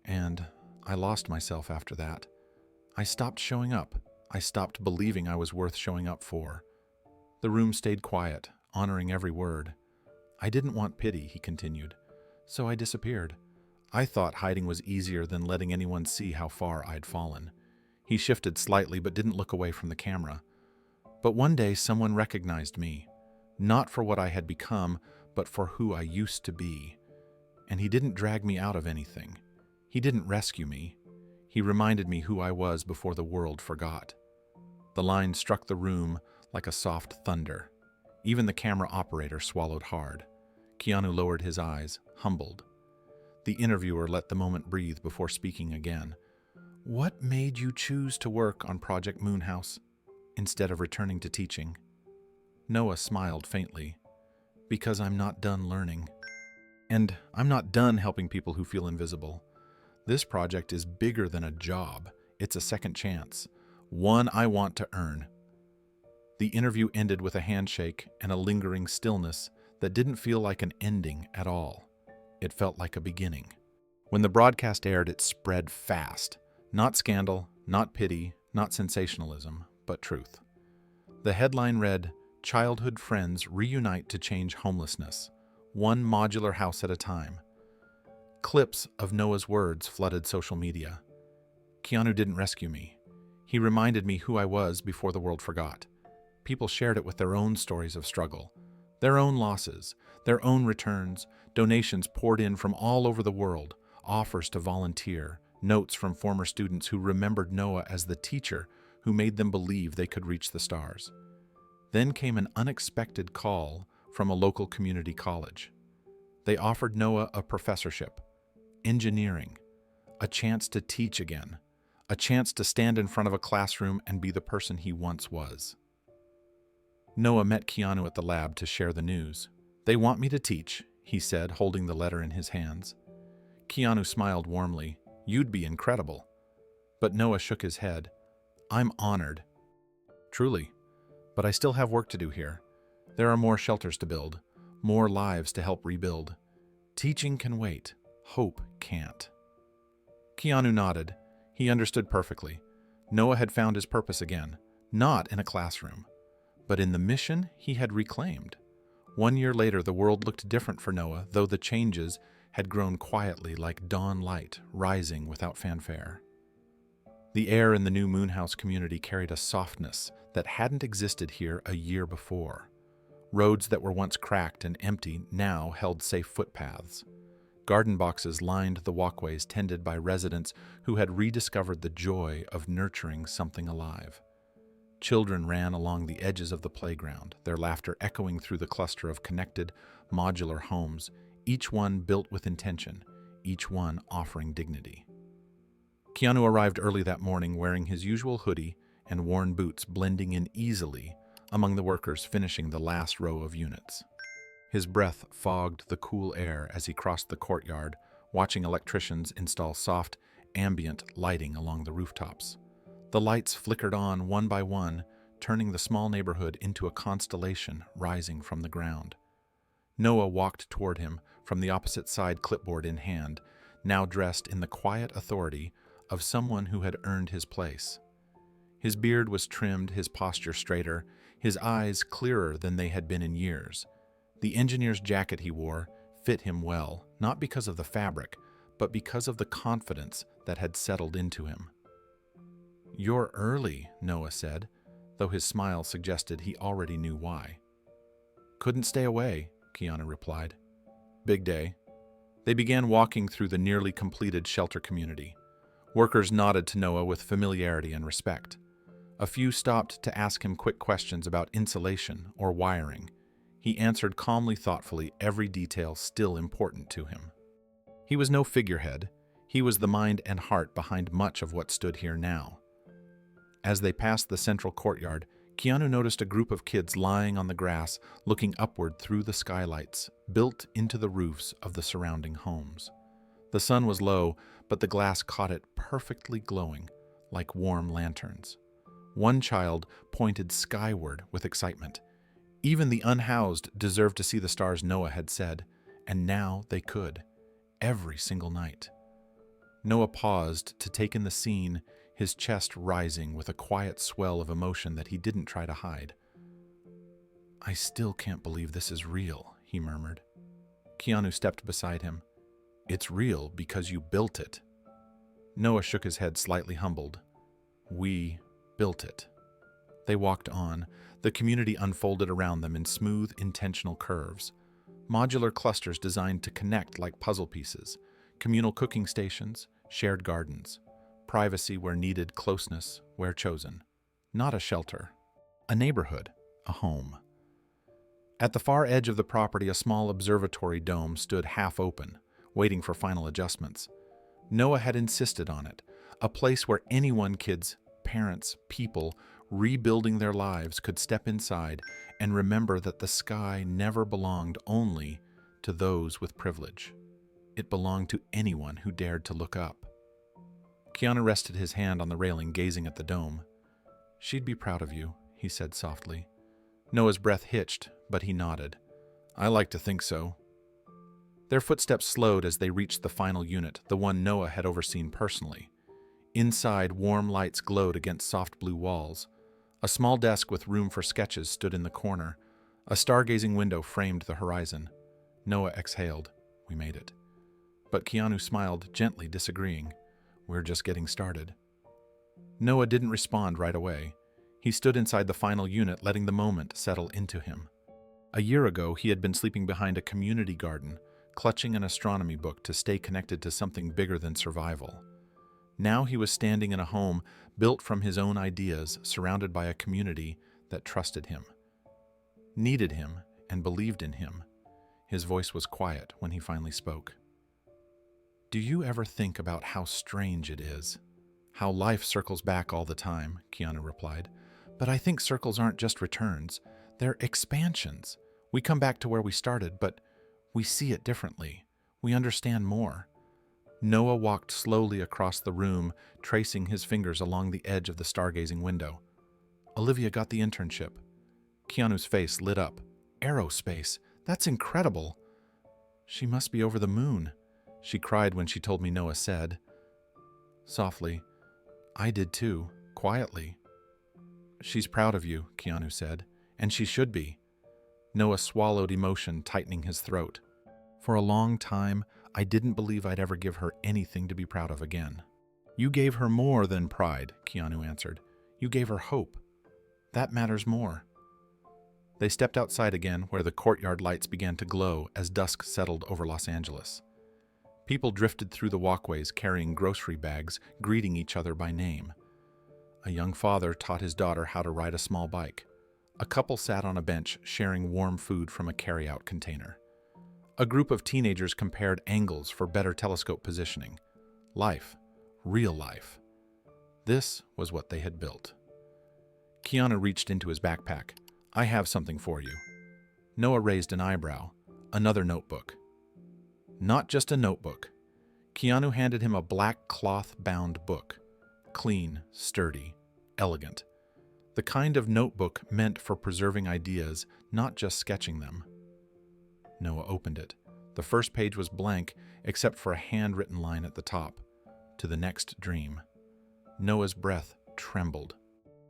And I lost myself after that. I stopped showing up. I stopped believing I was worth showing up for. The room stayed quiet, honoring every word. I didn't want pity, he continued, so I disappeared. I thought hiding was easier than letting anyone see how far I'd fallen. He shifted slightly but didn't look away from the camera. But one day someone recognized me, not for what I had become, but for who I used to be. And he didn't drag me out of anything. He didn't rescue me. He reminded me who I was before the world forgot. The line struck the room like a soft thunder. Even the camera operator swallowed hard. Keanu lowered his eyes, humbled. The interviewer let the moment breathe before speaking again. What made you choose to work on Project Moonhouse instead of returning to teaching? Noah smiled faintly. Because I'm not done learning. And I'm not done helping people who feel invisible. This project is bigger than a job. It's a second chance. One I want to earn. The interview ended with a handshake and a lingering stillness that didn't feel like an ending at all. It felt like a beginning. When the broadcast aired, it spread fast. Not scandal, not pity, not sensationalism, but truth. The headline read, "Childhood Friends Reunite to Change Homelessness, One Modular House at a Time." Clips of Noah's words flooded social media. Keanu didn't rescue me. He reminded me who I was before the world forgot. People shared it with their own stories of struggle, their own losses, their own returns. Donations poured in from all over the world, offers to volunteer, notes from former students who remembered Noah as the teacher who made them believe they could reach the stars. Then came an unexpected call from a local community college. They offered Noah a professorship, engineering, a chance to teach again, a chance to stand in front of a classroom and be the person he once was. Noah met Keanu at the lab to share the news. "They want me to teach," he said, holding the letter in his hands. Keanu smiled warmly. "You'd be incredible." But Noah shook his head. "I'm honored." "Truly. But I still have work to do here. There are more shelters to build, more lives to help rebuild. Teaching can wait. Hope can't." Keanu nodded. He understood perfectly. Noah had found his purpose again, not in a classroom, but in the mission he had reclaimed. 1 year later, the world looked different for Noah, though the changes had grown quietly like dawn light, rising without fanfare. The air in the new Moonhouse community carried a softness that hadn't existed here a year before. Roads that were once cracked and empty now held safe footpaths. Garden boxes lined the walkways tended by residents who had rediscovered the joy of nurturing something alive. Children ran along the edges of the playground, their laughter echoing through the cluster of connected, modular homes, each one built with intention, each one offering dignity. Keanu arrived early that morning wearing his usual hoodie and worn boots, blending in easily among the workers finishing the last row of units. His breath fogged the cool air as he crossed the courtyard, watching electricians install soft, ambient lighting along the rooftops. The lights flickered on one by one, turning the small neighborhood into a constellation rising from the ground. Noah walked toward him from the opposite side, clipboard in hand, now dressed in the quiet authority of someone who had earned his place. His beard was trimmed, his posture straighter, his eyes clearer than they had been in years. The engineer's jacket he wore fit him well, not because of the fabric, but because of the confidence that had settled into him. "You're early," Noah said, though his smile suggested he already knew why. "Couldn't stay away," Keanu replied. "Big day." They began walking through the nearly completed shelter community. Workers nodded to Noah with familiarity and respect. A few stopped to ask him quick questions about insulation or wiring. He answered calmly, thoughtfully, every detail still important to him. He was no figurehead. He was the mind and heart behind much of what stood here now. As they passed the central courtyard, Keanu noticed a group of kids lying on the grass, looking upward through the skylights, built into the roofs of the surrounding homes. The sun was low, but the glass caught it perfectly glowing, like warm lanterns. One child pointed skyward with excitement. Even the unhoused deserved to see the stars, Noah had said, and now they could, every single night. Noah paused to take in the scene, his chest rising with a quiet swell of emotion that he didn't try to hide. I still can't believe this is real, he murmured. Keanu stepped beside him. It's real because you built it. Noah shook his head, slightly humbled. We built it. They walked on. The community unfolded around them in smooth, intentional curves. Modular clusters designed to connect like puzzle pieces. Communal cooking stations, shared gardens. Privacy where needed, closeness where chosen. Not a shelter. A neighborhood. A home. At the far edge of the property, a small observatory dome stood half open, waiting for final adjustments. Noah had insisted on it, a place where anyone, kids, parents, people, rebuilding their lives could step inside and remember that the sky never belonged only to those with privilege. It belonged to anyone who dared to look up. Keanu rested his hand on the railing, gazing at the dome. She'd be proud of you, he said softly. Noah's breath hitched, but he nodded. I like to think so. Their footsteps slowed as they reached the final unit, the one Noah had overseen personally. Inside, warm lights glowed against soft blue walls. A small desk with room for sketches stood in the corner. A stargazing window framed the horizon. Noah exhaled. We made it. But Keanu smiled, gently disagreeing. We're just getting started. Noah didn't respond right away. He stood inside the final unit, letting the moment settle into him. A year ago, he had been sleeping behind a community garden, clutching an astronomy book to stay connected to something bigger than survival. Now he was standing in a home built from his own ideas, surrounded by a community that trusted him, needed him, and believed in him. His voice was quiet when he finally spoke. Do you ever think about how strange it is? How life circles back all the time, Keanu replied. But I think circles aren't just returns, they're expansions. We come back to where we started, but we see it differently. We understand more. Noah walked slowly across the room, tracing his fingers along the edge of the stargazing window. Olivia got the internship. Keanu's face lit up. Aerospace, that's incredible. She must be over the moon, she cried when she told me Noah said. Softly, I did too, quietly. She's proud of you, Keanu said, and she should be. Noah swallowed emotion, tightening his throat. For a long time, I didn't believe I'd ever give her anything to be proud of again. You gave her more than pride, Keanu answered. You gave her hope. That matters more. They stepped outside again, where the courtyard lights began to glow as dusk settled over Los Angeles. People drifted through the walkways carrying grocery bags, greeting each other by name. A young father taught his daughter how to ride a small bike. A couple sat on a bench sharing warm food from a carry-out container. A group of teenagers compared angles for better telescope positioning. Life, real life. This was what they had built. Keanu reached into his backpack. I have something for you. Noah raised an eyebrow. Another notebook. Not just a notebook. Keanu handed him a black cloth-bound book. Clean, sturdy, elegant. The kind of notebook meant for preserving ideas, not just sketching them. Noah opened it. The first page was blank, except for a handwritten line at the top. To the next dream. Noah's breath trembled.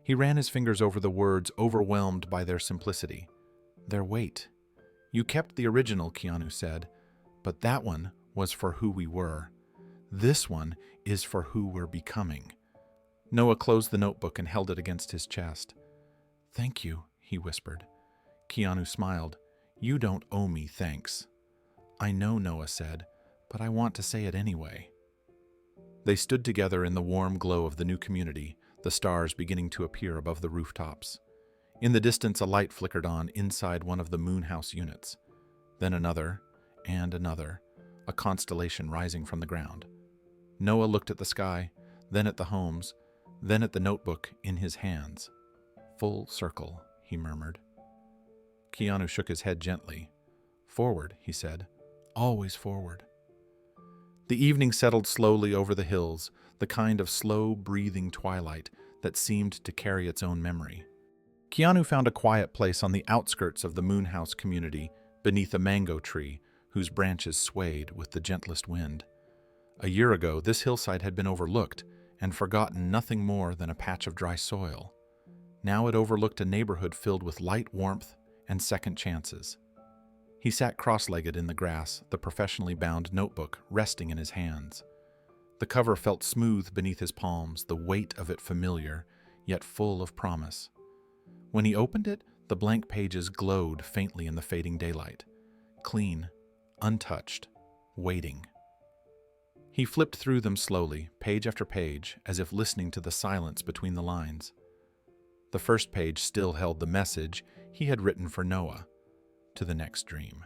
He ran his fingers over the words, overwhelmed by their simplicity. Their weight. You kept the original, Keanu said, but that one was for who we were. This one is for who we're becoming. Noah closed the notebook and held it against his chest. Thank you, he whispered. Keanu smiled. You don't owe me thanks. I know, Noah said, but I want to say it anyway. They stood together in the warm glow of the new community, the stars beginning to appear above the rooftops. In the distance, a light flickered on inside one of the Moonhouse units. Then another, and another, a constellation rising from the ground. Noah looked at the sky, then at the homes, then at the notebook in his hands. Full circle, he murmured. Keanu shook his head gently. Forward, he said. Always forward. The evening settled slowly over the hills, the kind of slow-breathing twilight that seemed to carry its own memory. Keanu found a quiet place on the outskirts of the Moonhouse community, beneath a mango tree whose branches swayed with the gentlest wind. A year ago, this hillside had been overlooked and forgotten nothing more than a patch of dry soil. Now it overlooked a neighborhood filled with light, warmth, and second chances. He sat cross-legged in the grass, the professionally bound notebook resting in his hands. The cover felt smooth beneath his palms, the weight of it familiar, yet full of promise. When he opened it, the blank pages glowed faintly in the fading daylight. Clean, untouched, waiting. He flipped through them slowly, page after page, as if listening to the silence between the lines. The first page still held the message he had written for Noah, to the next dream.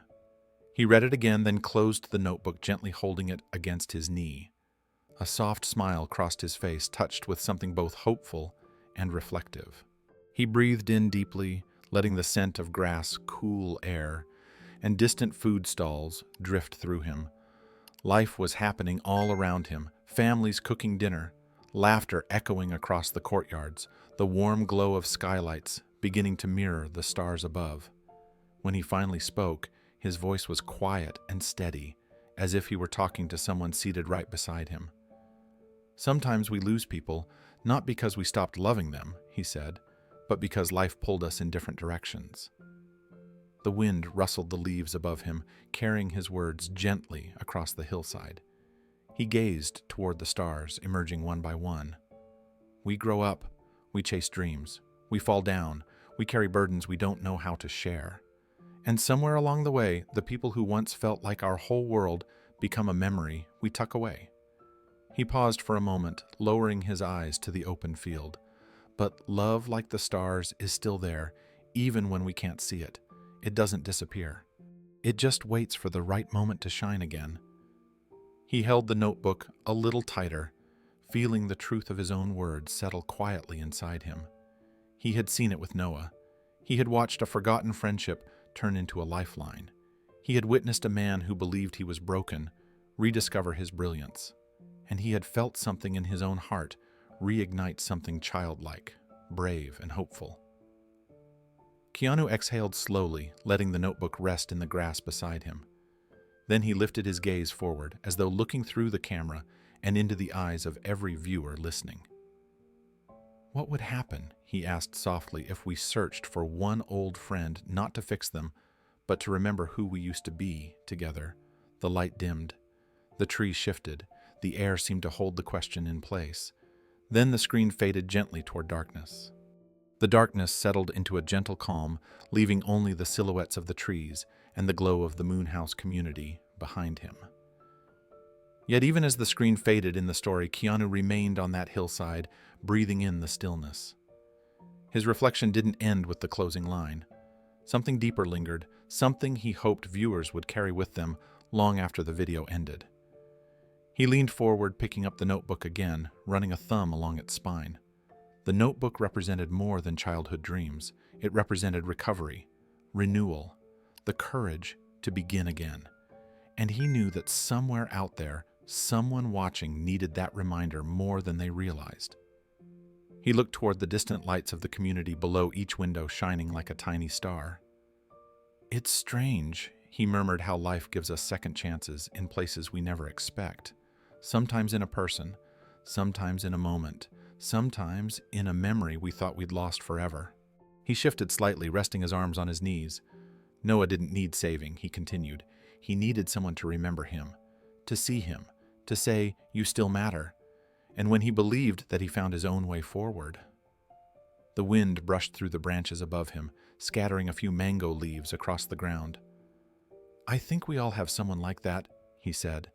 He read it again, then closed the notebook, gently holding it against his knee. A soft smile crossed his face, touched with something both hopeful and reflective. He breathed in deeply, letting the scent of grass, cool air, and distant food stalls drift through him. Life was happening all around him, families cooking dinner, laughter echoing across the courtyards, the warm glow of skylights beginning to mirror the stars above. When he finally spoke, his voice was quiet and steady, as if he were talking to someone seated right beside him. "Sometimes we lose people, not because we stopped loving them," he said, "but because life pulled us in different directions." The wind rustled the leaves above him, carrying his words gently across the hillside. He gazed toward the stars, emerging one by one. We grow up, we chase dreams, we fall down, we carry burdens we don't know how to share. And somewhere along the way, the people who once felt like our whole world become a memory we tuck away. He paused for a moment, lowering his eyes to the open field. But love, like the stars, is still there, even when we can't see it. It doesn't disappear. It just waits for the right moment to shine again. He held the notebook a little tighter, feeling the truth of his own words settle quietly inside him. He had seen it with Noah. He had watched a forgotten friendship turn into a lifeline. He had witnessed a man who believed he was broken rediscover his brilliance. And he had felt something in his own heart reignite something childlike, brave, and hopeful. Keanu exhaled slowly, letting the notebook rest in the grass beside him. Then he lifted his gaze forward, as though looking through the camera and into the eyes of every viewer listening. "What would happen," he asked softly, "if we searched for one old friend, not to fix them, but to remember who we used to be together?" The light dimmed. The trees shifted. The air seemed to hold the question in place. Then the screen faded gently toward darkness. The darkness settled into a gentle calm, leaving only the silhouettes of the trees and the glow of the Moonhouse community behind him. Yet even as the screen faded in the story, Keanu remained on that hillside, breathing in the stillness. His reflection didn't end with the closing line. Something deeper lingered, something he hoped viewers would carry with them long after the video ended. He leaned forward, picking up the notebook again, running a thumb along its spine. The notebook represented more than childhood dreams. It represented recovery, renewal, the courage to begin again. And he knew that somewhere out there, someone watching needed that reminder more than they realized. He looked toward the distant lights of the community below each window, shining like a tiny star. "It's strange," he murmured, "how life gives us second chances in places we never expect. Sometimes in a person, sometimes in a moment, sometimes in a memory we thought we'd lost forever." He shifted slightly, resting his arms on his knees. Noah didn't need saving, he continued. He needed someone to remember him, to see him, to say, "You still matter." And when he believed that he found his own way forward. The wind brushed through the branches above him, scattering a few mango leaves across the ground. "I think we all have someone like that," he said.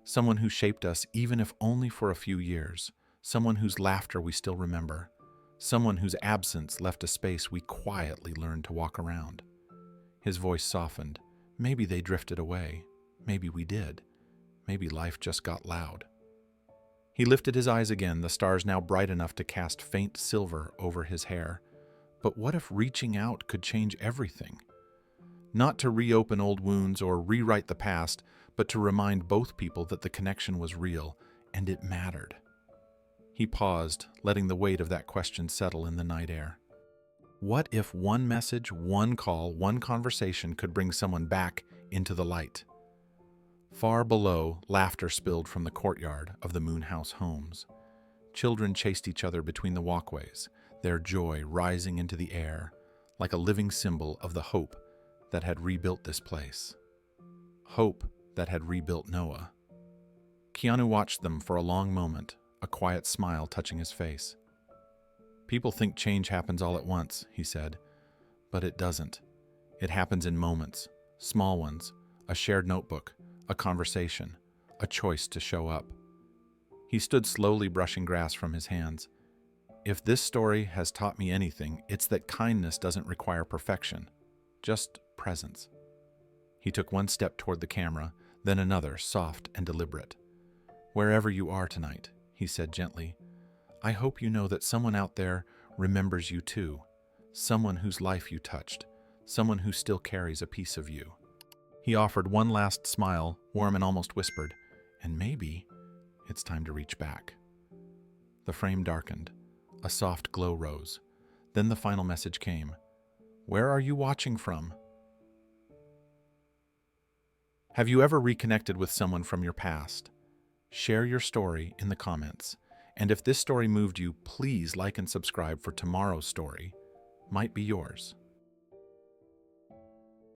"Someone who shaped us, even if only for a few years. Someone whose laughter we still remember. Someone whose absence left a space we quietly learned to walk around." His voice softened. "Maybe they drifted away. Maybe we did. Maybe life just got loud." He lifted his eyes again, the stars now bright enough to cast faint silver over his hair. But what if reaching out could change everything? Not to reopen old wounds or rewrite the past, but to remind both people that the connection was real and it mattered. He paused, letting the weight of that question settle in the night air. What if one message, one call, one conversation could bring someone back into the light? Far below, laughter spilled from the courtyard of the Moonhouse homes. Children chased each other between the walkways, their joy rising into the air, like a living symbol of the hope that had rebuilt this place. Hope that had rebuilt Noah. Keanu watched them for a long moment, a quiet smile touching his face. "People think change happens all at once," he said, "but it doesn't. It happens in moments, small ones, a shared notebook, a conversation, a choice to show up." He stood slowly brushing grass from his hands. "If this story has taught me anything, it's that kindness doesn't require perfection, just presence." He took one step toward the camera, then another, soft and deliberate. "Wherever you are tonight," he said gently, "I hope you know that someone out there remembers you too, someone whose life you touched, someone who still carries a piece of you." He offered one last smile, warm and almost whispered, "And maybe it's time to reach back." The frame darkened. A soft glow rose. Then the final message came. "Where are you watching from?" Have you ever reconnected with someone from your past? Share your story in the comments. And if this story moved you, please like and subscribe for tomorrow's story. Might be yours.